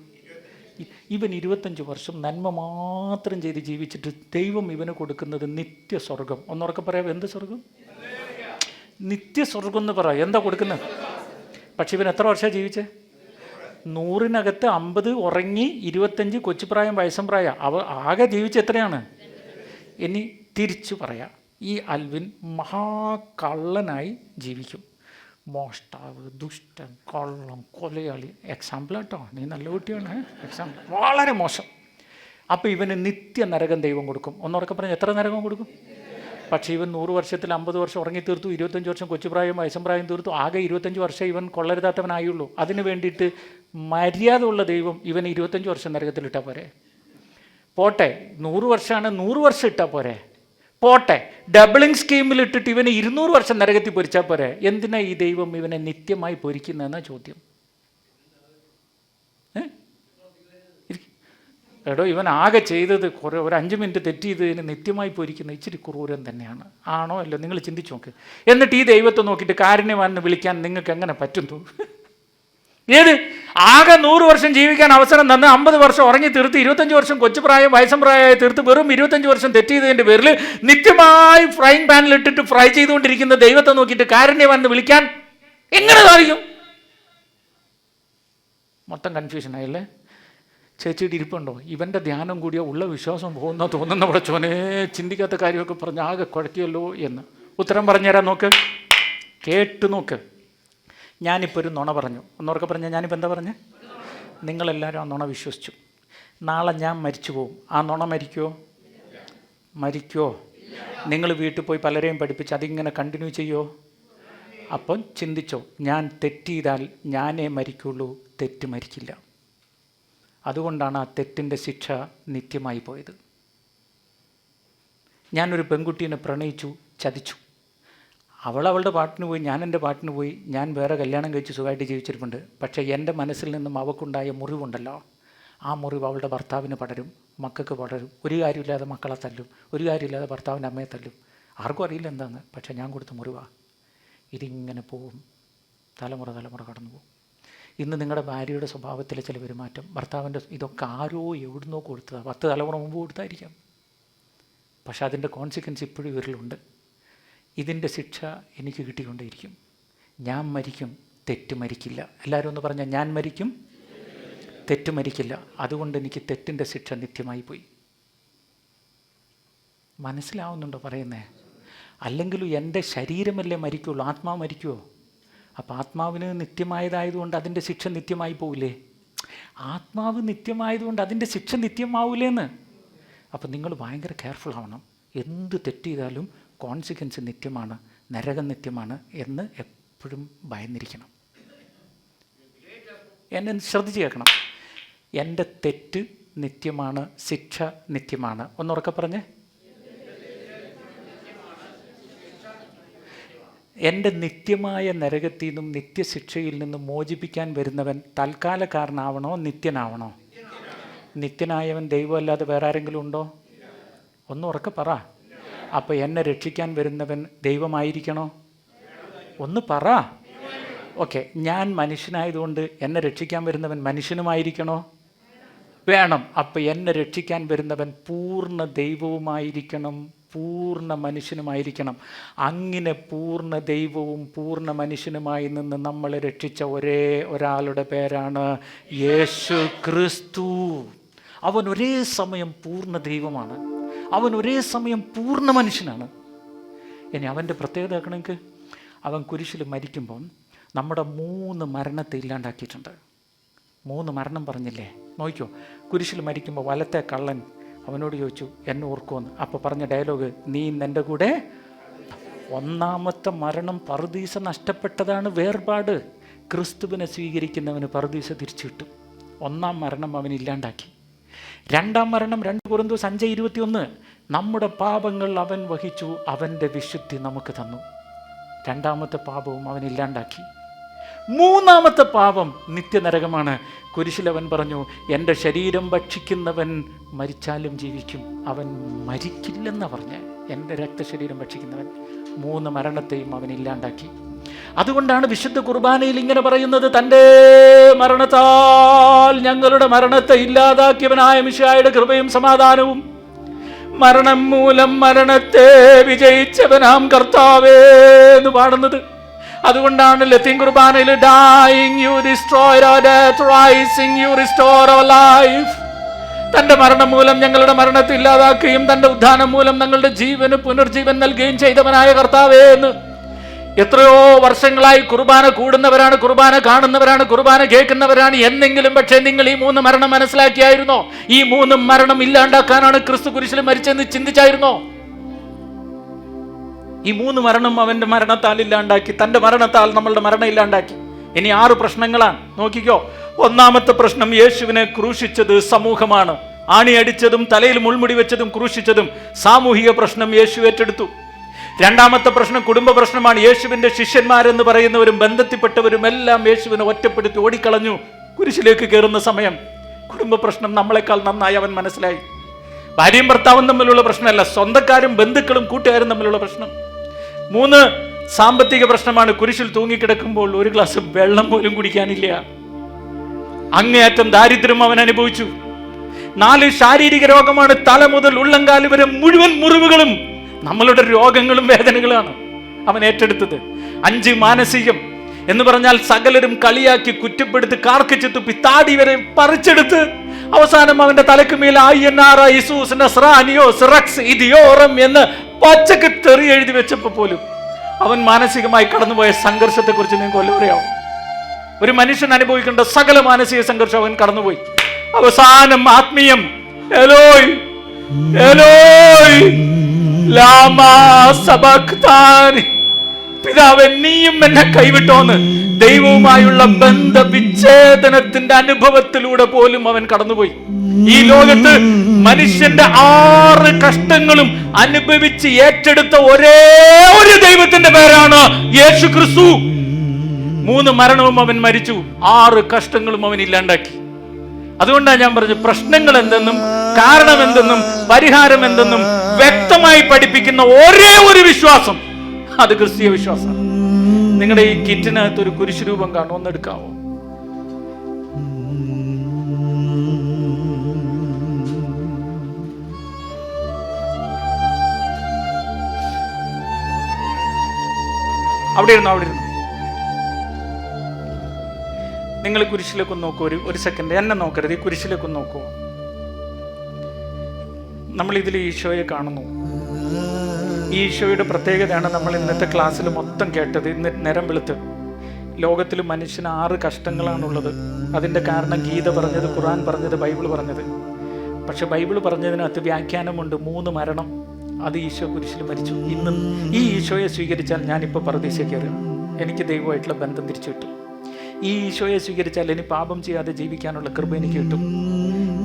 ഇവൻ 25 വർഷം നന്മ മാത്രം ചെയ്ത് ജീവിച്ചിട്ട് ദൈവം ഇവന് കൊടുക്കുന്നത് നിത്യസ്വർഗം. ഒന്നുറക്കെ പറയാം, എന്ത് സ്വർഗം? നിത്യസ്വർഗം എന്ന് പറയാം. എന്താ കൊടുക്കുന്നത്? പക്ഷെ ഇവൻ എത്ര വർഷമാണ് ജീവിച്ചേ? 100-നകത്ത് 50 ഉറങ്ങി, 25 കൊച്ചുപ്രായം, വയസ്സം പ്രായം. ആകെ ജീവിച്ച എത്രയാണ്? ഇനി തിരിച്ചു പറയാം, ഈ അൽവിൻ മഹാകള്ളനായി ജീവിക്കും. മോഷ്ടാവ്, ദുഷ്ടൻ, കള്ളം, കൊലയാളി. എക്സാമ്പിൾ കേട്ടോ, നീ നല്ല കുട്ടിയാണ്. എക്സാമ്പിൾ വളരെ മോശം. അപ്പോൾ ഇവന് നിത്യ നരകം ദൈവം കൊടുക്കും. ഒന്നുറക്കെ പറഞ്ഞാൽ എത്ര നരകം കൊടുക്കും? പക്ഷേ ഇവൻ 100 വർഷത്തിൽ 50 വർഷം ഉറങ്ങി തീർത്തു, 25 വർഷം കൊച്ചുപ്രായം, വയസ്സം പ്രായം തീർത്തു. ആകെ 25 വർഷം ഇവൻ കൊള്ളരുതാത്തവനായുള്ളൂ. അതിന് വേണ്ടിയിട്ട് മര്യാദ ഉള്ള ദൈവം ഇവന് 25 വർഷം നരകത്തിലിട്ടാൽ പോരെ? പോട്ടെ, 100 വർഷമാണ്, 100 വർഷം ഇട്ടാൽ പോരെ? പോട്ടെ, ഡബിളിങ് സ്കീമിൽ ഇട്ടിട്ട് ഇവന് 200 വർഷം നരകത്തിൽ പൊരിച്ചാൽ പോരെ? എന്തിനാ ഈ ദൈവം ഇവനെ നിത്യമായി പൊരിക്കുന്നതെന്നാ ചോദ്യം. എടോ, ഇവൻ ആകെ ചെയ്തത് ഒരു 5 മിനിറ്റ് തെറ്റ് ചെയ്തതിന് നിത്യമായി പൊരിക്കുന്ന ഇച്ചിരി ക്രൂരം തന്നെയാണ്. ആണോ അല്ലോ? നിങ്ങൾ ചിന്തിച്ചു നോക്ക്. എന്നിട്ട് ഈ ദൈവത്തെ നോക്കിയിട്ട് കാരുണ്യവാനെന്ന് വിളിക്കാൻ നിങ്ങൾക്ക് എങ്ങനെ പറ്റും? ഏത് ആകെ 100 വർഷം ജീവിക്കാൻ അവസരം തന്ന് 50 വർഷം ഉറങ്ങി തീർത്ത് 25 വർഷം കൊച്ചുപ്രായം, വയസ്സം പ്രായമായി തീർത്ത് വെറും 25 വർഷം തെറ്റ് ചെയ്തതിൻ്റെ പേരിൽ നിത്യമായി ഫ്രൈങ് പാനിലിട്ടിട്ട് ഫ്രൈ ചെയ്തുകൊണ്ടിരിക്കുന്ന ദൈവത്തെ നോക്കിയിട്ട് കാരുണ്യവാനെന്ന് വിളിക്കാൻ എങ്ങനെ സാധിക്കും? മൊത്തം കൺഫ്യൂഷനായില്ലേ? ചേച്ചിയുടെ ഇരിപ്പുണ്ടോ? ഇവൻ്റെ ധ്യാനം കൂടിയോ ഉള്ള വിശ്വാസം പോകുന്ന തോന്നുന്ന പടച്ചോനെ, ചിന്തിക്കാത്ത കാര്യമൊക്കെ പറഞ്ഞ് ആകെ കുഴക്കിയല്ലോ എന്ന്. ഉത്തരം പറഞ്ഞുതരാൻ നോക്ക്, കേട്ട് നോക്ക്. ഞാനിപ്പോൾ ഒരു നുണ പറഞ്ഞു. ഒന്നോർക്കെ പറഞ്ഞാൽ ഞാനിപ്പോൾ എന്താ പറഞ്ഞേ? നിങ്ങളെല്ലാവരും ആ നുണ വിശ്വസിച്ചു. നാളെ ഞാൻ മരിച്ചു പോവും. ആ നുണ മരിക്കുമോ? മരിക്കുമോ? നിങ്ങൾ വീട്ടിൽ പോയി പലരെയും പഠിപ്പിച്ച് അതിങ്ങനെ കണ്ടിന്യൂ ചെയ്യുമോ? അപ്പം ചിന്തിച്ചോ, ഞാൻ തെറ്റ് ചെയ്താൽ ഞാനേ മരിക്കുള്ളൂ, തെറ്റ് മരിക്കില്ല. അതുകൊണ്ടാണ് ആ തെറ്റിൻ്റെ ശിക്ഷ നിത്യമായി പോയത്. ഞാനൊരു പെൺകുട്ടീനെ പ്രണയിച്ചു, ചതിച്ചു. അവളുടെ പാട്ടിന് പോയി, ഞാൻ എൻ്റെ പാട്ടിന് പോയി. ഞാൻ വേറെ കല്യാണം കഴിച്ച് സുഖമായിട്ട് ജീവിച്ചിരിപ്പുണ്ട്. പക്ഷേ എൻ്റെ മനസ്സിൽ നിന്നും അവൾക്കുണ്ടായ മുറിവുണ്ടല്ലോ, ആ മുറിവ് അവളുടെ ഭർത്താവിന് പടരും, മക്കൾക്ക് പടരും. ഒരു കാര്യമില്ലാതെ മക്കളെ തല്ലും, ഒരു കാര്യമില്ലാതെ ഭർത്താവിൻ്റെ അമ്മയെ തല്ലും. ആർക്കും അറിയില്ല എന്താണെന്ന്. പക്ഷേ ഞാൻ കൊടുത്ത മുറിവാണ്. ഇതിങ്ങനെ പോവും, തലമുറ കടന്നു പോകും. ഇന്ന് നിങ്ങളുടെ ഭാര്യയുടെ സ്വഭാവത്തിലെ ചില പെരുമാറ്റം, ഭർത്താവിൻ്റെ, ഇതൊക്കെ ആരോ എവിടുന്നോ കൊടുത്തതാണ്. 10 തലമുറ മുമ്പ് കൊടുത്തായിരിക്കാം. പക്ഷേ അതിൻ്റെ കോൺസിക്വൻസ് ഇപ്പോഴും ഇവരിലുണ്ട്. ഇതിൻ്റെ ശിക്ഷ എനിക്ക് കിട്ടിക്കൊണ്ടേയിരിക്കും. ഞാൻ മരിക്കും, തെറ്റ് മരിക്കില്ല. എല്ലാവരും ഒന്ന് പറഞ്ഞാൽ, ഞാൻ മരിക്കും, തെറ്റ് മരിക്കില്ല. അതുകൊണ്ട് എനിക്ക് തെറ്റിൻ്റെ ശിക്ഷ നിത്യമായി പോയി. മനസ്സിലാവുന്നുണ്ടോ പറയുന്നേ? അല്ലെങ്കിലും എൻ്റെ ശരീരമല്ലേ മരിക്കുള്ളൂ, ആത്മാവ് മരിക്കുമോ? അപ്പോൾ ആത്മാവിന് നിത്യമായതായതുകൊണ്ട് അതിൻ്റെ ശിക്ഷ നിത്യമായി പോവില്ലേ? ആത്മാവ് നിത്യമായതുകൊണ്ട് അതിൻ്റെ ശിക്ഷ നിത്യമാവില്ലേന്ന്. അപ്പം നിങ്ങൾ ഭയങ്കര കെയർഫുൾ ആവണം. എന്ത് തെറ്റ് ചെയ്താലും കോൺസിക്വൻസ് നിത്യമാണ്, നരകം നിത്യമാണ് എന്ന് എപ്പോഴും ഭയന്നിരിക്കണം. എന്നെ ശ്രദ്ധിച്ച് കേൾക്കണം. എൻ്റെ തെറ്റ് നിത്യമാണ്, ശിക്ഷ നിത്യമാണ്. ഒന്നുറക്കെ പറഞ്ഞേ. എൻ്റെ നിത്യമായ നരകത്തിൽ നിന്നും നിത്യശിക്ഷയിൽ നിന്നും മോചിപ്പിക്കാൻ വരുന്നവൻ തൽക്കാലക്കാരനാവണോ നിത്യനാവണോ? നിത്യനായവൻ ദൈവമല്ലാതെ വേറെ ആരെങ്കിലും ഉണ്ടോ? ഒന്ന് ഉറക്കെ പറ. അപ്പോൾ എന്നെ രക്ഷിക്കാൻ വരുന്നവൻ ദൈവമായിരിക്കണോ? ഒന്ന് പറ. ഓക്കെ, ഞാൻ മനുഷ്യനായതുകൊണ്ട് എന്നെ രക്ഷിക്കാൻ വരുന്നവൻ മനുഷ്യനുമായിരിക്കണോ? വേണം. അപ്പോൾ എന്നെ രക്ഷിക്കാൻ വരുന്നവൻ പൂർണ്ണ ദൈവവുമായിരിക്കണം, പൂർണ്ണ മനുഷ്യനുമായിരിക്കണം. അങ്ങനെ പൂർണ്ണ ദൈവവും പൂർണ്ണ മനുഷ്യനുമായി നിന്ന് നമ്മളെ രക്ഷിച്ച ഒരേ ഒരാളുടെ പേരാണ് യേശു ക്രിസ്തു. അവൻ ഒരേ സമയം പൂർണ്ണ ദൈവമാണ്, അവൻ ഒരേ സമയം പൂർണ്ണ മനുഷ്യനാണ്. ഇനി അവൻ്റെ പ്രത്യേകത ആക്കണമെങ്കിൽ, അവൻ കുരിശിൽ മരിക്കുമ്പം നമ്മുടെ 3 മരണത്തെ ഇല്ലാണ്ടാക്കിയിട്ടുണ്ട്. 3 മരണം പറഞ്ഞില്ലേ? നോക്കിക്കോ, കുരിശിൽ മരിക്കുമ്പോൾ വലത്തെ കള്ളൻ അവനോട് ചോദിച്ചു, എന്നെ ഓർക്കുമെന്ന്. അപ്പോൾ പറഞ്ഞ ഡയലോഗ്, നീ എൻ്റെ കൂടെ. ഒന്നാമത്തെ മരണം പറുദീസ നഷ്ടപ്പെട്ടതാണ്, വേർപാട്. ക്രിസ്തുവിനെ സ്വീകരിക്കുന്നവന് പറുദീസ തിരിച്ചു കിട്ടും. 1-ാം മരണം അവൻ ഇല്ലാണ്ടാക്കി. 2-ാം മരണം 2 കൊരിന്ത്യർ 5:21, നമ്മുടെ പാപങ്ങൾ അവൻ വഹിച്ചു, അവൻ്റെ വിശുദ്ധി നമുക്ക് തന്നു. 2-ാമത്തെ പാപവും അവൻ ഇല്ലാണ്ടാക്കി. 3-ാമത്തെ പാപം നിത്യനരകമാണ്. കുരിശിലവൻ പറഞ്ഞു, എൻ്റെ ശരീരം ഭക്ഷിക്കുന്നവൻ മരിച്ചാലും ജീവിക്കും. അവൻ മരിക്കില്ലെന്നാണ് പറഞ്ഞ്, എൻ്റെ രക്തശരീരം ഭക്ഷിക്കുന്നവൻ. 3 മരണത്തെയും അവൻ ഇല്ലാണ്ടാക്കി. അതുകൊണ്ടാണ് വിശുദ്ധ കുർബാനയിൽ ഇങ്ങനെ പറയുന്നത്, തൻ്റെ മരണത്താൽ ഞങ്ങളുടെ മരണത്തെ ഇല്ലാതാക്കിയവനായ മിശിഹായുടെ കൃപയും സമാധാനവും, മരണം മൂലം മരണത്തെ വിജയിച്ചവനാം കർത്താവേ എന്ന് പാടുന്നത്. അതുകൊണ്ടാണ് ലത്തീൻ കുർബാനയിൽ dying you destroyed our death, rising you restore our life. തന്റെ മരണം മൂലം ഞങ്ങളുടെ മരണത്തെ ഇല്ലാതാക്കുകയും തന്റെ ഉത്ഥാനം മൂലം ഞങ്ങളുടെ ജീവന് പുനർജീവൻ നൽകുകയും ചെയ്തവനായ കർത്താവേ എന്ന്. എത്രയോ വർഷങ്ങളായി കുർബാന കൂടുന്നവരാണ്, കുർബാന കാണുന്നവരാണ്, കുർബാന കേൾക്കുന്നവരാണ്. എന്നെങ്കിലും പക്ഷേ നിങ്ങൾ ഈ 3 മരണം മനസ്സിലാക്കിയായിരുന്നോ? ഈ 3 മരണം ഇല്ലാണ്ടാക്കാനാണ് ക്രിസ്തു കുരിശിൽ മരിച്ചെന്ന് ചിന്തിച്ചായിരുന്നോ? ഈ 3 മരണം അവന്റെ മരണത്താൽ ഇല്ലാണ്ടാക്കി, തന്റെ മരണത്താൽ നമ്മളുടെ മരണം ഇല്ലാണ്ടാക്കി. ഇനി 6 പ്രശ്നങ്ങളാണ്, നോക്കിക്കോ. ഒന്നാമത്തെ പ്രശ്നം, യേശുവിനെ ക്രൂശിച്ചത് സമൂഹമാണ്. ആണിയടിച്ചതും തലയിൽ മുൾമുടി വെച്ചതും ക്രൂശിച്ചതും സാമൂഹിക പ്രശ്നം യേശു ഏറ്റെടുത്തു. രണ്ടാമത്തെ പ്രശ്നം കുടുംബ പ്രശ്നമാണ്. യേശുവിന്റെ ശിഷ്യന്മാരെന്ന് പറയുന്നവരും ബന്ധത്തിൽപ്പെട്ടവരും എല്ലാം യേശുവിനെ ഒറ്റപ്പെടുത്തി ഓടിക്കളഞ്ഞു കുരിശിലേക്ക് കയറുന്ന സമയം. കുടുംബ പ്രശ്നം നമ്മളെക്കാൾ നന്നായി അവൻ മനസ്സിലായി. ഭാര്യയും ഭർത്താവും തമ്മിലുള്ള പ്രശ്നമല്ല, സ്വന്തക്കാരും ബന്ധുക്കളും കൂട്ടുകാരും തമ്മിലുള്ള പ്രശ്നം. 3 സാമ്പത്തിക പ്രശ്നമാണ്. കുരിശിൽ തൂങ്ങിക്കിടക്കുമ്പോൾ ഒരു ഗ്ലാസ് വെള്ളം പോലും കുടിക്കാനില്ല. അങ്ങേയറ്റം ദാരിദ്ര്യം അവൻ അനുഭവിച്ചു. 4 ശാരീരിക രോഗമാണ്. തല മുതൽ ഉള്ളങ്കാല് വരെ മുഴുവൻ മുറിവുകളും നമ്മളുടെ രോഗങ്ങളും വേദനകളാണ് അവൻ ഏറ്റെടുത്തത്. 5 മാനസികം എന്ന് പറഞ്ഞാൽ സകലരും കളിയാക്കി കുറ്റപ്പെടുത്തി കാർക്കിച്ചു തുപ്പി താടി വരെ പറിച്ചെടുത്ത് അവസാനം അവന്റെ തലക്ക് മേൽ എന്ന് പച്ചക്ക് തെറി എഴുതി വെച്ചപ്പോ പോലും അവൻ മാനസികമായി കടന്നുപോയ സംഘർഷത്തെ കുറിച്ച് നിങ്ങൾക്ക് വല്ലതും അറിയാമോ? ഒരു മനുഷ്യൻ അനുഭവിക്കേണ്ട സകല മാനസിക സംഘർഷം അവൻ കടന്നുപോയി. അവസാനം ആത്മീയം, എലോയ് എലോയ് ലാമാ സബക്താനി, പിതാവേ നീയും എന്നെ കൈവിട്ടോന്ന് ദൈവവുമായുള്ള ബന്ധ വിച്ഛേദനത്തിന്റെ അനുഭവത്തിലൂടെ പോലും അവൻ കടന്നുപോയി. ഈ ലോകത്ത് മനുഷ്യന്റെ 6 കഷ്ടങ്ങളും അനുഭവിച്ച് ഏറ്റെടുത്ത ഒരേ ഒരു ദൈവത്തിന്റെ പേരാണ് യേശു ക്രിസ്തു. 3 മരണവും അവൻ മരിച്ചു, 6 കഷ്ടങ്ങളും അവൻ ഇല്ലാണ്ടാക്കി. അതുകൊണ്ടാണ് ഞാൻ പറഞ്ഞു, പ്രശ്നങ്ങൾ എന്തെന്നും കാരണം എന്തെന്നും പരിഹാരം എന്തെന്നും വ്യക്തമായി പഠിപ്പിക്കുന്ന ഒരേ ഒരു വിശ്വാസം, അത് ക്രിസ്തീയ വിശ്വാസമാണ്. നിങ്ങളുടെ ഈ കിറ്റിനകത്ത് ഒരു കുരിശ് രൂപം കാണും, ഒന്നെടുക്കാവോ? അവിടെ ഇരുന്നു. നിങ്ങൾ കുരിശിലേക്ക് നോക്കൂ. ഒരു സെക്കൻഡ് എന്നെ നോക്കരുത്, ഈ കുരിശിലേക്ക് നോക്കൂ. നമ്മൾ ഇതിൽ ഈശോയെ കാണുന്നു. ഈ ഈശോയുടെ പ്രത്യേകതയാണ് നമ്മൾ ഇന്നത്തെ ക്ലാസ്സിൽ മൊത്തം കേട്ടത്. ഇന്ന് നേരം വെളുത്ത് ലോകത്തിൽ മനുഷ്യന് 6 കഷ്ടങ്ങളാണുള്ളത്. അതിൻ്റെ കാരണം ഗീത പറഞ്ഞത്, ഖുർആൻ പറഞ്ഞത്, ബൈബിൾ പറഞ്ഞത്. പക്ഷെ ബൈബിൾ പറഞ്ഞതിനകത്ത് വ്യാഖ്യാനമുണ്ട്. 3 മരണം, അത് ഈശോ കുരിശിൽ മരിച്ചു. ഇന്ന് ഈ ഈശോയെ സ്വീകരിച്ചാൽ ഞാനിപ്പോൾ പറുദീസയിൽ കയറും, എനിക്ക് ദൈവമായിട്ടുള്ള ബന്ധം തിരിച്ചു കിട്ടും. ഈ ഈശോയെ സ്വീകരിച്ചാൽ എനിക്ക് പാപം ചെയ്യാതെ ജീവിക്കാനുള്ള കൃപ എനിക്ക് കിട്ടും.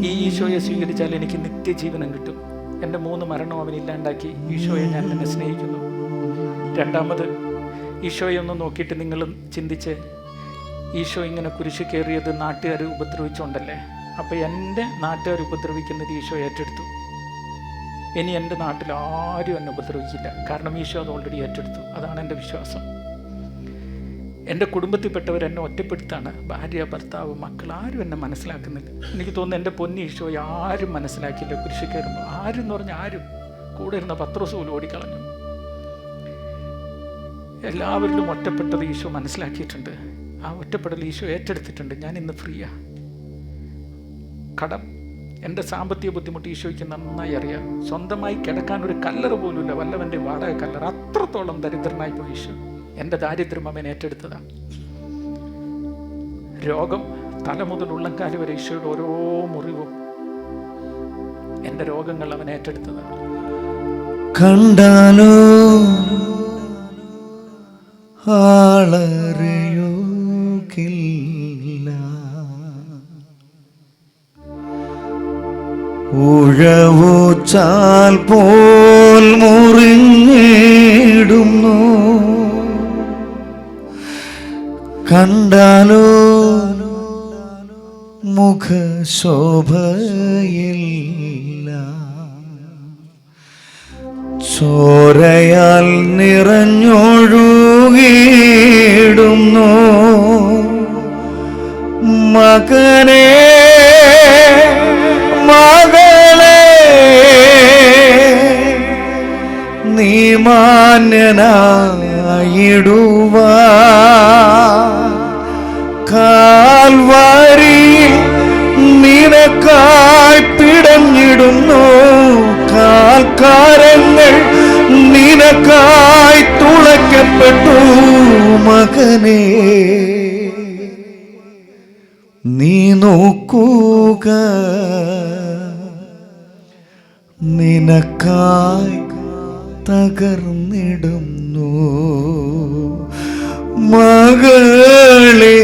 ഈ ഈശോയെ സ്വീകരിച്ചാൽ എനിക്ക് നിത്യജീവനം കിട്ടും. എൻ്റെ 3 മരണം അവനില്ലാണ്ടാക്കി. ഈശോയെ ഞാൻ നിന്നെ സ്നേഹിക്കുന്നു. രണ്ടാമത്, ഈശോയെ ഒന്ന് നോക്കിയിട്ട് നിങ്ങൾ ചിന്തിച്ച്, ഈശോ ഇങ്ങനെ കുരിശ് കയറിയത് നാട്ടുകാർ ഉപദ്രവിച്ചുകൊണ്ടല്ലേ? അപ്പോൾ എൻ്റെ നാട്ടുകാർ ഉപദ്രവിക്കുന്നത് ഈശോ ഏറ്റെടുത്തു. ഇനി എൻ്റെ നാട്ടിൽ ആരും എന്നെ ഉപദ്രവിക്കില്ല, കാരണം ഈശോ അത് ഓൾറെഡി ഏറ്റെടുത്തു. അതാണ് എൻ്റെ വിശ്വാസം. എൻ്റെ കുടുംബത്തിൽപ്പെട്ടവർ എന്നെ ഒറ്റപ്പെടുത്താണ്. ഭാര്യ, ഭർത്താവ്, മക്കൾ ആരും എന്നെ മനസ്സിലാക്കുന്നില്ല. എനിക്ക് തോന്നുന്നു എൻ്റെ പൊന്നി ഈശോയെ ആരും മനസ്സിലാക്കില്ല കുരിശ് കയറുമ്പോൾ. ആരും എന്ന് പറഞ്ഞാൽ ആരും. കൂടെ ഇരുന്ന പത്രോസ് പോലും ഓടിക്കളഞ്ഞു. എല്ലാവരിലും ഒറ്റപ്പെട്ടത് ഈശോ മനസ്സിലാക്കിയിട്ടുണ്ട്. ആ ഒറ്റപ്പെടൽ ഈശോ ഏറ്റെടുത്തിട്ടുണ്ട്. ഞാൻ ഇന്ന് ഫ്രീയാ. കടം, എൻ്റെ സാമ്പത്തിക ബുദ്ധിമുട്ട് ഈശോയ്ക്ക് നന്നായി അറിയാം. സ്വന്തമായി കിടക്കാൻ ഒരു കല്ലറ പോലുമില്ല, വല്ലവൻ്റെ വാടക കല്ലറ. അത്രത്തോളം ദരിദ്രനായി പോയി ഈശോ. എൻ്റെ ദാരിദ്ര്യം അവൻ ഏറ്റെടുത്തതാണ്. രോഗം, തല മുതൽ ഉള്ളംകാല് വരെ ഈശോയുടെ ഓരോ മുറിവും എൻ്റെ രോഗങ്ങൾ അവൻ ഏറ്റെടുത്തതാണ്. കണ്ടാലോ ആളറിയുകില്ല, ഉഴവുചാൽ പോൽ മുറിഞ്ഞിടുന്നു. കണ്ടാലോ മുഖശോഭയില്ല, ചോരയാൽ നിറഞ്ഞൊഴുകിടുന്നു. മകനേ, മകളെ, നീ മാന്യനായിടുവാൻ കാൽവാരിയിൽ നിനക്കായി പിടഞ്ഞിടുന്നു. കാൽക്കാരങ്ങൾ നിനക്കായി തുളയ്ക്കപ്പെട്ടു. മകനേ, നീ നോക്കുക, നിനക്കായി തകർന്നിടുന്നു. മകളെ,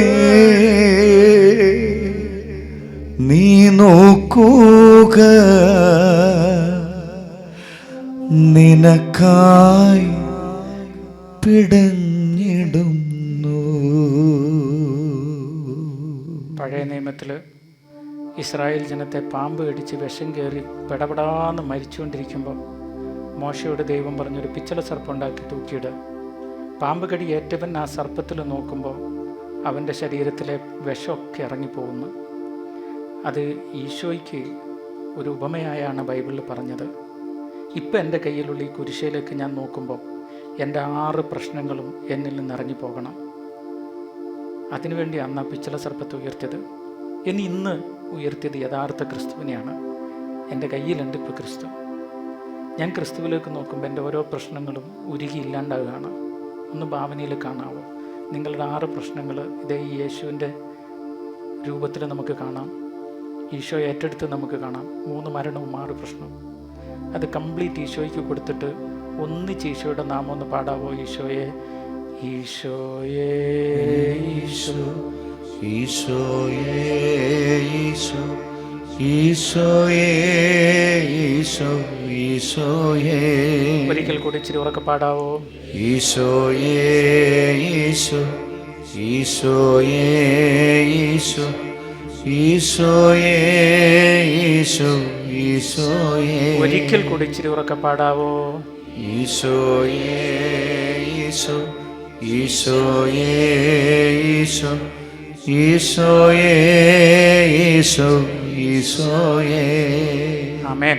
നീ നോക്കുക, നിനക്കായി പിടഞ്ഞിടുന്നു. പഴയ നിയമത്തിൽ ഇസ്രായേൽ ജനത്തെ പാമ്പ് കടിച്ച് വിഷം കയറി പെടപെടാന്ന് മരിച്ചുകൊണ്ടിരിക്കുമ്പോൾ മോശയോട് ദൈവം പറഞ്ഞൊരു പിച്ചള സർപ്പം ഉണ്ടാക്കി തൂക്കിയിട്. പാമ്പ് കടി ഏറ്റവൻ ആ സർപ്പത്തിൽ നോക്കുമ്പോൾ അവൻ്റെ ശരീരത്തിലെ വിഷമൊക്കെ ഇറങ്ങിപ്പോകുന്നു. അത് ഈശോയ്ക്ക് ഒരു ഉപമയായാണ് ബൈബിളിൽ പറഞ്ഞത്. ഇപ്പം എൻ്റെ കയ്യിലുള്ള ഈ കുരിശയിലേക്ക് ഞാൻ നോക്കുമ്പോൾ എൻ്റെ 6 പ്രശ്നങ്ങളും എന്നിൽ നിന്ന് ഇറങ്ങി പോകണം. അതിനുവേണ്ടി അന്ന് ആ പിച്ചള സർപ്പത്തെ ഉയർത്തിയത്. ഇന്ന് ഉയർത്തിയത് യഥാർത്ഥ ക്രിസ്തുവിനെയാണ്. എൻ്റെ കയ്യിലുണ്ട് ഇപ്പോൾ ക്രിസ്തു. ഞാൻ ക്രിസ്തുവിലേക്ക് നോക്കുമ്പോൾ എൻ്റെ ഓരോ പ്രശ്നങ്ങളും ഉരുകി ഇല്ലാണ്ടാവുകയാണ്. ഒന്ന് ഭാവനയിൽ കാണാവോ? നിങ്ങളുടെ 6 പ്രശ്നങ്ങൾ ഇതേ ഈ യേശുവിൻ്റെ രൂപത്തിൽ നമുക്ക് കാണാം. ഈശോ ഏറ്റെടുത്ത് നമുക്ക് കാണാം. 3 മരണവും 6 പ്രശ്നവും. അത് കംപ്ലീറ്റ് ഈശോയ്ക്ക് കൊടുത്തിട്ട് ഒന്നിച്ച് ഈശോയുടെ നാമം ഒന്ന് പാടാവോ? ഈശോയെ, ഈശോയേ, ഈശോ, ഈശോയേ, ഈശോ, ഈശോയേ, ഈശോ, ഈശോയേ. ഒരിക്കൽ കൂടി ഇച്ചിരി ഉറക്കെ പാടാവോ? ഈശോയേ, ഈശോ, ഈശോയേ, ഈശോ, ഈശോയേ, ഈശോ, ഈശോയേ. ഒരിക്കൽ കൂടി ഇച്ചിരി ഉറക്കെ പാടാവോ? ഈശോയേ, ഈശോ, ഈശോയേ, ഈശോ, ഈശോയേ, ഈശോ, ഈശോയേ. ആമേൻ.